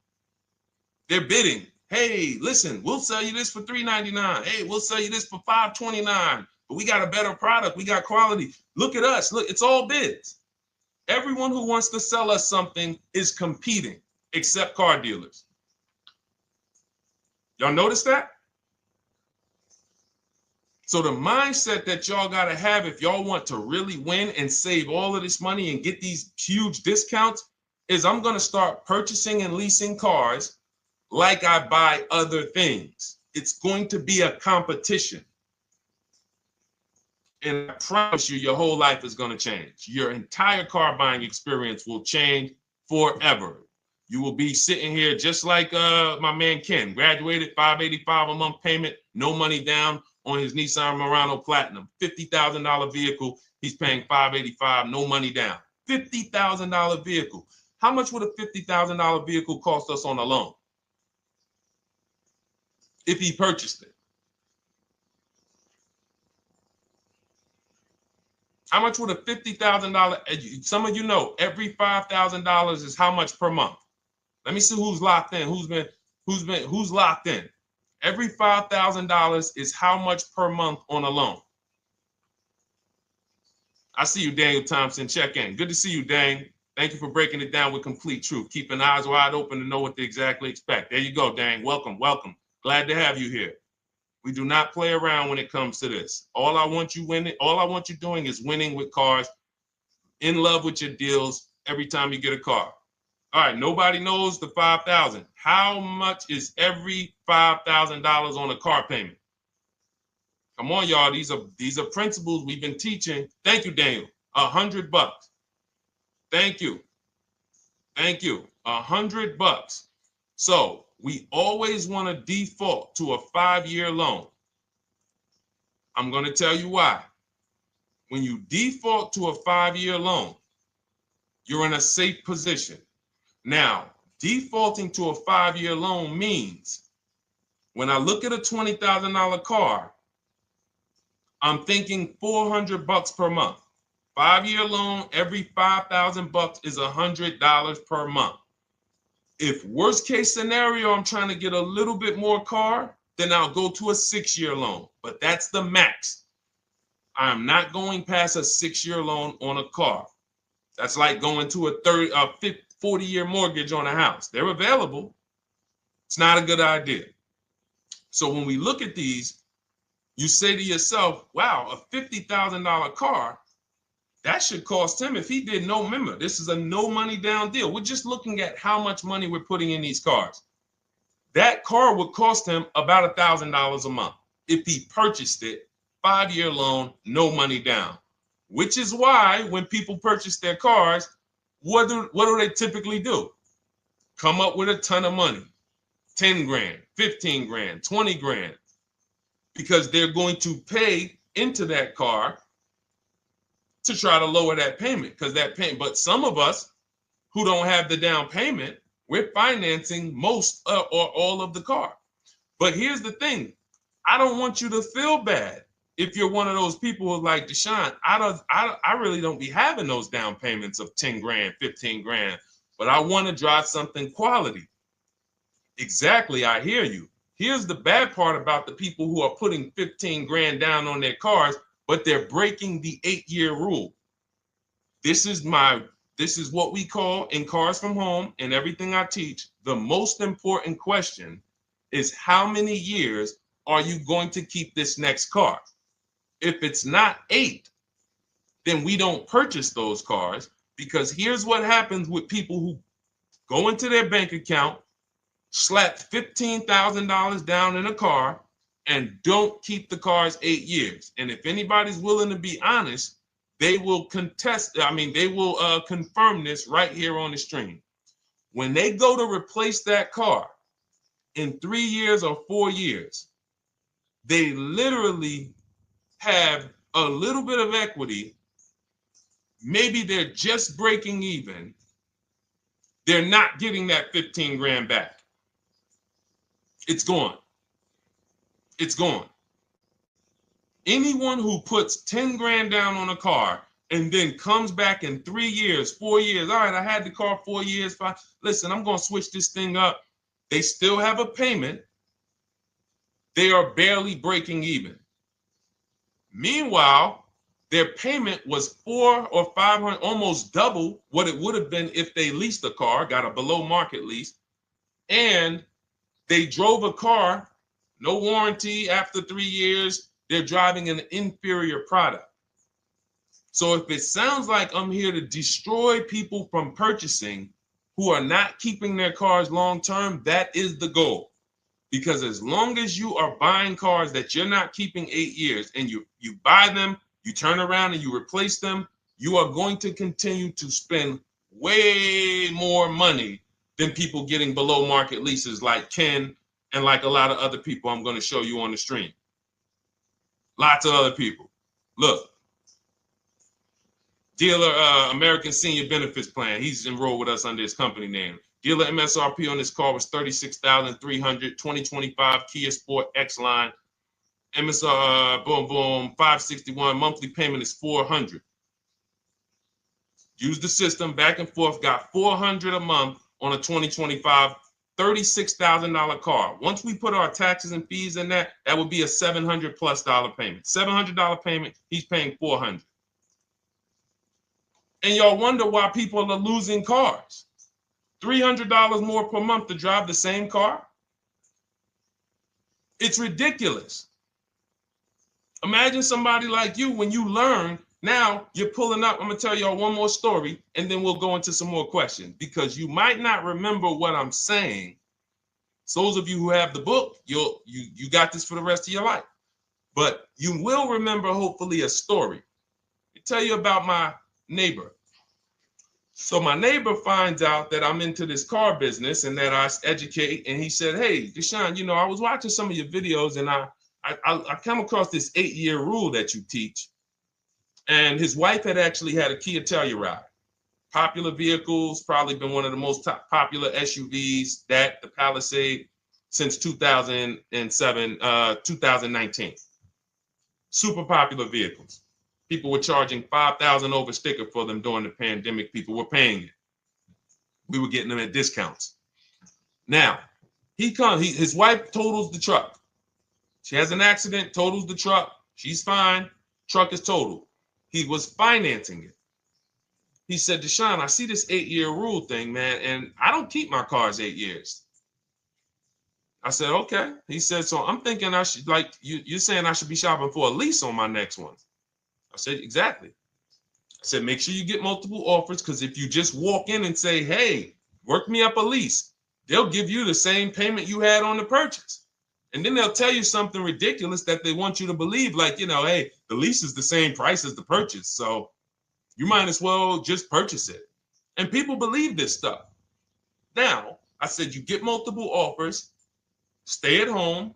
They're bidding. Hey, listen, we'll sell you this for $3.99. Hey, we'll sell you this for $5.29. But we got a better product. We got quality. Look at us. Look, it's all bids. Everyone who wants to sell us something is competing, except car dealers. Y'all notice that? So the mindset that y'all got to have if y'all want to really win and save all of this money and get these huge discounts is I'm going to start purchasing and leasing cars like I buy other things. It's going to be a competition. And I promise you, your whole life is going to change. Your entire car buying experience will change forever. You will be sitting here just like my man Ken, graduated, $585 a month payment, no money down on his Nissan Murano Platinum, $50,000 vehicle. He's paying $585, no money down. $50,000 vehicle. How much would a $50,000 vehicle cost us on a loan if he purchased it? How much would a $50,000? Some of you know every $5,000 is how much per month. Let me see who's locked in. Who's locked in? Every $5,000 is how much per month on a loan. I see you, Daniel Thompson. Check in. Good to see you, Dane. Thank you for breaking it down with complete truth. Keeping eyes wide open to know what to exactly expect. There you go, Dane. Welcome. Glad to have you here. We do not play around when it comes to this. All I want you doing is winning with cars, in love with your deals every time you get a car. All right, nobody knows the $5,000. How much is every $5,000 on a car payment? Come on, y'all. These are principles we've been teaching. Thank you, Daniel. $100. Thank you. $100. So we always want to default to a 5-year loan. I'm going to tell you why. when you default to a 5-year loan, you're in a safe position. Now, defaulting to a 5-year loan means when I look at a $20,000 car, I'm thinking $400 per month. 5-year loan, every $5,000 is $100 per month. If worst case scenario, I'm trying to get a little bit more car, then I'll go to a 6-year loan, but that's the max. I'm not going past a 6-year loan on a car. That's like going to a 40-year mortgage on a house. They're available. It's not a good idea. So when we look at these, you say to yourself, wow, a $50,000 car, that should cost him, if he did no, remember, this is a no money down deal. We're just looking at how much money we're putting in these cars. That car would cost him about $1,000 a month if he purchased it, 5-year loan, no money down. Which is why when people purchase their cars, what do they typically do? Come up with a ton of money, 10 grand, 15 grand, 20 grand, because they're going to pay into that car to try to lower that payment, because that payment, but some of us who don't have the down payment, we're financing most or all of the car. But here's the thing, I don't want you to feel bad if you're one of those people who's like, Deshone, I really don't be having those down payments of 10 grand, 15 grand, but I want to drive something quality. Exactly, I hear you. Here's the bad part about the people who are putting 15 grand down on their cars, but they're breaking the 8-year rule. This is what we call in Cars from Home and everything I teach, the most important question is how many years are you going to keep this next car? If it's not 8, then we don't purchase those cars, because here's what happens with people who go into their bank account, slap $15,000 down in a car, and don't keep the cars 8 years. And if anybody's willing to be honest, they will confirm this right here on the stream. When they go to replace that car in 3 years or 4 years, they literally have a little bit of equity. Maybe they're just breaking even. They're not getting that 15 grand back. It's gone. It's gone. Anyone who puts 10 grand down on a car and then comes back in 3 years, 4 years, all right, I had the car 4 years, 5, listen, I'm going to switch this thing up. They still have a payment. They are barely breaking even. Meanwhile, their payment was 400 or 500, almost double what it would have been if they leased a car, got a below market lease, and they drove a car, no warranty after 3 years, they're driving an inferior product. So if it sounds like I'm here to destroy people from purchasing who are not keeping their cars long-term, that is the goal. Because as long as you are buying cars that you're not keeping 8 years and you buy them, you turn around and you replace them, you are going to continue to spend way more money than people getting below market leases like Ken and like a lot of other people I'm going to show you on the stream. Lots of other people. Look, dealer American Senior Benefits Plan. He's enrolled with us under his company name. Dealer MSRP on this car was $36,300, 2025 Kia Sport X-Line. MSR, boom, boom, 561. Monthly payment is $400. Use the system back and forth, got $400 a month on a 2025 $36,000 car. Once we put our taxes and fees in that would be a $700+ payment. $700 payment, he's paying $400. And y'all wonder why people are losing cars. $300 more per month to drive the same car? It's ridiculous. Imagine somebody like you, when you learn, now you're pulling up. I'm going to tell y'all one more story, and then we'll go into some more questions, because you might not remember what I'm saying. So those of you who have the book, you got this for the rest of your life. But you will remember, hopefully, a story. I'll tell you about my neighbor. So my neighbor finds out that I'm into this car business and that I educate. And he said, hey, Deshone, I was watching some of your videos and I come across this 8-year rule that you teach. And his wife had actually had a Kia Telluride. Popular vehicles, probably been one of the most popular SUVs, that the Palisade, since 2007, 2019. Super popular vehicles. People were charging $5,000 over sticker for them during the pandemic. People were paying it. We were getting them at discounts. Now, his wife totals the truck. She has an accident, totals the truck. She's fine. Truck is totaled. He was financing it. He said, Deshone, I see this 8-year rule thing, man, and I don't keep my cars 8 years. I said, okay. He said, so I'm thinking I should, like, you're saying I should be shopping for a lease on my next one. I said, exactly. I said, make sure you get multiple offers, because if you just walk in and say, hey, work me up a lease, they'll give you the same payment you had on the purchase. And then they'll tell you something ridiculous that they want you to believe, like, hey, the lease is the same price as the purchase, so you might as well just purchase it. And people believe this stuff. Now, I said, you get multiple offers, stay at home.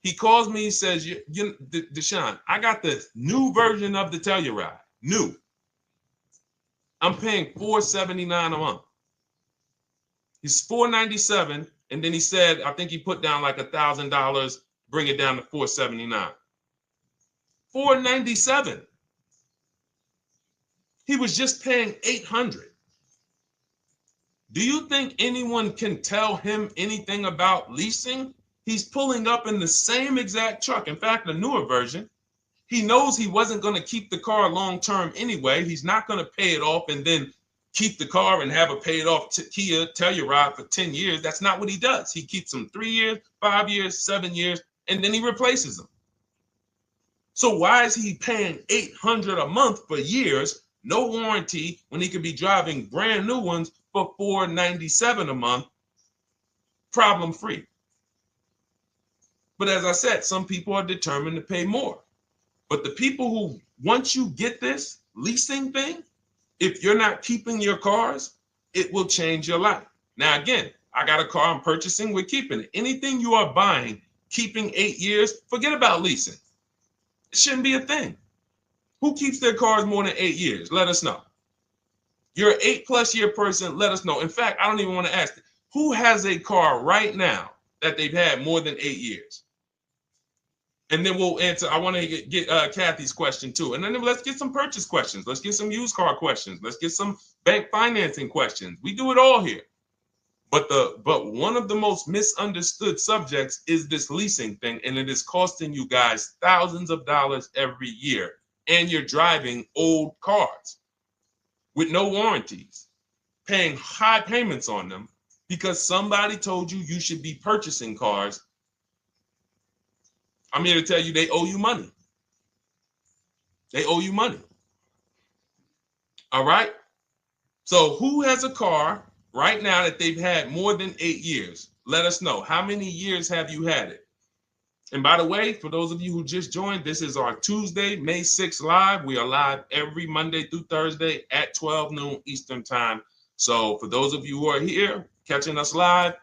He calls me, he says, Deshone, I got the new version of the Telluride, new. I'm paying $479 a month. He's $497, and then he said, I think he put down like $1,000, bring it down to $479. $497. He was just paying $800. Do you think anyone can tell him anything about leasing? He's pulling up in the same exact truck. In fact, the newer version. He knows he wasn't going to keep the car long term anyway. He's not going to pay it off and then keep the car and have a paid off Kia Telluride for 10 years. That's not what he does. He keeps them 3 years, 5 years, 7 years, and then he replaces them. So why is he paying $800 a month for years, no warranty, when he could be driving brand new ones for $497 a month, problem free? But as I said, some people are determined to pay more. But the people who, once you get this leasing thing, if you're not keeping your cars, it will change your life. Now, again, I got a car I'm purchasing, we're keeping it. Anything you are buying, keeping 8 years, forget about leasing. It shouldn't be a thing. Who keeps their cars more than 8 years? Let us know. You're an 8+ year person, let us know. In fact, I don't even want to ask, who has a car right now that they've had more than 8 years? And then we'll answer. I want to get Kathy's question too. And then let's get some purchase questions. Let's get some used car questions. Let's get some bank financing questions. We do it all here. But one of the most misunderstood subjects is this leasing thing, and it is costing you guys thousands of dollars every year. And you're driving old cars with no warranties, paying high payments on them because somebody told you you should be purchasing cars. I'm here to tell you they owe you money. They owe you money. All right? So who has a car right now that they've had more than 8 years? Let us know. How many years have you had it? And by the way, for those of you who just joined, this is our Tuesday, May 6th live. We are live every Monday through Thursday at 12 noon Eastern time. So for those of you who are here catching us live,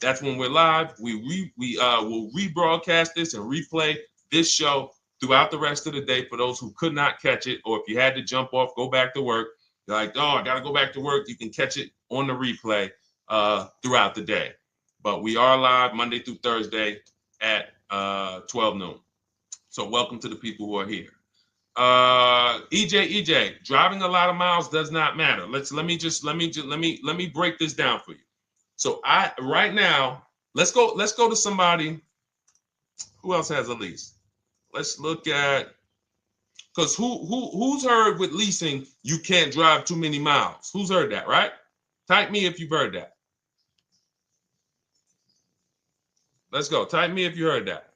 that's when we're live. We will rebroadcast this and replay this show throughout the rest of the day for those who could not catch it, or if you had to jump off, go back to work. You're like, oh, I got to go back to work. You can catch it on the replay throughout the day. But we are live Monday through Thursday at 12 noon. So welcome to the people who are here. EJ, driving a lot of miles does not matter. Let me break this down for you. So right now, let's go to somebody who else has a lease. Let's look at, because who's heard with leasing you can't drive too many miles? Who's heard that, right? Type me if you've heard that. Let's go. Type me if you heard that.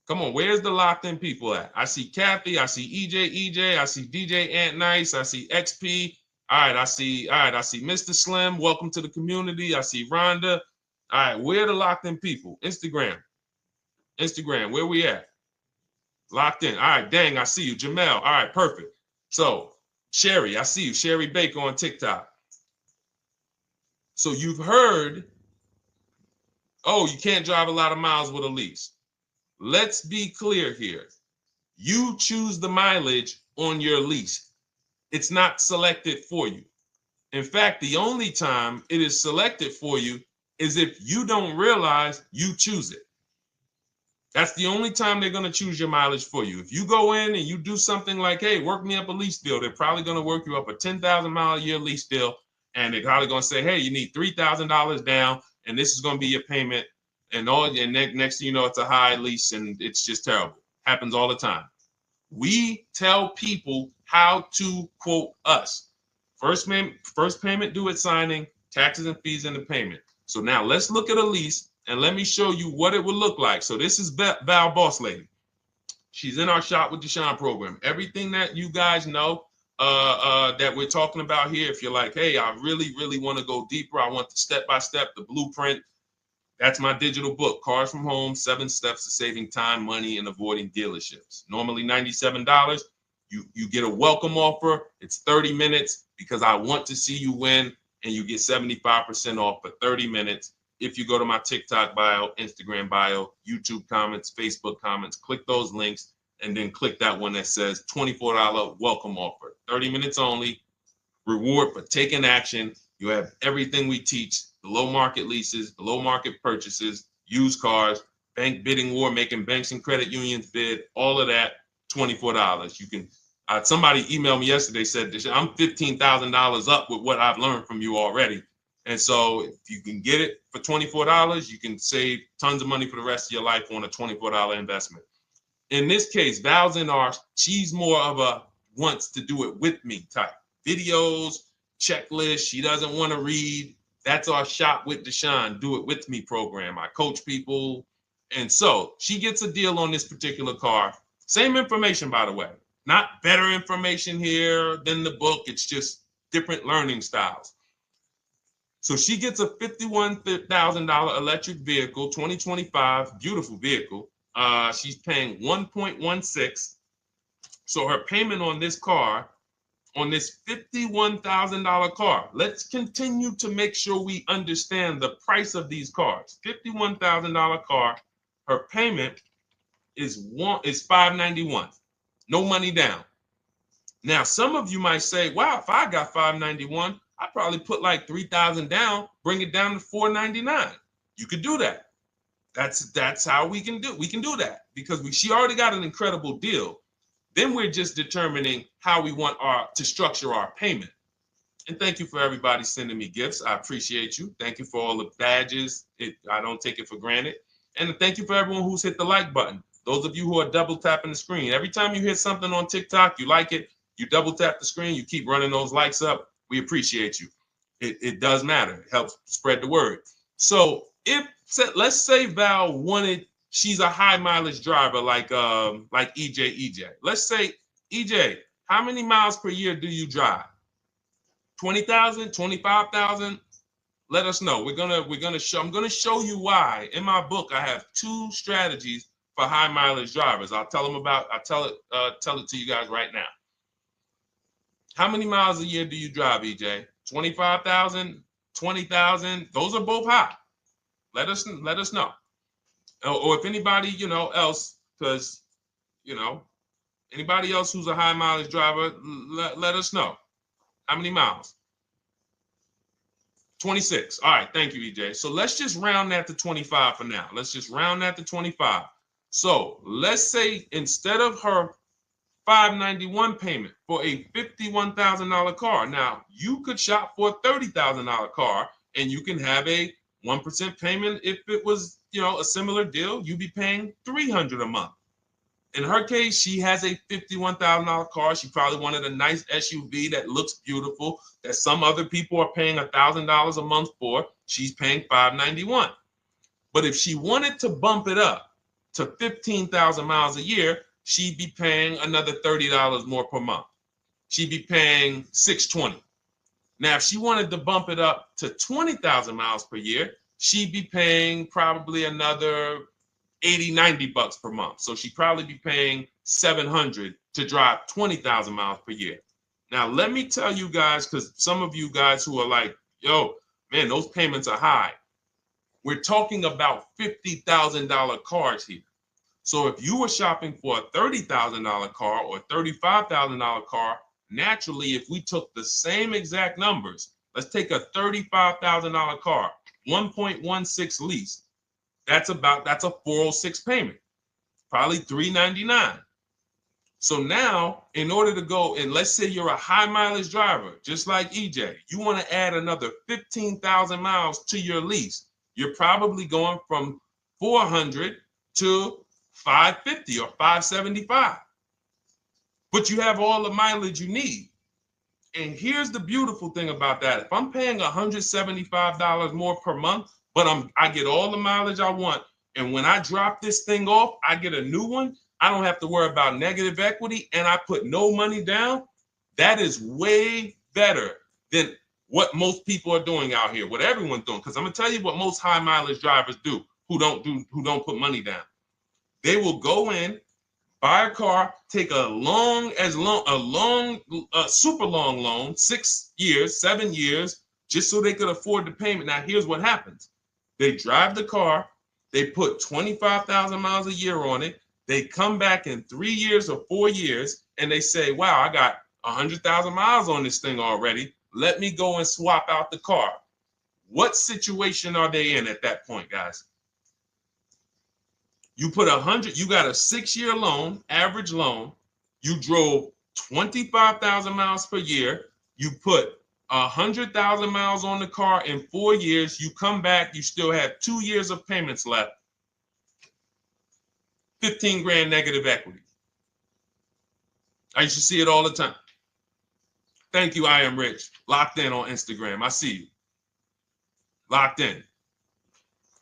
Come on, where's the locked in people at? I see Kathy, I see EJ, I see DJ Ant Nice, I see XP. All right, I see Mr. Slim. Welcome to the community. I see Rhonda. All right, where are the locked in people? Instagram, where we at? Locked in. All right, dang, I see you. Jamel. All right, perfect. So, Sherry, I see you. Sherry Baker on TikTok. So you've heard, oh, you can't drive a lot of miles with a lease. Let's be clear here. You choose the mileage on your lease. It's not selected for you. In fact, the only time it is selected for you is if you don't realize you choose it. That's the only time they're going to choose your mileage for you. If you go in and you do something like, hey, work me up a lease deal, they're probably going to work you up a 10,000 mile a year lease deal. And they're probably going to say, hey, you need $3,000 down, and this is going to be your payment. And next thing you know, it's a high lease, and it's just terrible. Happens all the time. We tell people how to quote us. First payment due at signing, taxes and fees in the payment. So now let's look at a lease, and let me show you what it would look like. So this is Val Boss Lady. She's in our Shop with Deshone program. Everything that you guys know that we're talking about here, if you're like, hey, I really, really want to go deeper, I want the step-by-step, the blueprint, that's my digital book, Cars from Home, 7 Steps to Saving Time, Money, and Avoiding Dealerships. Normally $97. You get a welcome offer. It's 30 minutes because I want to see you win, and you get 75% off for 30 minutes. If you go to my TikTok bio, Instagram bio, YouTube comments, Facebook comments, click those links, and then click that one that says $24 welcome offer. 30 minutes only, reward for taking action. You have everything we teach, the low market leases, the low market purchases, used cars, bank bidding war, making banks and credit unions bid, all of that, $24. You can, somebody emailed me yesterday, said, I'm $15,000 up with what I've learned from you already. And so if you can get it for $24, you can save tons of money for the rest of your life on a $24 investment. In this case, Val's in our, she's more of a wants to do it with me type. Videos, checklist, she doesn't want to read. That's our Shop with Deshone, do it with me program. I coach people. And so she gets a deal on this particular car. Same information, by the way. Not better information here than the book. It's just different learning styles. So she gets a $51,000 electric vehicle, 2025, beautiful vehicle. She's paying 1.16. So her payment on this car, on this $51,000 car, let's continue to make sure we understand the price of these cars. $51,000 car, her payment is $591. No money down. Now, some of you might say, wow, if I got $591, I'd probably put like $3,000 down, bring it down to $499. You could do that. That's how we can do. We can do that because she already got an incredible deal. Then we're just determining how we want to structure our payment. And thank you for everybody sending me gifts. I appreciate you. Thank you for all the badges. I don't take it for granted. And thank you for everyone who's hit the like button. Those of you who are double tapping the screen. Every time you hit something on TikTok, you like it, you double tap the screen, you keep running those likes up. We appreciate you. It does matter. It helps spread the word. So let's say Val wanted, she's a high mileage driver like EJ. Let's say, EJ, how many miles per year do you drive? 20,000, 25,000? Let us know. I'm gonna show you why. In my book, I have 2 strategies for high mileage drivers. I'll tell it to you guys right now. How many miles a year do you drive, EJ? 25,000, 20,000? Those are both high. Let us know. Or if anybody, else, because, anybody else who's a high mileage driver, let us know. How many miles? 26. All right. Thank you, EJ. So let's just round that to 25 for now. Let's just round that to 25. So let's say instead of her $591 payment for a $51,000 car, now you could shop for a $30,000 car and you can have a 1% payment. If it was, a similar deal, you'd be paying $300 a month. In her case, she has a $51,000 car. She probably wanted a nice SUV that looks beautiful, that some other people are paying $1,000 a month for. She's paying $591. But if she wanted to bump it up to 15,000 miles a year, she'd be paying another $30 more per month. She'd be paying $620. Now, if she wanted to bump it up to 20,000 miles per year, she'd be paying probably another $80-90 per month. So she'd probably be paying $700 to drive 20,000 miles per year. Now, let me tell you guys, because some of you guys who are like, yo, man, those payments are high. We're talking about $50,000 cars here. So if you were shopping for a $30,000 car or a $35,000 car, naturally, if we took the same exact numbers, let's take a $35,000 car, 1.16 lease. That's a 406 payment, probably $399. So now, in order to go, and let's say you're a high mileage driver, just like EJ, you want to add another 15,000 miles to your lease. You're probably going from 400 to 550 or 575. But you have all the mileage you need. And here's the beautiful thing about that. If I'm paying $175 more per month, but I get all the mileage I want, and when I drop this thing off, I get a new one, I don't have to worry about negative equity, and I put no money down. That is way better than what most people are doing out here, what everyone's doing. Because I'm gonna tell you what most high mileage drivers do who don't put money down. They will go in, buy a car, take a super long loan, 6 years, 7 years, just so they could afford the payment. Now, here's what happens. They drive the car, they put 25,000 miles a year on it. They come back in 3 years or 4 years, and they say, wow, I got 100,000 miles on this thing already. Let me go and swap out the car. What situation are they in at that point, guys? You put 100, you got a 6-year loan, average loan. You drove 25,000 miles per year. You put 100,000 miles on the car in 4 years. You come back, you still have 2 years of payments left. 15 grand negative equity. I used to see it all the time. Thank you, I am rich. Locked in on Instagram. I see you. Locked in.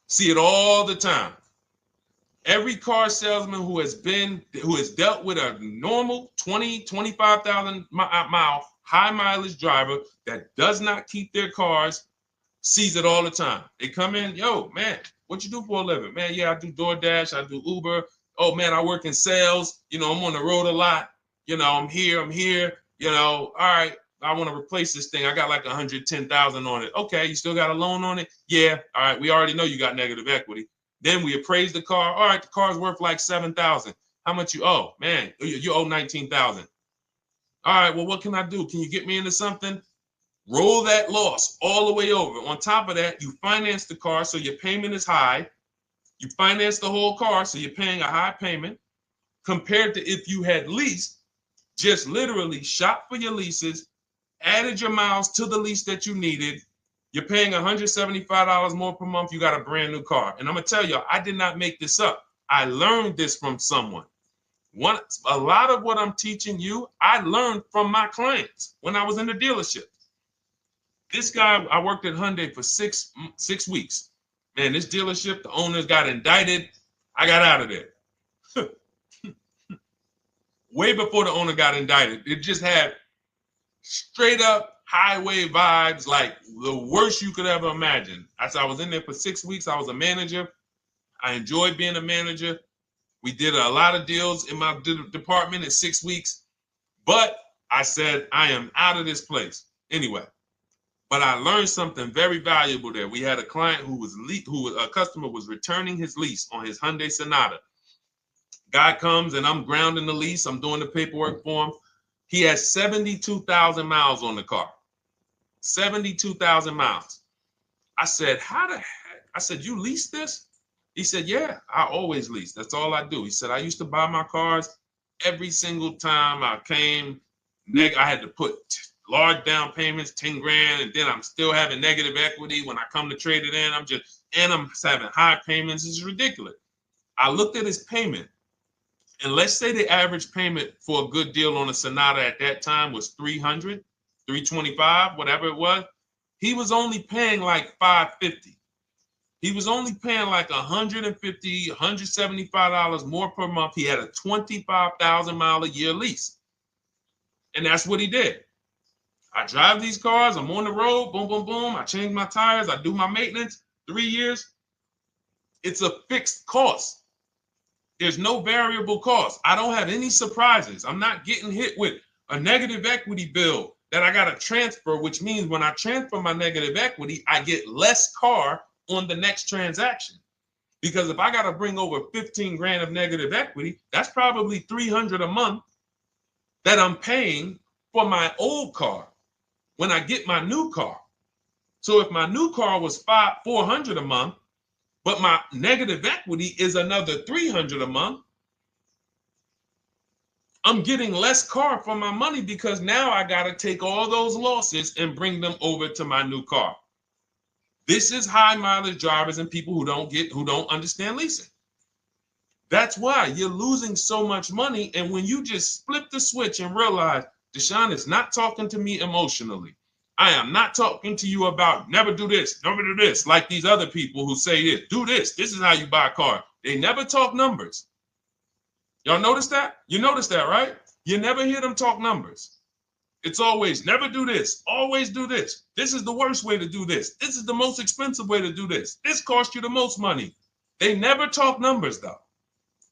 See it all the time. Every car salesman who has dealt with a normal 25,000 mile high mileage driver that does not keep their cars sees it all the time. They come in, yo, man, what you do for a living? Man, yeah, I do DoorDash, I do Uber. Oh man, I work in sales. You know, I'm on the road a lot. You know, I'm here. You know, all right, I want to replace this thing. I got like 110,000 on it. Okay, you still got a loan on it? Yeah. All right, we already know you got negative equity. Then we appraise the car. All right, the car's worth like 7,000. How much you owe? Man, you owe 19,000. All right, well, what can I do? Can you get me into something? Roll that loss all the way over. On top of that, you finance the car, so your payment is high. You finance the whole car, so you're paying a high payment compared to if you had leased, just literally shop for your leases, added your miles to the lease that you needed. You're paying $175 more per month. You got a brand new car. And I'm going to tell you, I did not make this up. I learned this from someone. A lot of what I'm teaching you, I learned from my clients when I was in the dealership. This guy, I worked at Hyundai for six weeks. Man, this dealership, the owners got indicted. I got out of there. Way before the owner got indicted. It just had straight up highway vibes, like the worst you could ever imagine. As I was in there for 6 weeks, I was a manager. I enjoyed being a manager. We did a lot of deals in my department in 6 weeks, but I said, I am out of this place anyway. But I learned something very valuable there. We had a client a customer was returning his lease on his Hyundai Sonata. Guy comes and I'm grounding the lease. I'm doing the paperwork for him. He has 72,000 miles on the car. 72,000 miles. I said, how the heck? I said, you lease this? He said, yeah, I always lease. That's all I do. He said, I used to buy my cars every single time I came. I had to put large down payments, 10 grand, and then I'm still having negative equity when I come to trade it in. I'm having high payments. It's ridiculous. I looked at his payment, and let's say the average payment for a good deal on a Sonata at that time was $300, $325, whatever it was. He was only paying like $550. He was only paying like $150, $175 more per month. He had a 25,000 mile a year lease. And that's what he did. I drive these cars. I'm on the road. Boom, boom, boom. I change my tires. I do my maintenance. 3 years. It's a fixed cost. There's no variable cost. I don't have any surprises. I'm not getting hit with a negative equity bill that I got to transfer, which means when I transfer my negative equity, I get less car on the next transaction. Because if I got to bring over 15 grand of negative equity, that's probably 300 a month that I'm paying for my old car when I get my new car. So if my new car was 400 a month, but my negative equity is another 300 a month, I'm getting less car for my money because now I got to take all those losses and bring them over to my new car. This is high mileage drivers and people who don't understand leasing. That's why you're losing so much money. And when you just flip the switch and realize Deshone is not talking to me emotionally, I am not talking to you about never do this, like these other people who say this, do this. This is how you buy a car. They never talk numbers. Y'all notice that? You notice that, right? You never hear them talk numbers. It's always never do this, always do this. This is the worst way to do this. This is the most expensive way to do this. This costs you the most money. They never talk numbers though.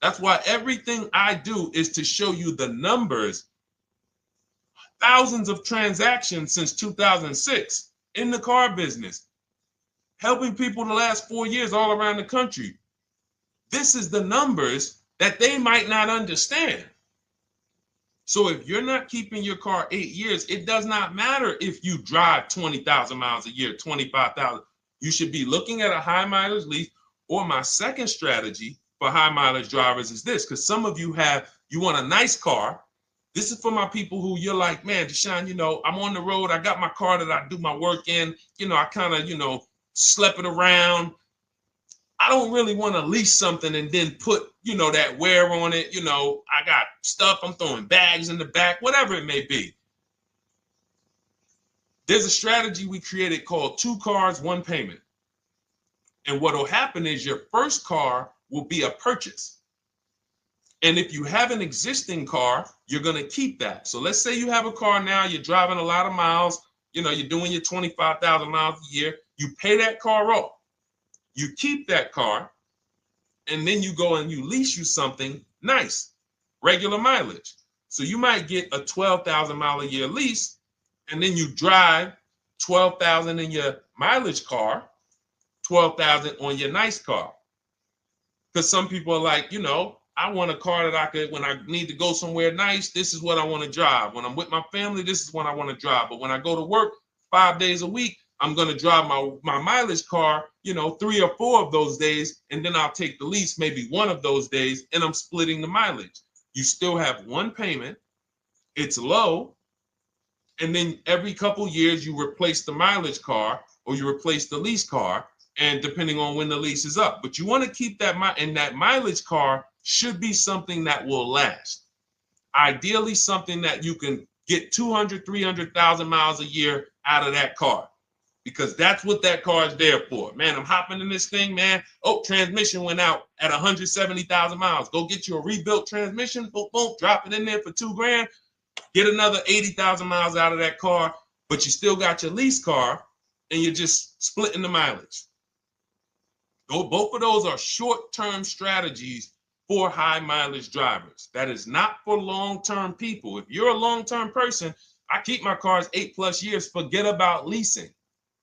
That's why everything I do is to show you the numbers. Thousands of transactions since 2006 in the car business, helping people the last 4 years all around the country. This is the numbers that they might not understand. So if you're not keeping your car 8 years, it does not matter if you drive 20,000 miles a year, 25,000. You should be looking at a high mileage lease. Or my second strategy for high mileage drivers is this, because some of you want a nice car. This is for my people who you're like, man, Deshone, I'm on the road. I got my car that I do my work in. I kind of, slep it around. I don't really want to lease something and then put, that wear on it. I got stuff. I'm throwing bags in the back, whatever it may be. There's a strategy we created called 2 cars, 1 payment. And what will happen is your first car will be a purchase. And if you have an existing car, you're going to keep that. So let's say you have a car now, you're driving a lot of miles, you're doing your 25,000 miles a year. You pay that car off. You keep that car, and then you go and you lease you something nice, regular mileage. So you might get a 12,000 mile a year lease, and then you drive 12,000 in your mileage car, 12,000 on your nice car. Because some people are like, I want a car that I could, when I need to go somewhere nice, this is what I want to drive. When I'm with my family, this is what I want to drive. But when I go to work 5 days a week, I'm going to drive my mileage car, 3 or 4 of those days. And then I'll take the lease maybe 1 of those days, and I'm splitting the mileage. You still have 1 payment. It's low. And then every couple years, you replace the mileage car or you replace the lease car. And depending on when the lease is up, but you want to keep that, and that mileage car should be something that will last. Ideally, something that you can get 200, 300,000 miles a year out of that car, because that's what that car is there for. Man, I'm hopping in this thing, man. Oh, transmission went out at 170,000 miles. Go get you a rebuilt transmission, boom, boom, drop it in there for $2 grand, get another 80,000 miles out of that car, but you still got your lease car and you're just splitting the mileage. Both of those are short-term strategies for high mileage drivers. That is not for long-term people. If you're a long-term person, I keep my cars 8+ years, forget about leasing.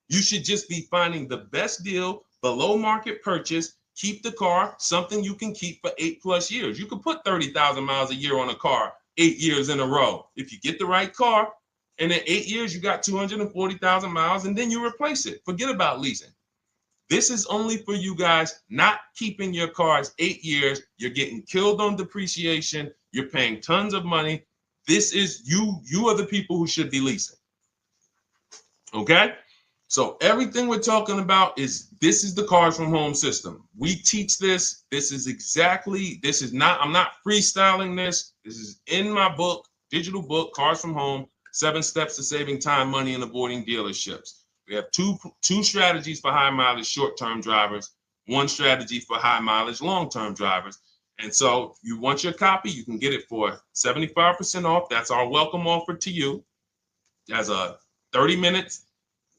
You should just be finding the best deal, below market purchase, keep the car, something you can keep for 8+ years. You could put 30,000 miles a year on a car 8 years in a row. If you get the right car, and in 8 years, you got 240,000 miles, and then you replace it. Forget about leasing. This is only for you guys not keeping your cars 8 years. You're getting killed on depreciation. You're paying tons of money. This is you. You are the people who should be leasing. Okay? So everything we're talking about this is the Cars from Home system. We teach this. This is not, I'm not freestyling this. This is in my book, digital book, Cars from Home, 7 Steps to Saving Time, Money, and Avoiding Dealerships. We have two strategies for high mileage short-term drivers, 1 strategy for high mileage long-term drivers. And so if you want your copy, you can get it for 75% off. That's our welcome offer to you. As a 30 minutes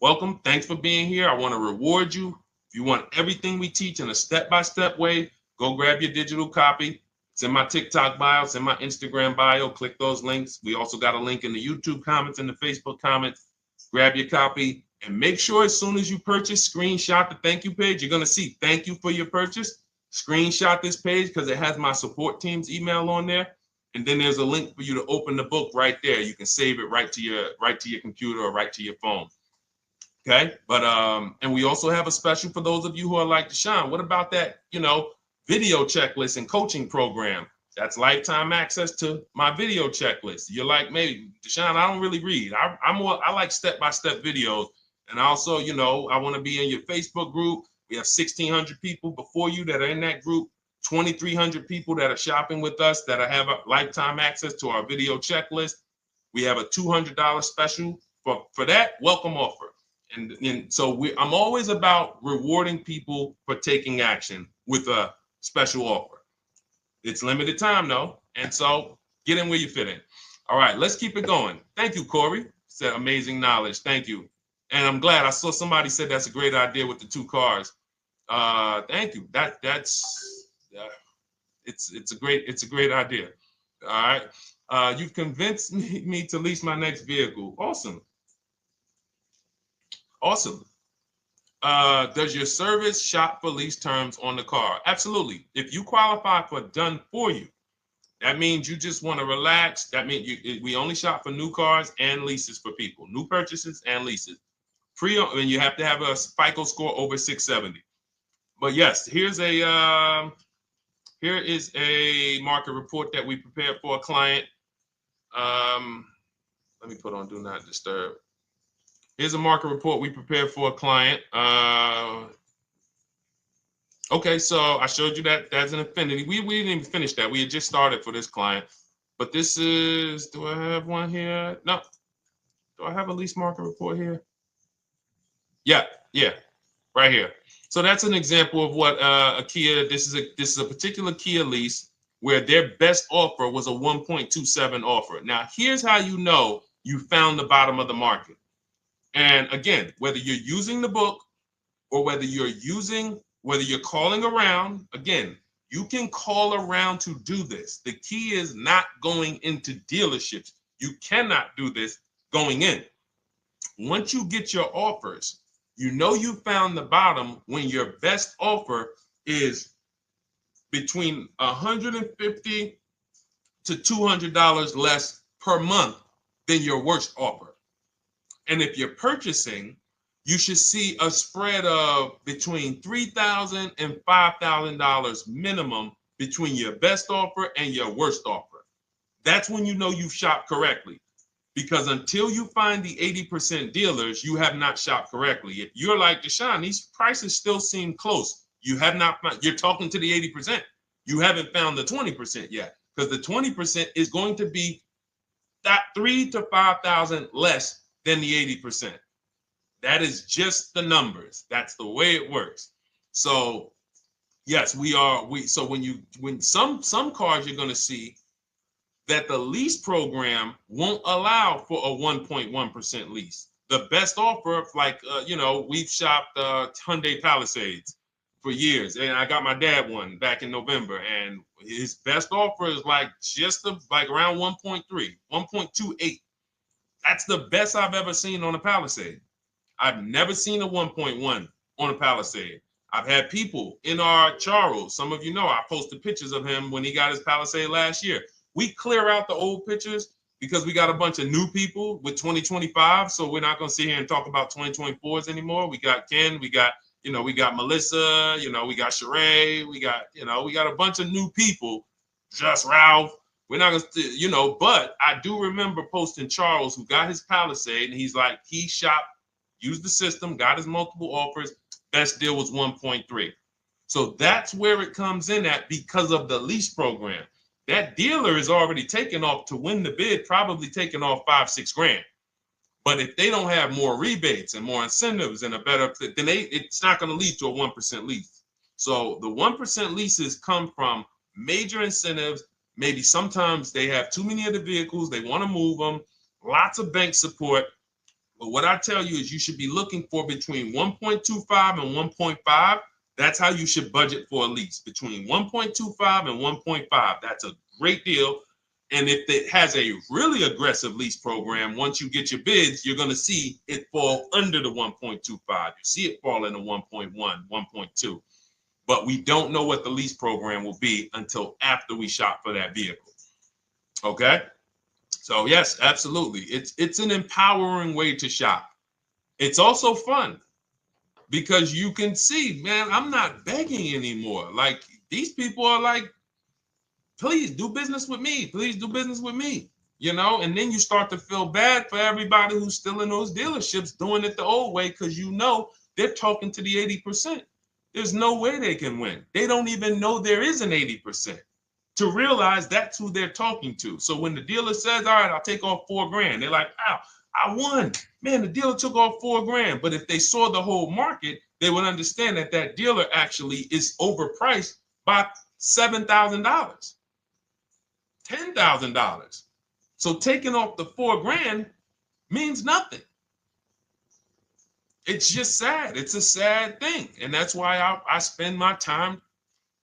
welcome. Thanks for being here. I want to reward you. If you want everything we teach in a step-by-step way, go grab your digital copy. It's in my TikTok bio. It's in my Instagram bio. Click those links. We also got a link in the YouTube comments and the Facebook comments. Grab your copy. And make sure as soon as you purchase, screenshot the thank you page. You're going to see thank you for your purchase. screenshot this page because it has my support team's email on there. And then there's a link for you to open the book right there. You can save it right to your computer or right to your phone. Okay. But and we also have a special for those of you who are like Deshone. What about that, video checklist and coaching program? That's lifetime access to my video checklist. You're like, maybe Deshone, I don't really read. I like step-by-step videos. And also, I want to be in your Facebook group. We have 1,600 people before you that are in that group, 2,300 people that are shopping with us that have a lifetime access to our video checklist. We have a $200 special for that welcome offer. And so I'm always about rewarding people for taking action with a special offer. It's limited time though. And so get in where you fit in. All right, let's keep it going. Thank you, Corey. Said amazing knowledge. Thank you. And I'm glad I saw somebody said that's a great idea with the 2 cars. Thank you. It's a great idea. All right. You've convinced me to lease my next vehicle. Awesome. Awesome. Does your service shop for lease terms on the car? Absolutely. If you qualify for done for you, that means you just want to relax. That means we only shop for new cars and leases for people, new purchases and leases. And you have to have a FICO score over 670. But yes, here is a market report that we prepared for a client. Let me put on Do Not Disturb. Here's a market report we prepared for a client. Okay, so I showed you that that's an affinity. We didn't even finish that. We had just started for this client. But this is, do I have one here? No. Do I have a lease market report here? Yeah, right here. So that's an example of what a Kia, this is a particular Kia lease where their best offer was a 1.27 offer. Now, here's how you know you found the bottom of the market. And again, whether you're using the book or whether you're calling around, again, you can call around to do this. The key is not going into dealerships. You cannot do this going in. Once you get your offers, you know you found the bottom when your best offer is between $150 to $200 less per month than your worst offer. And if you're purchasing, you should see a spread of between $3,000 and $5,000 minimum between your best offer and your worst offer. That's when you know you've shopped correctly. Because until you find the 80% dealers, you have not shopped correctly. If you're like Deshone, these prices still seem close. You have not found, you're talking to the 80%. You haven't found the 20% yet. Because the 20% is going to be that $3,000 to $5,000 less than the 80%. That is just the numbers. That's the way it works. So yes, so when some cars you're going to see that the lease program won't allow for a 1.1% lease. The best offer, like we've shopped Hyundai Palisades for years, and I got my dad one back in November, and his best offer is like like around 1.3, 1.28. That's the best I've ever seen on a Palisade. I've never seen a 1.1 on a Palisade. I've had people in our Charles, some of you know, I posted pictures of him when he got his Palisade last year. We clear out the old pictures because we got a bunch of new people with 2025. So we're not going to sit here and talk about 2024s anymore. We got Ken, we got Melissa, we got Sheree, we got a bunch of new people, just Ralph. We're not going to, but I do remember posting Charles who got his Palisade and he's like, he shopped, used the system, got his multiple offers. Best deal was 1.3. So that's where it comes in at because of the lease program. That dealer is already taken off to win the bid, probably taking off $5-6 grand. But if they don't have more rebates and more incentives and a better, then it's not going to lead to a 1% lease. So the 1% leases come from major incentives. Maybe sometimes they have too many of the vehicles. They want to move them. Lots of bank support. But what I tell you is you should be looking for between 1.25 and 1.5. That's how you should budget for a lease, between 1.25 and 1.5. That's a great deal. And if it has a really aggressive lease program, once you get your bids, you're going to see it fall under the 1.25. You see it fall into 1.1, 1.2. but we don't know what the lease program will be until after we shop for that vehicle. Okay? So yes, absolutely. It's an empowering way to shop. It's also fun because you can see, man, I'm not begging anymore. Like, these people are like, please do business with me. Please do business with me. You know, and then you start to feel bad for everybody who's still in those dealerships doing it the old way, because you know they're talking to the 80%. There's no way they can win. They don't even know there is an 80% to realize that's who they're talking to. So when the dealer says, all right, I'll take off $4,000, they're like, wow, I won. Man, the dealer took off $4,000. But if they saw the whole market, they would understand that that dealer actually is overpriced by $7,000, $10,000. So taking off the $4,000 means nothing. It's just sad. It's a sad thing. And that's why I spend my time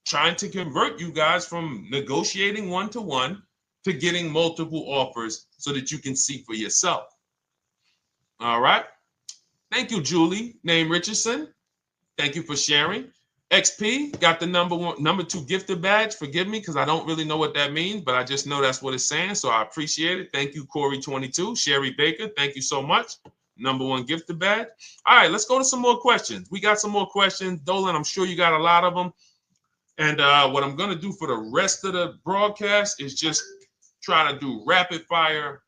trying to convert you guys from negotiating one-to-one to getting multiple offers so that you can see for yourself. All right. Thank you, Julie, name Richardson. Thank you for sharing. XP got the number 2 gifted badge. Forgive me because I don't really know what that means, but I just know that's what it's saying. So I appreciate it. Thank you, Corey22. Sherry Baker, thank you so much. Number 1 gifted badge. All right, let's go to some more questions. We got some more questions. Dolan, I'm sure you got a lot of them. And what I'm going to do for the rest of the broadcast is just try to do rapid fire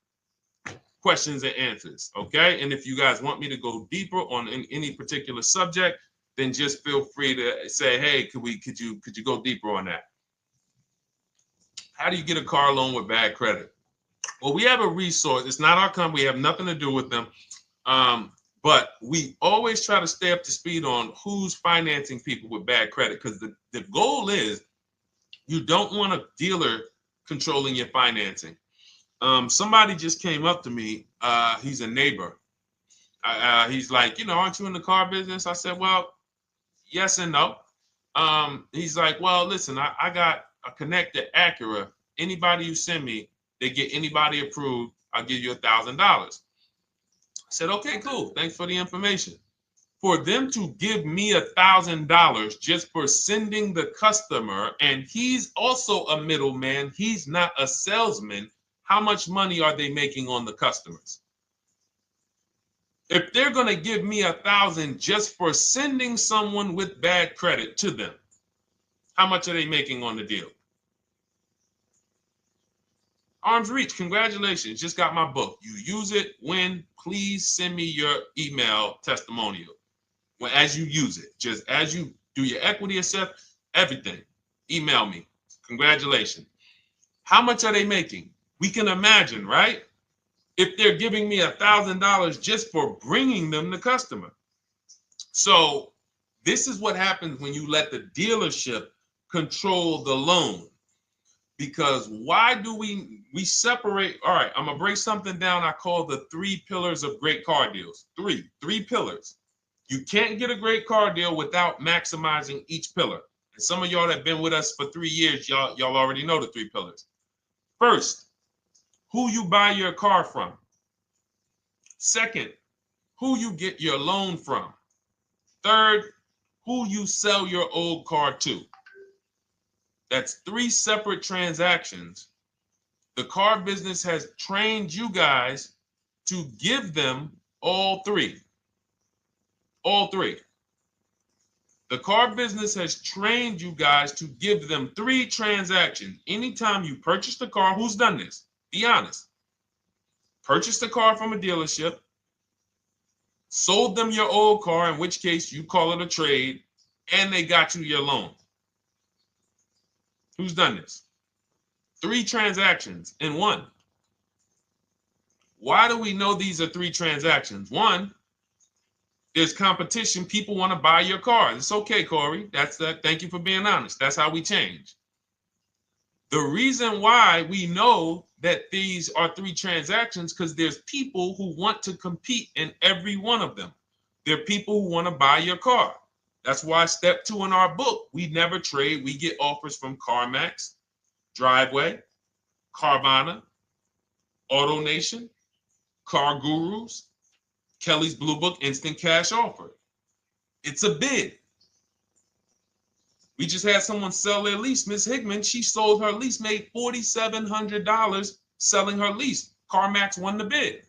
questions and answers. Okay. And if you guys want me to go deeper on any particular subject, then just feel free to say, hey, could you go deeper on that? How do you get a car loan with bad credit? Well, we have a resource. It's not our company. We have nothing to do with them. But we always try to stay up to speed on who's financing people with bad credit, because the goal is you don't want a dealer controlling your financing. Somebody just came up to me. He's a neighbor. He's like, aren't you in the car business? I said, well, yes and no. He's like, well, listen, I got a connect to Acura. Anybody you send me, they get anybody approved, I'll give you $1,000. I said, okay, cool. Thanks for the information. For them to give me $1,000 just for sending the customer, and he's also a middleman, he's not a salesman, how much money are they making on the customers? If they're going to give me $1,000 just for sending someone with bad credit to them, how much are they making on the deal? Arms Reach, congratulations. Just got my book. You use it when, please send me your email testimonial. Well, as you use it, just as you do your equity assess, everything, email me. Congratulations. How much are they making? We can imagine, right? If they're giving me $1,000 just for bringing them the customer. So this is what happens when you let the dealership control the loan. Because why do we separate? All right, I'm gonna break something down I call the 3 pillars of great car deals. Three pillars. You can't get a great car deal without maximizing each pillar. And some of y'all that have been with us for 3 years, y'all already know the 3 pillars. First, who you buy your car from. Second, who you get your loan from. Third, who you sell your old car to. That's 3 separate transactions. The car business has trained you guys to give them all 3. All 3. The car business has trained you guys to give them 3 transactions. Anytime you purchase the car, who's done this? Be honest. Purchased the car from a dealership, sold them your old car, in which case you call it a trade, and they got you your loan. Who's done this? 3 transactions in one. Why do we know these are 3 transactions? One, there's competition. People want to buy your car. It's okay, Corey. That's that. Thank you for being honest. That's how we change. The reason why we know that these are 3 transactions, because there's people who want to compete in every one of them. There are people who want to buy your car. That's why step 2 in our book, we never trade. We get offers from CarMax, Driveway, Carvana, AutoNation, Car Gurus, Kelly's Blue Book Instant Cash Offer. It's a bid. We just had someone sell their lease. Miss Hickman, she sold her lease, made $4,700 selling her lease. CarMax won the bid.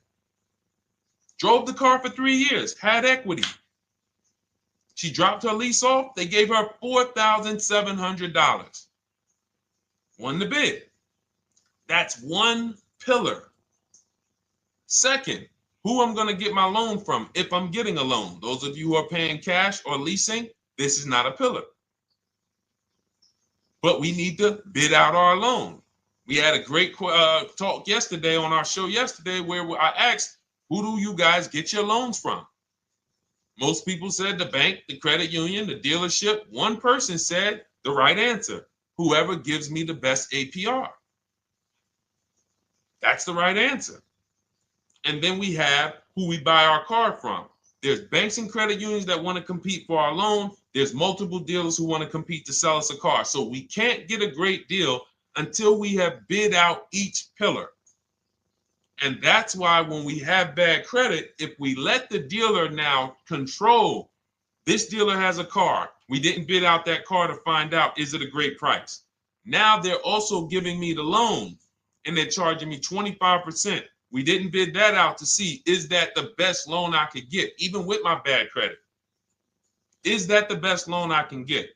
Drove the car for 3 years, had equity. She dropped her lease off. They gave her $4,700. Won the bid. That's one pillar. Second, who I'm going to get my loan from if I'm getting a loan. Those of you who are paying cash or leasing, this is not a pillar. But we need to bid out our loan. We had a great talk yesterday on our show yesterday where I asked, who do you guys get your loans from? Most people said the bank, the credit union, the dealership. One person said the right answer, whoever gives me the best APR. That's the right answer. And then we have who we buy our car from. There's banks and credit unions that want to compete for our loan. There's multiple dealers who want to compete to sell us a car. So we can't get a great deal until we have bid out each pillar. And that's why when we have bad credit, if we let the dealer now control, this dealer has a car. We didn't bid out that car to find out, is it a great price? Now they're also giving me the loan and they're charging me 25%. We didn't bid that out to see, is that the best loan I could get, even with my bad credit? Is that the best loan I can get?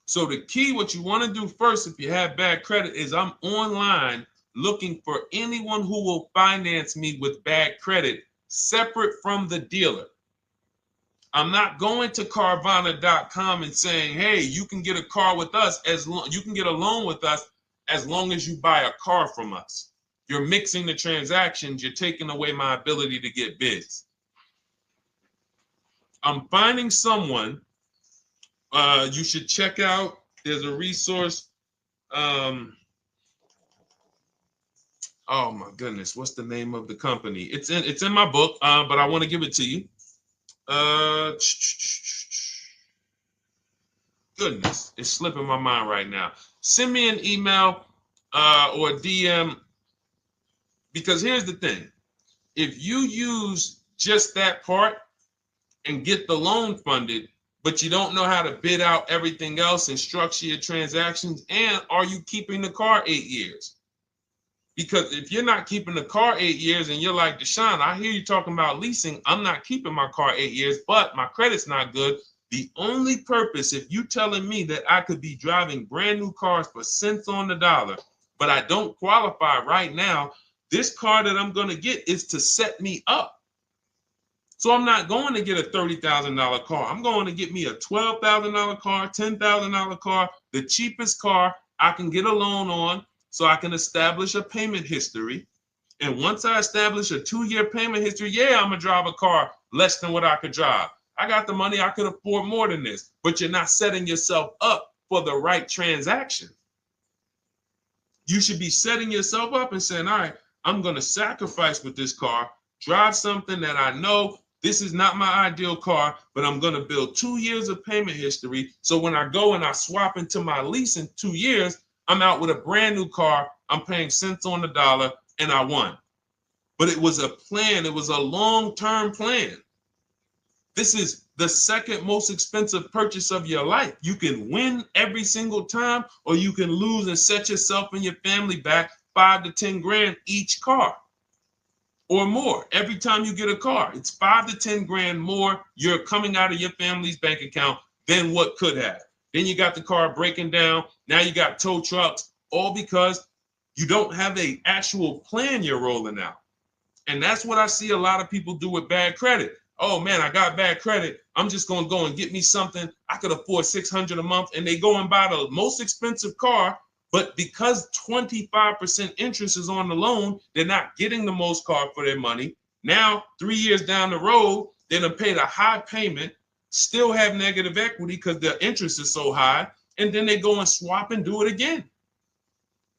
So the key, what you want to do first, if you have bad credit, is I'm online looking for anyone who will finance me with bad credit separate from the dealer. I'm not going to Carvana.com and saying, hey, you can get a car with us you can get a loan with us as long as you buy a car from us. You're mixing the transactions. You're taking away my ability to get bids. I'm finding someone you should check out. There's a resource. Oh my goodness, what's the name of the company? It's in my book, but I want to give it to you. Goodness, it's slipping my mind right now. Send me an email or DM, because here's the thing. If you use just that part and get the loan funded, but you don't know how to bid out everything else and structure your transactions, and are you keeping the car 8 years? Because if you're not keeping the car 8 years and you're like, Deshone, I hear you talking about leasing. I'm not keeping my car 8 years, but my credit's not good. The only purpose, if you telling me that I could be driving brand new cars for cents on the dollar, but I don't qualify right now, this car that I'm going to get is to set me up. So I'm not going to get a $30,000 car. I'm going to get me a $12,000 car, $10,000 car, the cheapest car I can get a loan on, so I can establish a payment history. And once I establish a 2-year payment history, yeah, I'm going to drive a car less than what I could drive. I got the money. I could afford more than this. But you're not setting yourself up for the right transaction. You should be setting yourself up and saying, all right, I'm going to sacrifice with this car, drive something that I know this is not my ideal car, but I'm going to build 2 years of payment history. So when I go and I swap into my lease in 2 years, I'm out with a brand new car. I'm paying cents on the dollar, and I won. But it was a plan. It was a long-term plan. This is the second most expensive purchase of your life. You can win every single time, or you can lose and set yourself and your family back 5 to 10 grand each car or more. Every time you get a car, it's 5 to 10 grand more you're coming out of your family's bank account than what could have. Then you got the car breaking down. Now you got tow trucks, all because you don't have an actual plan you're rolling out. And that's what I see a lot of people do with bad credit. Oh man, I got bad credit. I'm just going to go and get me something. I could afford $600 a month. And they go and buy the most expensive car. But because 25% interest is on the loan, they're not getting the most car for their money. Now, 3 years down the road, they're going to pay the high payment, still have negative equity because the interest is so high, and then they go and swap and do it again.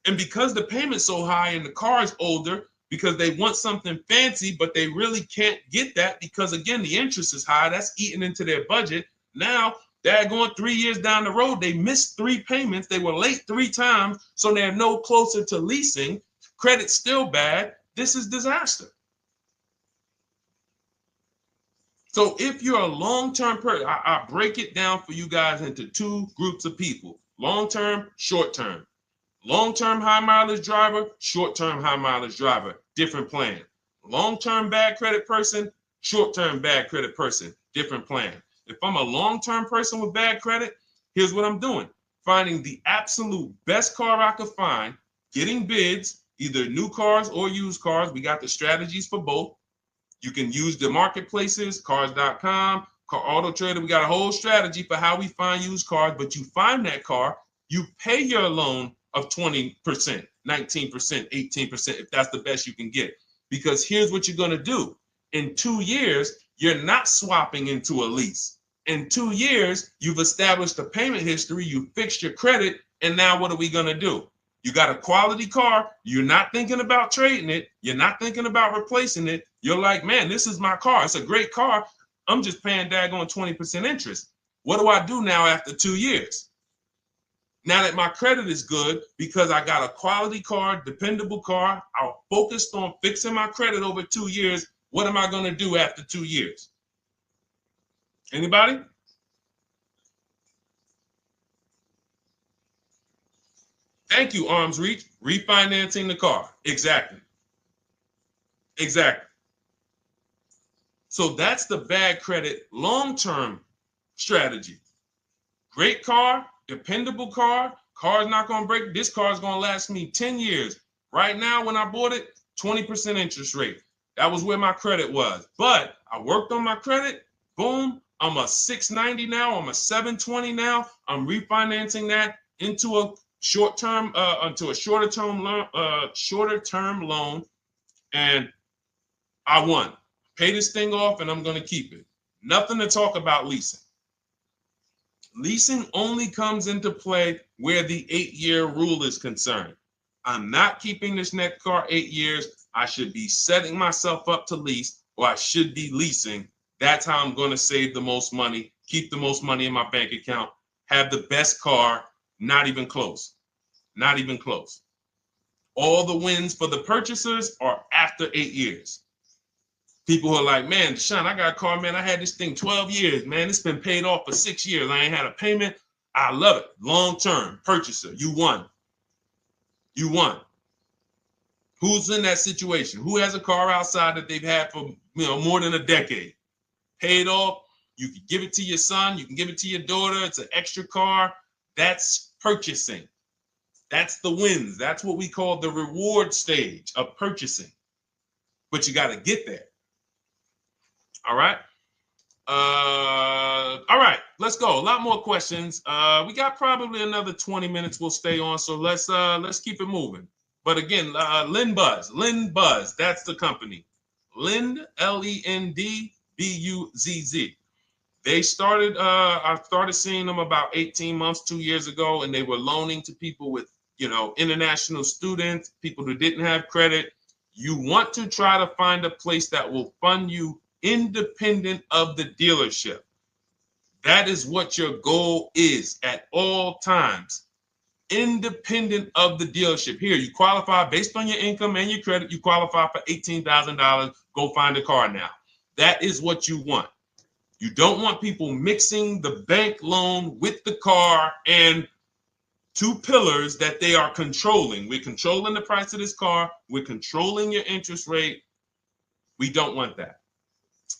And because the payment's so high and the car is older, because they want something fancy, but they really can't get that because, again, the interest is high. That's eating into their budget. Now, they're going 3 years down the road. They missed 3 payments. They were late 3 times, so they're no closer to leasing. Credit's still bad. This is disaster. So if you're a long-term person, I break it down for you guys into two groups of people: long-term, short-term. Long-term high mileage driver, short-term high mileage driver, different plan. Long-term bad credit person, short-term bad credit person, different plan. If I'm a long-term person with bad credit, here's what I'm doing: finding the absolute best car I could find, getting bids, either new cars or used cars. We got the strategies for both. You can use the marketplaces, cars.com, Car Auto Trader. We got a whole strategy for how we find used cars, but you find that car, you pay your loan of 20%, 19%, 18%, if that's the best you can get. Because here's what you're going to do. In 2 years, you're not swapping into a lease. In 2 years, you've established a payment history, you fixed your credit, and now what are we going to do? You got a quality car. You're not thinking about trading it. You're not thinking about replacing it. You're like, man, this is my car. It's a great car. I'm just paying daggone 20% interest. What do I do now after 2 years? Now that my credit is good, because I got a quality car, dependable car, I'm focused on fixing my credit over 2 years. What am I going to do after 2 years? Anybody? Thank you, Arms Reach. Refinancing the car. Exactly. Exactly. So that's the bad credit long-term strategy. Great car, dependable car. Car's not going to break. This car is going to last me 10 years. Right now, when I bought it, 20% interest rate. That was where my credit was. But I worked on my credit. Boom. I'm a 690 now. I'm a 720 now. I'm refinancing that into a short-term, into a shorter-term loan, and I won. Pay this thing off, and I'm going to keep it. Nothing to talk about leasing. Leasing only comes into play where the 8-year rule is concerned. I'm not keeping this next car 8 years. I should be setting myself up to lease, or I should be leasing. That's how I'm going to save the most money, keep the most money in my bank account, have the best car. Not even close. Not even close. All the wins for the purchasers are after 8 years. People who are like, man, Sean, I got a car, man. I had this thing 12 years, man. It's been paid off for 6 years. I ain't had a payment. I love it. Long-term purchaser. You won. You won. Who's in that situation? Who has a car outside that they've had for more than a decade? Paid off. You can give it to your son. You can give it to your daughter. It's an extra car. That's purchasing. That's the wins. That's what we call the reward stage of purchasing. But you got to get there. All right. All right. Let's go. A lot more questions. We got probably another 20 minutes. We'll stay on. So let's keep it moving. But again, Lend Buzz. That's the company. Lend, LEND, BUZZ. They started. I started seeing them about 18 months, 2 years ago, and they were loaning to people with, international students, people who didn't have credit. You want to try to find a place that will fund you independent of the dealership. That is what your goal is at all times. Independent of the dealership. Here, you qualify based on your income and your credit. You qualify for $18,000. Go find a car now. That is what you want. You don't want people mixing the bank loan with the car and two pillars that they are controlling. We're controlling the price of this car. We're controlling your interest rate. We don't want that.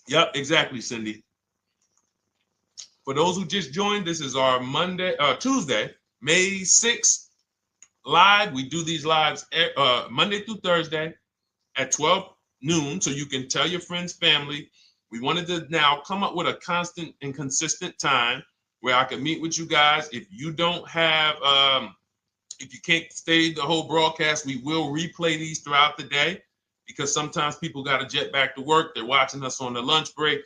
Yep, exactly, Cindy. For those who just joined, this is our Tuesday, May 6th live. We do these lives Monday through Thursday at 12 noon, so you can tell your friends, family. We wanted to now come up with a constant and consistent time where I can meet with you guys. If you don't have, if you can't stay the whole broadcast, we will replay these throughout the day, because sometimes people got to jet back to work. They're watching us on the lunch break.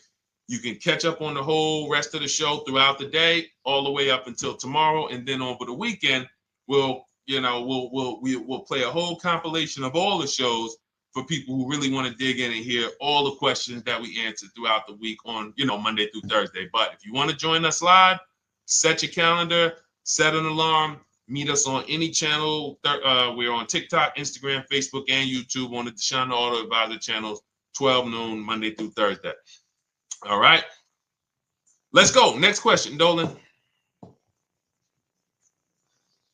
You can catch up on the whole rest of the show throughout the day, all the way up until tomorrow, and then over the weekend, we'll play a whole compilation of all the shows for people who really want to dig in and hear all the questions that we answered throughout the week on, Monday through Thursday. But if you want to join us live, set your calendar, set an alarm, meet us on any channel. We're on TikTok, Instagram, Facebook, and YouTube on the Deshone the Auto Advisor channels, 12 noon, Monday through Thursday. All right. Let's go. Next question, Dolan.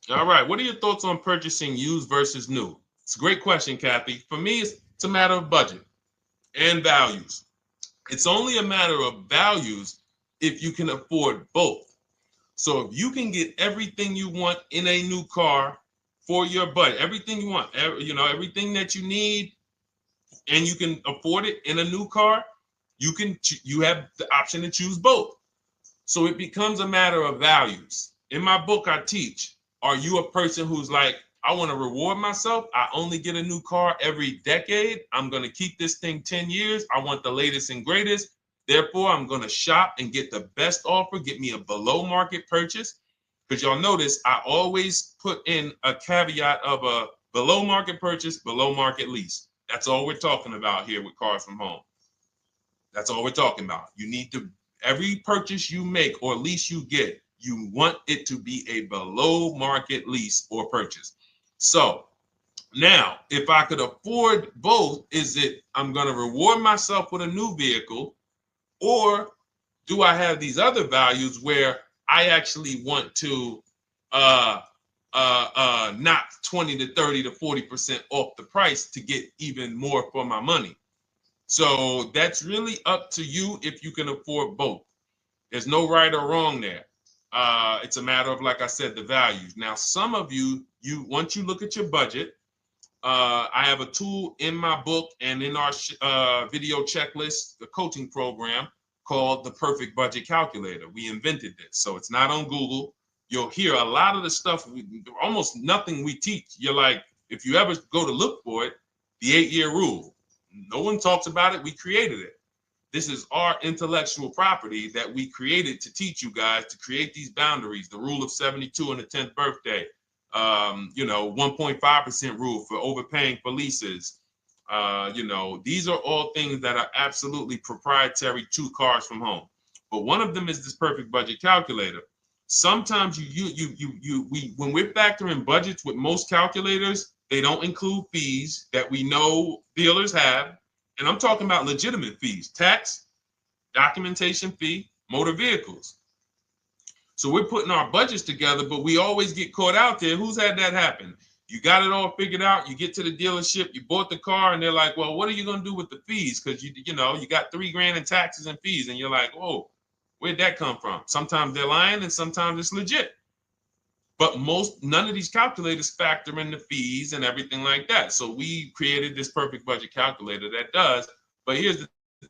All right. What are your thoughts on purchasing used versus new? It's a great question, Kathy. For me, it's a matter of budget and values. It's only a matter of values if you can afford both. So if you can get everything you want in a new car for your budget, everything you want, everything that you need, and you can afford it in a new car, you have the option to choose both. So it becomes a matter of values. In my book, I teach, are you a person who's like, I want to reward myself. I only get a new car every decade. I'm going to keep this thing 10 years. I want the latest and greatest. Therefore, I'm going to shop and get the best offer, get me a below market purchase. Because y'all notice I always put in a caveat of a below market purchase, below market lease. That's all we're talking about here with Cars from Home. That's all we're talking about. You need to, every purchase you make or lease you get, you want it to be a below market lease or purchase. So now, if I could afford both, is it I'm going to reward myself with a new vehicle, or do I have these other values where I actually want to knock 20 to 30 to 40% off the price to get even more for my money? So that's really up to you if you can afford both. There's no right or wrong there. It's a matter of, like I said, the values. Now, some of you once you look at your budget, I have a tool in my book and in our video checklist, the coaching program called the Perfect Budget Calculator. We invented this, so it's not on Google. You'll hear a lot of the stuff, almost nothing we teach. You're like, if you ever go to look for it, the 8-year rule. No one talks about it. We created it. This is our intellectual property that we created to teach you guys to create these boundaries. The rule of 72 and the 10th birthday. 1.5% rule for overpaying for leases. These are all things that are absolutely proprietary to Cars from Home. But one of them is this Perfect Budget Calculator. Sometimes when we're factoring budgets with most calculators, they don't include fees that we know dealers have. And I'm talking about legitimate fees, tax, documentation fee, motor vehicles. So we're putting our budgets together, but we always get caught out there. Who's had that happen? You got it all figured out. You get to the dealership, you bought the car, and they're like, well, what are you going to do with the fees? Because you got $3,000 in taxes and fees. And you're like, whoa, where'd that come from? Sometimes they're lying and sometimes it's legit. But none of these calculators factor in the fees and everything like that. So we created this Perfect Budget Calculator that does. But here's the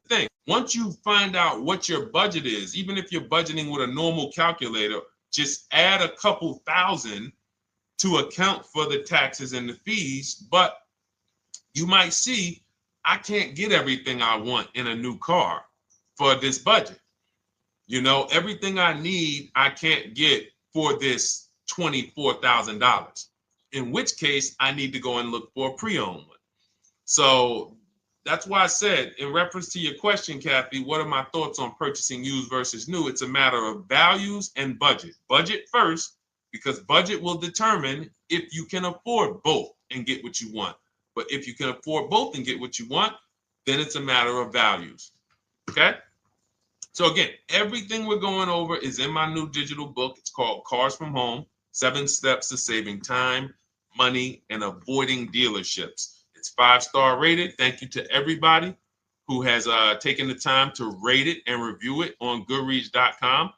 thing. Once you find out what your budget is, even if you're budgeting with a normal calculator, just add a couple thousand to account for the taxes and the fees. But you might see, I can't get everything I want in a new car for this budget. Everything I need, I can't get for this $24,000, in which case I need to go and look for a pre-owned one. So that's why I said, in reference to your question, Kathy, what are my thoughts on purchasing used versus new? It's a matter of values and budget. Budget first, because budget will determine if you can afford both and get what you want. But if you can afford both and get what you want, then it's a matter of values. Okay? So again, everything we're going over is in my new digital book. It's called Cars from Home, 7 Steps to Saving Time, Money, and Avoiding Dealerships. It's 5-star rated. Thank you to everybody who has taken the time to rate it and review it on Goodreads.com.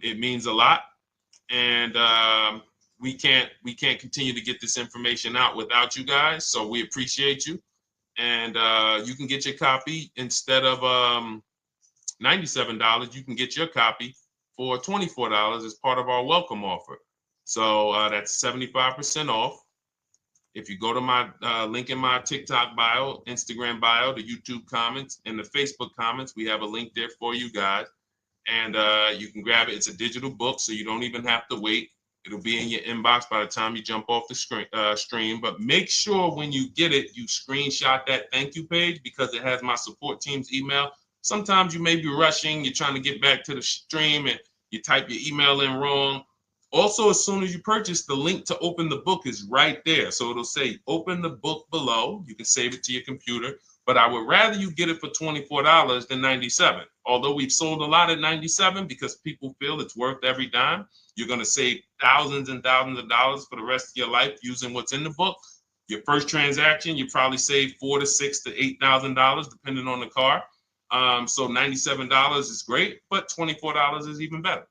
It means a lot. And we can't continue to get this information out without you guys. So we appreciate you. And you can get your copy instead of $97, you can get your copy for $24 as part of our welcome offer. So that's 75% off. If you go to my link in my TikTok bio, Instagram bio, the YouTube comments, and the Facebook comments, we have a link there for you guys. And you can grab it. It's a digital book, so you don't even have to wait. It'll be in your inbox by the time you jump off the stream. But make sure when you get it, you screenshot that thank you page, because it has my support team's email. Sometimes you may be rushing, you're trying to get back to the stream and you type your email in wrong. Also, as soon as you purchase, the link to open the book is right there. So it'll say open the book below. You can save it to your computer. but I would rather you get it for $24 than $97. Although we've sold a lot at $97 because people feel it's worth every dime. You're going to save thousands and thousands of dollars for the rest of your life using what's in the book. Your first transaction, you probably save $4,000 to $6,000 to $8,000 depending on the car. So $97 is great, but $24 is even better.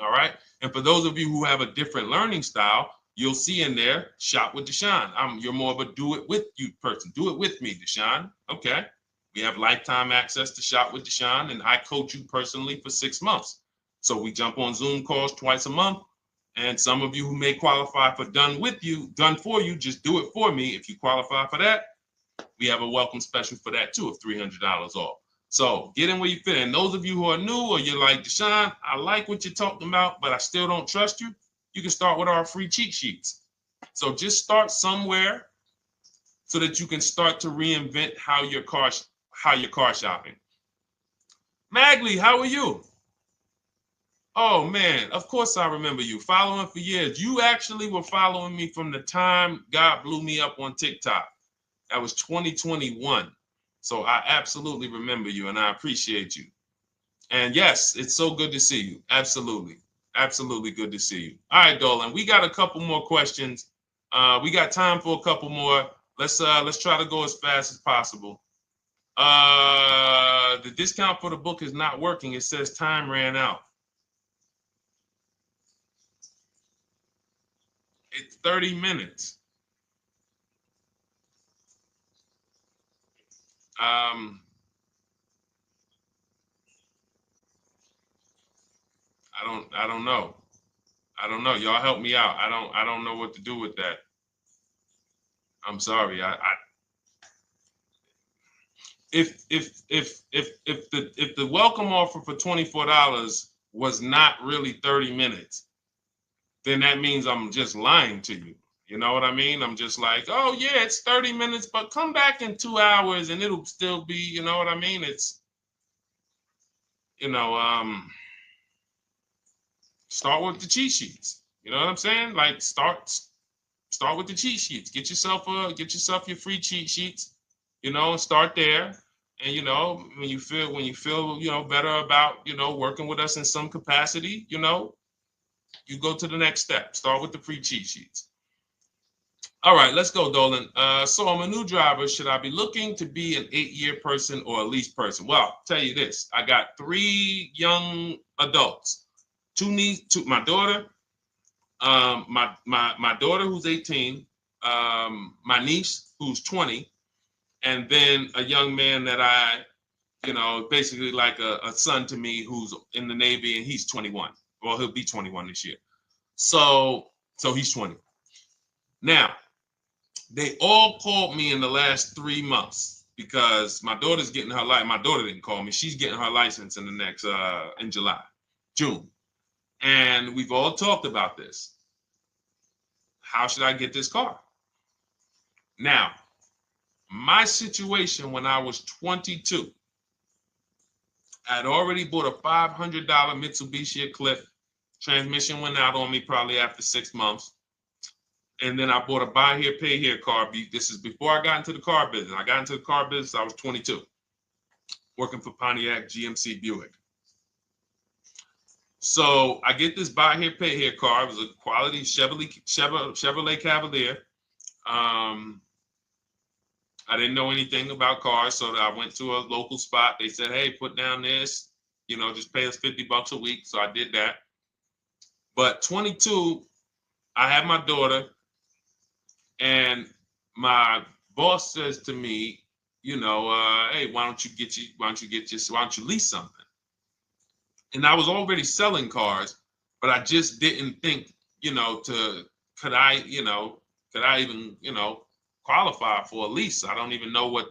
All right. And for those of you who have a different learning style, you'll see in there, shop with Deshone. You're more of a do it with you person. Do it with me, Deshone. Okay. We have lifetime access to shop with Deshone, and I coach you personally for 6 months. So we jump on Zoom calls twice a month. And some of you who may qualify for done for you, just do it for me. If you qualify for that, we have a welcome special for that too of $300 off. So get in where you fit. And those of you who are new or you're like, Deshone, I like what you're talking about, but I still don't trust you. You can start with our free cheat sheets. So just start somewhere so that you can start to reinvent how you're car shopping. Magley, how are you? Oh man, of course I remember you. Following for years. You actually were following me from the time God blew me up on TikTok. That was 2021. So I absolutely remember you and I appreciate you. And yes, it's so good to see you. Absolutely. Absolutely good to see you. All right, Dolan, we got a couple more questions. We got time for a couple more. Let's try to go as fast as possible. The discount for the book is not working. It says time ran out. It's 30 minutes. I don't know. I don't know. Y'all help me out. I don't know what to do with that. I'm sorry. If the welcome offer for $24 was not really 30 minutes, then that means I'm just lying to you. You know what I mean? I'm just like, oh yeah, it's 30 minutes, but come back in 2 hours and it'll still be, you know what I mean? It's, start with the cheat sheets. You know what I'm saying? Like start with the cheat sheets. Get yourself your free cheat sheets, and start there. And when you feel better about working with us in some capacity, you go to the next step. Start with the free cheat sheets. All right, let's go, Dolan. So I'm a new driver. Should I be looking to be an 8-year person or a lease person? Well, I'll tell you this. I got 3 young adults. My daughter, my daughter who's 18, my niece who's 20, and then a young man that I, basically like a son to me who's in the Navy and he's 21. Well, he'll be 21 this year. So he's 20. Now, they all called me in the last 3 months because my daughter's getting her license. My daughter didn't call me. She's getting her license in the next, in June. And we've all talked about this. How should I get this car? Now, my situation when I was 22, I'd already bought a $500 Mitsubishi Eclipse. Transmission went out on me probably after 6 months. And then I bought a buy here, pay here car. This is before I got into the car business. I got into the car business, I was 22, working for Pontiac GMC Buick. So I get this buy here, pay here car. It was a quality Chevrolet Cavalier. I didn't know anything about cars, so I went to a local spot. They said, hey, put down this, just pay us $50 a week. So I did that. But 22, I had my daughter, and my boss says to me, hey, why don't you lease something? And I was already selling cars, but I just didn't think, could I even, qualify for a lease? I don't even know what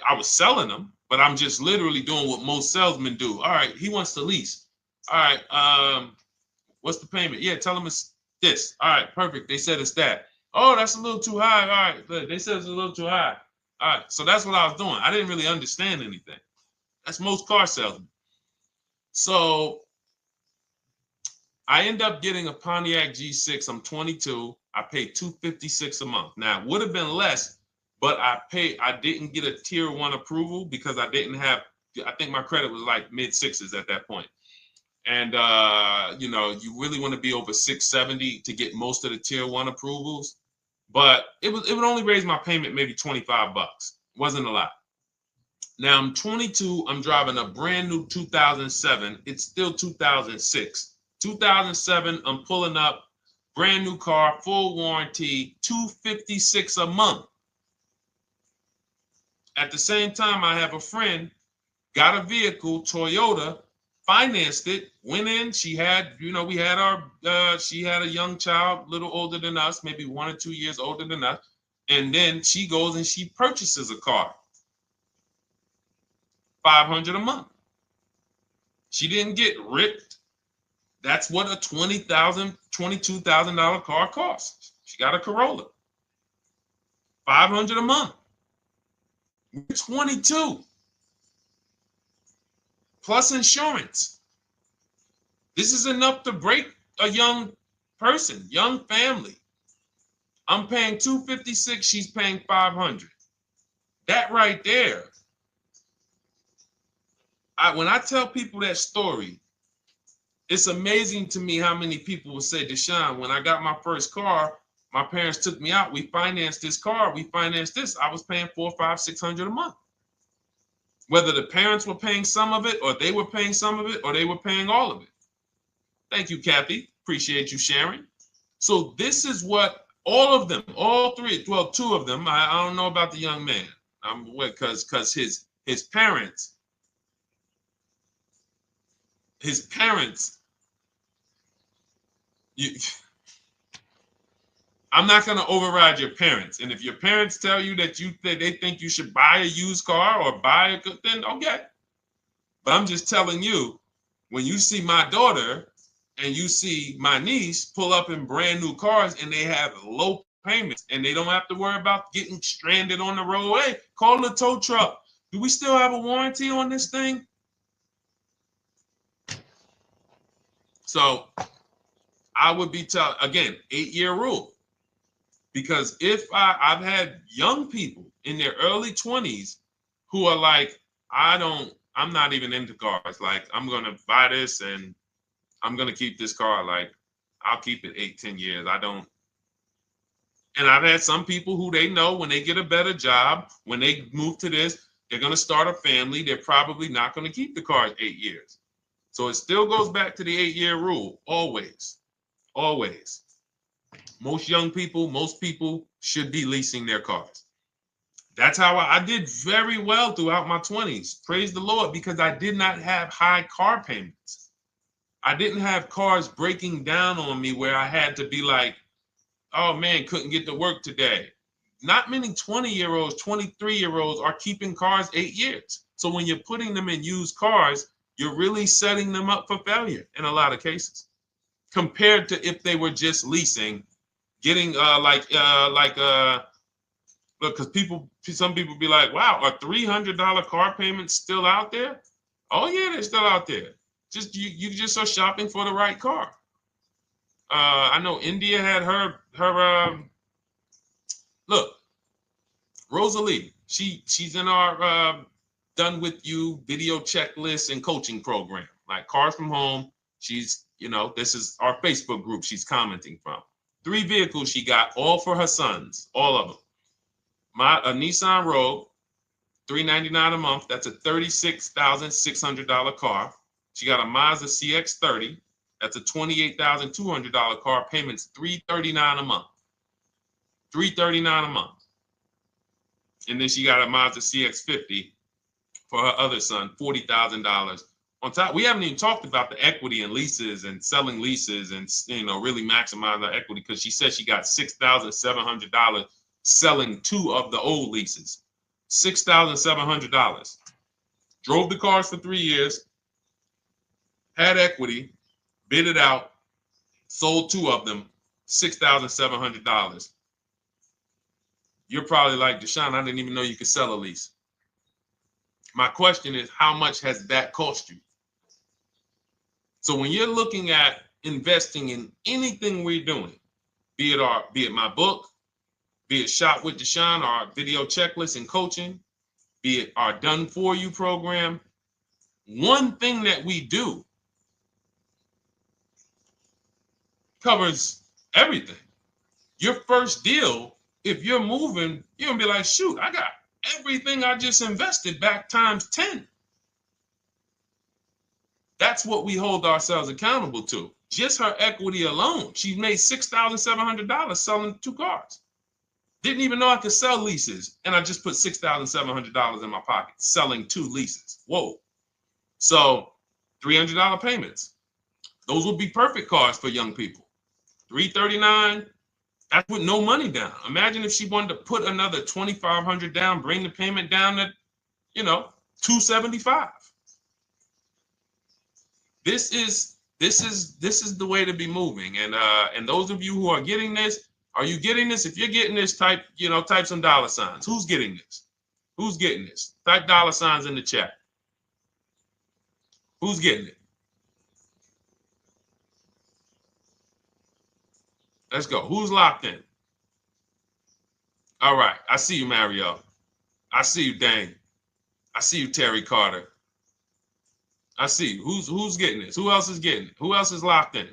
I was selling them, but I'm just literally doing what most salesmen do. All right, he wants to lease. All right, what's the payment? Yeah, tell him it's this. All right, perfect. They said it's that. Oh, that's a little too high. All right, they said it's a little too high. All right, so that's what I was doing. I didn't really understand anything. That's most car salesmen. So I end up getting a Pontiac G6. I'm 22. I paid $256 a month. Now, it would have been less but I didn't get a tier 1 approval because I didn't have, I think my credit was like mid 6s at that point. And you know, you really want to be over 670 to get most of the tier 1 approvals. But it would only raise my payment maybe $25. Wasn't a lot. Now I'm 22. I'm driving a brand new 2007. It's still 2006. 2007. I'm pulling up, brand new car, full warranty, $256 a month. At the same time, I have a friend, got a vehicle, Toyota, financed it, went in. She had, you know, we had our, she had a young child, a little older than us, maybe 1 or 2 years older than us. And then she goes and she purchases a car, $500 a month. She didn't get ripped. That's what a $20,000, $22,000 car costs. She got a Corolla, $500 a month. We're 22. Plus insurance. This is enough to break a young person, young family. I'm paying $256, she's paying $500. That right there. When I tell people that story, it's amazing to me how many people will say, Deshone, when I got my first car, my parents took me out. We financed this car. We financed this. I was paying $400, $500, $600 a month. Whether the parents were paying some of it, or they were paying some of it, or they were paying all of it. Thank you, Kathy. Appreciate you sharing. So this is what all of them, all three, well, 2 of them, I don't know about the young man. Because his parents, I'm not going to override your parents. And if your parents tell you that they think you should buy a used car or buy a good, then okay. But I'm just telling you, when you see my daughter and you see my niece pull up in brand new cars and they have low payments and they don't have to worry about getting stranded on the road, hey, call the tow truck. Do we still have a warranty on this thing? So I would be again, 8-year rule. Because if I've had young people in their early 20s who are like, I'm not even into cars. Like, I'm going to buy this and I'm going to keep this car. Like, I'll keep it 8, 10 years. I don't. And I've had some people who they know when they get a better job, when they move to this, they're going to start a family. They're probably not going to keep the car 8 years. So it still goes back to the 8-year rule. Always. Always. Most young people, most people should be leasing their cars. That's how I did very well throughout my 20s. Praise the Lord, because I did not have high car payments. I didn't have cars breaking down on me where I had to be like, oh man, couldn't get to work today. Not many 20-year-olds, 23-year-olds are keeping cars 8 years. So when you're putting them in used cars, you're really setting them up for failure in a lot of cases, compared to if they were just leasing, getting look, because some people be like, wow, are $300 car payments still out there? Oh yeah, they're still out there. Just you just are shopping for the right car. I know India had her look, Rosalie, she's in our done with you video checklist and coaching program, like Cars from Home. She's, you know, this is our Facebook group she's commenting from. 3 vehicles she got, all for her sons, all of them. A Nissan Rogue, $399 a month. That's a $36,600 car. She got a Mazda CX-30. That's a $28,200 car. Payments $339 a month. $339 a month. And then she got a Mazda CX-50 for her other son, $40,000. On top, we haven't even talked about the equity and leases and selling leases and, you know, really maximize her equity, because she said she got $6,700 selling 2 of the old leases. $6,700. Drove the cars for 3 years, had equity, bid it out, sold 2 of them, $6,700. You're probably like, Deshone, I didn't even know you could sell a lease. My question is, how much has that cost you? So when you're looking at investing in anything we're doing, be it my book, be it Shop with Deshone, our video checklist and coaching, be it our Done For You program. One thing that we do covers everything. Your first deal, if you're moving, you're gonna be like, shoot, I got everything I just invested back times 10. That's what we hold ourselves accountable to. Just her equity alone, she made $6,700 selling 2 cars. Didn't even know I could sell leases, and I just put $6,700 in my pocket selling 2 leases. Whoa. So $300 payments. Those would be perfect cars for young people. $339, that's with no money down. Imagine if she wanted to put another $2,500 down, bring the payment down to, $275. This is the way to be moving. And those of you who are getting this, are you getting this? If you're getting this, type some dollar signs. Who's getting this? Who's getting this? Type dollar signs in the chat. Who's getting it? Let's go. Who's locked in? All right. I see you, Mario. I see you, Dane. I see you, Terry Carter. I see you. Who's getting this? Who else is getting it? Who else is locked in?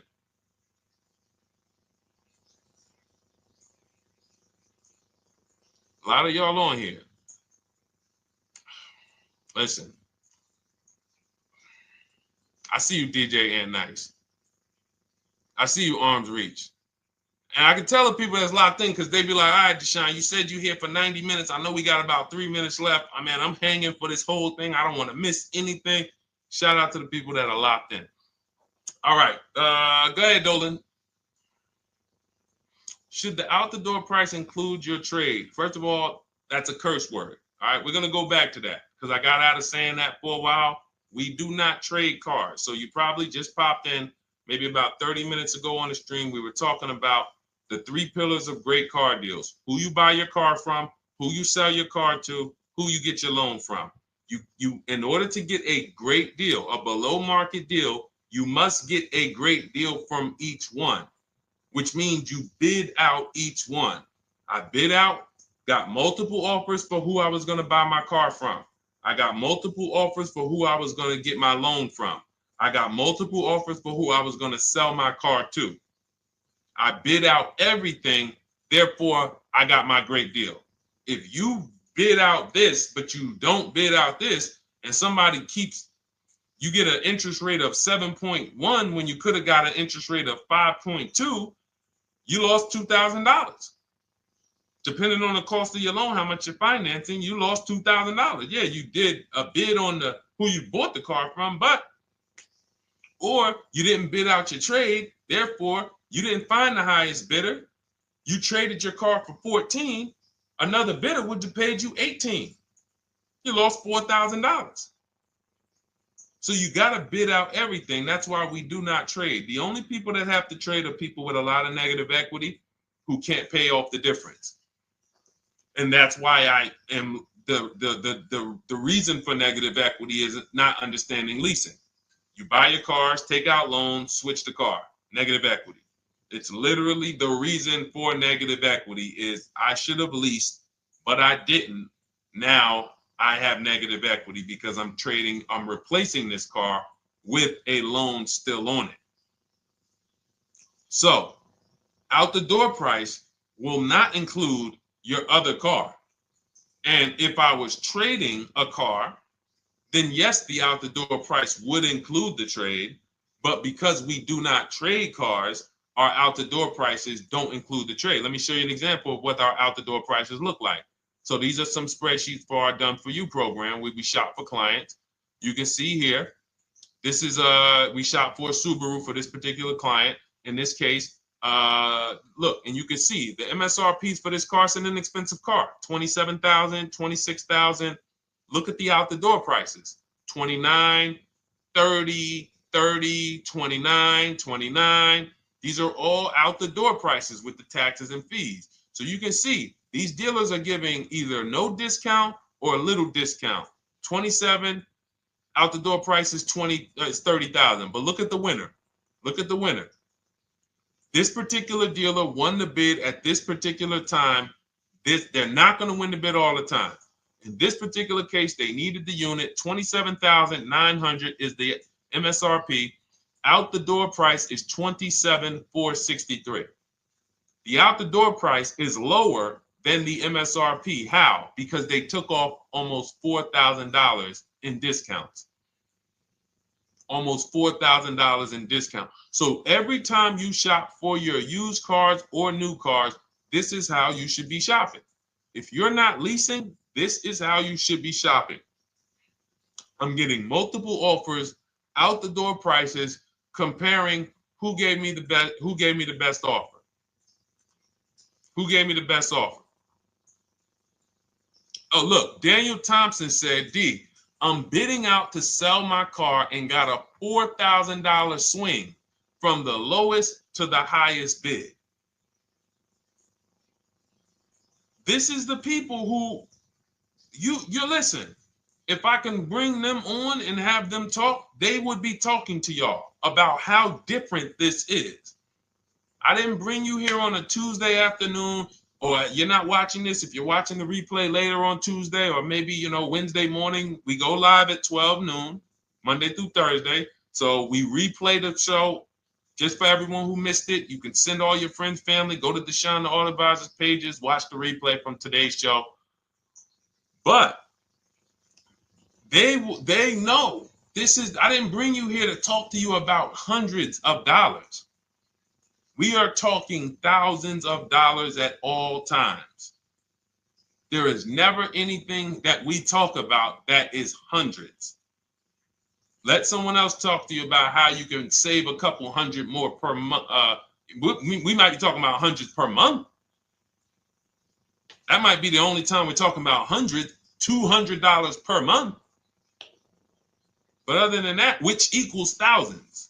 A lot of y'all on here. Listen. I see you, DJ and Nice. I see you, Arms Reach. And I can tell the people that's locked in because they be like, all right, Deshone, you said you here for 90 minutes. I know we got about 3 minutes left. I mean, I'm hanging for this whole thing. I don't want to miss anything. Shout out to the people that are locked in. All right. Go ahead, Dolan. Should the out-the-door price include your trade? First of all, that's a curse word. All right. We're going to go back to that because I got out of saying that for a while. We do not trade cars. So you probably just popped in maybe about 30 minutes ago on the stream. We were talking about the 3 pillars of great car deals: who you buy your car from, who you sell your car to, who you get your loan from. You in order to get a great deal, a below market deal, you must get a great deal from each one, which means you bid out each one. I bid out, got multiple offers for who I was going to buy my car from. I got multiple offers for who I was going to get my loan from. I got multiple offers for who I was going to sell my car to. I bid out everything, therefore I got my great deal. If you bid out this, but you don't bid out this, and somebody you get an interest rate of 7.1 when you could have got an interest rate of 5.2, you lost $2,000. Depending on the cost of your loan, how much you're financing, you lost $2,000. Yeah, you did a bid on who you bought the car from, or you didn't bid out your trade, therefore you didn't find the highest bidder. You traded your car for 14. Another bidder would have paid you 18. You lost $4,000. So you got to bid out everything. That's why we do not trade. The only people that have to trade are people with a lot of negative equity who can't pay off the difference. And that's why I am the reason for negative equity is not understanding leasing. You buy your cars, take out loans, switch the car. Negative equity. It's literally the reason for negative equity is I should have leased, but I didn't. Now I have negative equity because I'm replacing this car with a loan still on it. So out the door price will not include your other car. And if I was trading a car, then yes, the out the door price would include the trade. But because we do not trade cars, our out the door prices don't include the trade. Let me show you an example of what our out the door prices look like. So these are some spreadsheets for our Done For You program where we shop for clients. You can see here, this is we shop for a Subaru for this particular client. In this case, look, and you can see the MSRPs for this car is an inexpensive car, $27,000, $26,000. Look at the out the door prices, 29, 30, 30, 29, 29. These are all out the door prices with the taxes and fees. So you can see these dealers are giving either no discount or a little discount. 27 out the door price is 30,000. But look at the winner. Look at the winner. This particular dealer won the bid at this particular time They're not going to win the bid all the time. In this particular case, they needed the unit. $27,900 is the MSRP. Out the door price is $27,463. The out the door price is lower than the MSRP. How? Because they took off almost $4,000 in discounts. Almost $4,000 in discount. So every time you shop for your used cars or new cars, this is how you should be shopping. If you're not leasing, this is how you should be shopping. I'm getting multiple offers, out the door prices, comparing who gave me the best offer. Who gave me the best offer? Oh, look, Daniel Thompson said, D, I'm bidding out to sell my car and got a $4,000 swing from the lowest to the highest bid. This is the people who you listen. If I can bring them on and have them talk, they would be talking to y'all about how different this is. I didn't bring you here on a Tuesday afternoon, or you're not watching this. If you're watching the replay later on Tuesday, or maybe, Wednesday morning, we go live at 12 noon, Monday through Thursday. So we replay the show just for everyone who missed it. You can send all your friends, family, go to Deshone the Auto Advisor's pages, watch the replay from today's show. But they know this is, I didn't bring you here to talk to you about hundreds of dollars. We are talking thousands of dollars at all times. There is never anything that we talk about that is hundreds. Let someone else talk to you about how you can save a couple hundred more per month. We might be talking about hundreds per month. That might be the only time we're talking about hundreds, $200 per month. But other than that, which equals thousands.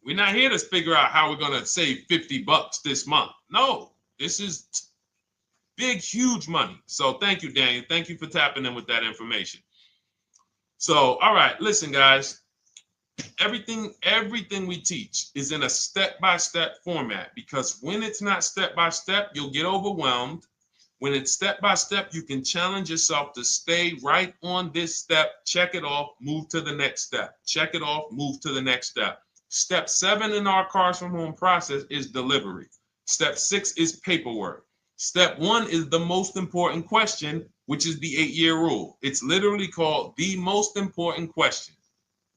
We're not here to figure out how we're going to save $50 this month. No, this is big, huge money. So thank you, Daniel. Thank you for tapping in with that information. So, all right, listen, guys. Everything we teach is in a step-by-step format, because when it's not step-by-step, you'll get overwhelmed. When it's step-by-step, you can challenge yourself to stay right on this step, check it off, move to the next step. Check it off, move to the next step. Step 7 in our Cars from Home process is delivery. Step 6 is paperwork. Step 1 is the most important question, which is the 8-year rule. It's literally called the most important question.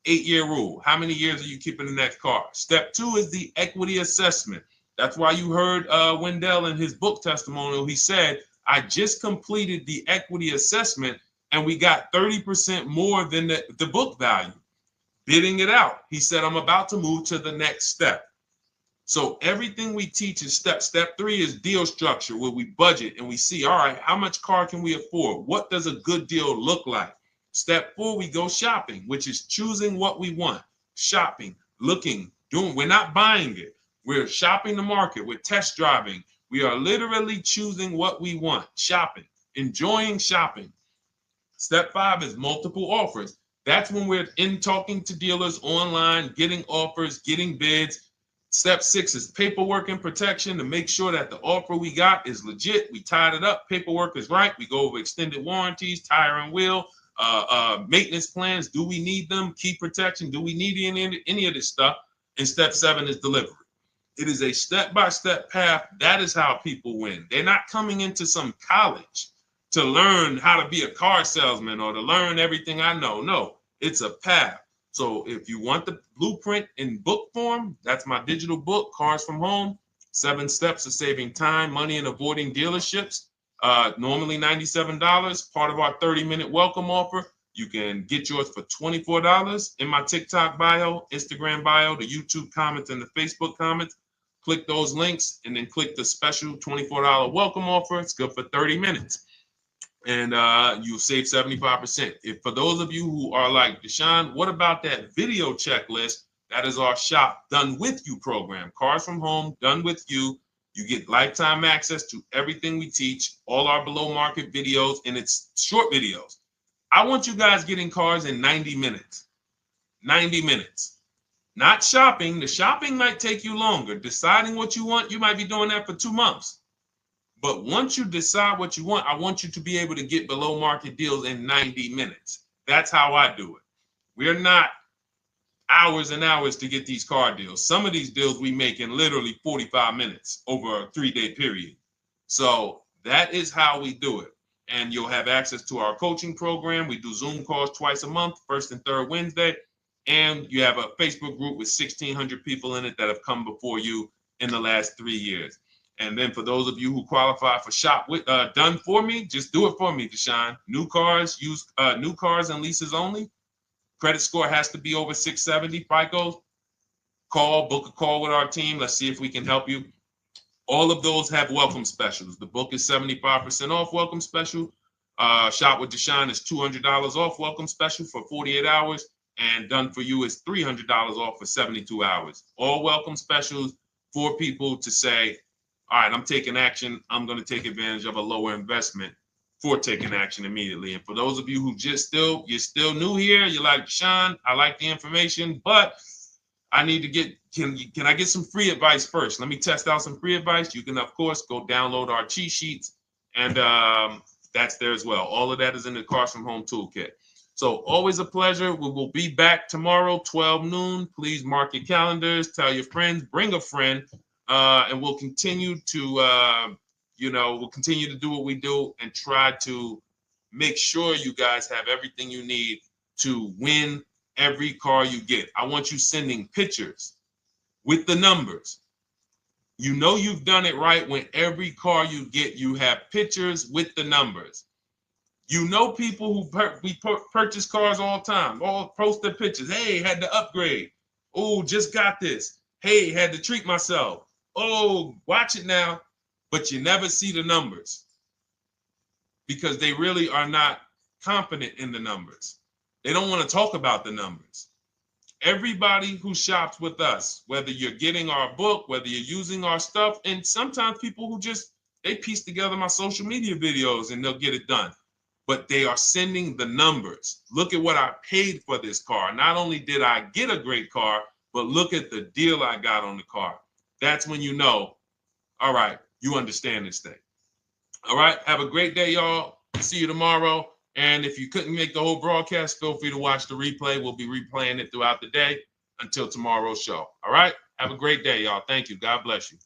8-year rule. How many years are you keeping the next car? Step 2 is the equity assessment. That's why you heard Wendell in his book testimonial. He said, I just completed the equity assessment and we got 30% more than the book value. Bidding it out. He said, I'm about to move to the next step. So everything we teach is step. Step 3 is deal structure, where we budget and we see, all right, how much car can we afford? What does a good deal look like? Step 4, we go shopping, which is choosing what we want. Shopping, looking, doing. We're not buying it. We're shopping the market. We're test driving. We are literally choosing what we want. Shopping, enjoying shopping. Step 5 is multiple offers. That's when we're in talking to dealers online, getting offers, getting bids. Step 6 is paperwork and protection to make sure that the offer we got is legit. We tied it up. Paperwork is right. We go over extended warranties, tire and wheel, maintenance plans. Do we need them? Key protection. Do we need any of this stuff? And step 7 is delivery. It is a step-by-step path. That is how people win. They're not coming into some college to learn how to be a car salesman or to learn everything I know. No, it's a path. So if you want the blueprint in book form, that's my digital book, Cars from Home, 7 Steps of Saving Time, Money, and Avoiding Dealerships. Normally $97, part of our 30-minute welcome offer. You can get yours for $24 in my TikTok bio, Instagram bio, the YouTube comments, and the Facebook comments. Click those links and then click the special $24 welcome offer. It's good for 30 minutes. And you'll save 75%. If for those of you who are like, Deshone, what about that video checklist? That is our Shop Done With You program. Cars from Home, Done With You. You get lifetime access to everything we teach, all our below market videos, and it's short videos. I want you guys getting cars in 90 minutes. 90 minutes. Not shopping. The shopping might take you longer. Deciding what you want, you might be doing that for 2 months. But once you decide what you want, I want you to be able to get below market deals in 90 minutes. That's how I do it. We're not hours and hours to get these car deals. Some of these deals we make in literally 45 minutes over a 3-day period. So that is how we do it. And you'll have access to our coaching program. We do Zoom calls twice a month, first and third Wednesday. And you have a Facebook group with 1,600 people in it that have come before you in the last 3 years. And then for those of you who qualify for shop with done for me, just do it for me, Deshone. New cars, new cars and leases only. Credit score has to be over 670 FICO. Book a call with our team. Let's see if we can help you. All of those have welcome specials. The book is 75% off welcome special. Shop with Deshone is $200 off welcome special for 48 hours. And done for you is $300 off for 72 hours. All welcome specials for people to say, all right, I'm taking action. I'm going to take advantage of a lower investment for taking action immediately. And for those of you who you're still new here, you're like, Deshone, I like the information, but I need to get, can I get some free advice first? Let me test out some free advice. You can, of course, go download our cheat sheets, and that's there as well. All of that is in the Cars from Home Toolkit. So always a pleasure. We will be back tomorrow, 12 noon. Please mark your calendars, tell your friends, bring a friend, and we'll continue to, we'll continue to do what we do and try to make sure you guys have everything you need to win every car you get. I want you sending pictures with the numbers. You know you've done it right when every car you get, you have pictures with the numbers. You know people who purchase cars all the time, all post their pictures. Hey, had to upgrade. Oh, just got this. Hey, had to treat myself. Oh, watch it now. But you never see the numbers because they really are not confident in the numbers. They don't want to talk about the numbers. Everybody who shops with us, whether you're getting our book, whether you're using our stuff, and sometimes people who they piece together my social media videos and they'll get it done. But they are sending the numbers. Look at what I paid for this car. Not only did I get a great car, but look at the deal I got on the car. That's when you know, all right, you understand this thing. All right, have a great day, y'all. See you tomorrow. And if you couldn't make the whole broadcast, feel free to watch the replay. We'll be replaying it throughout the day until tomorrow's show. All right, have a great day, y'all. Thank you. God bless you.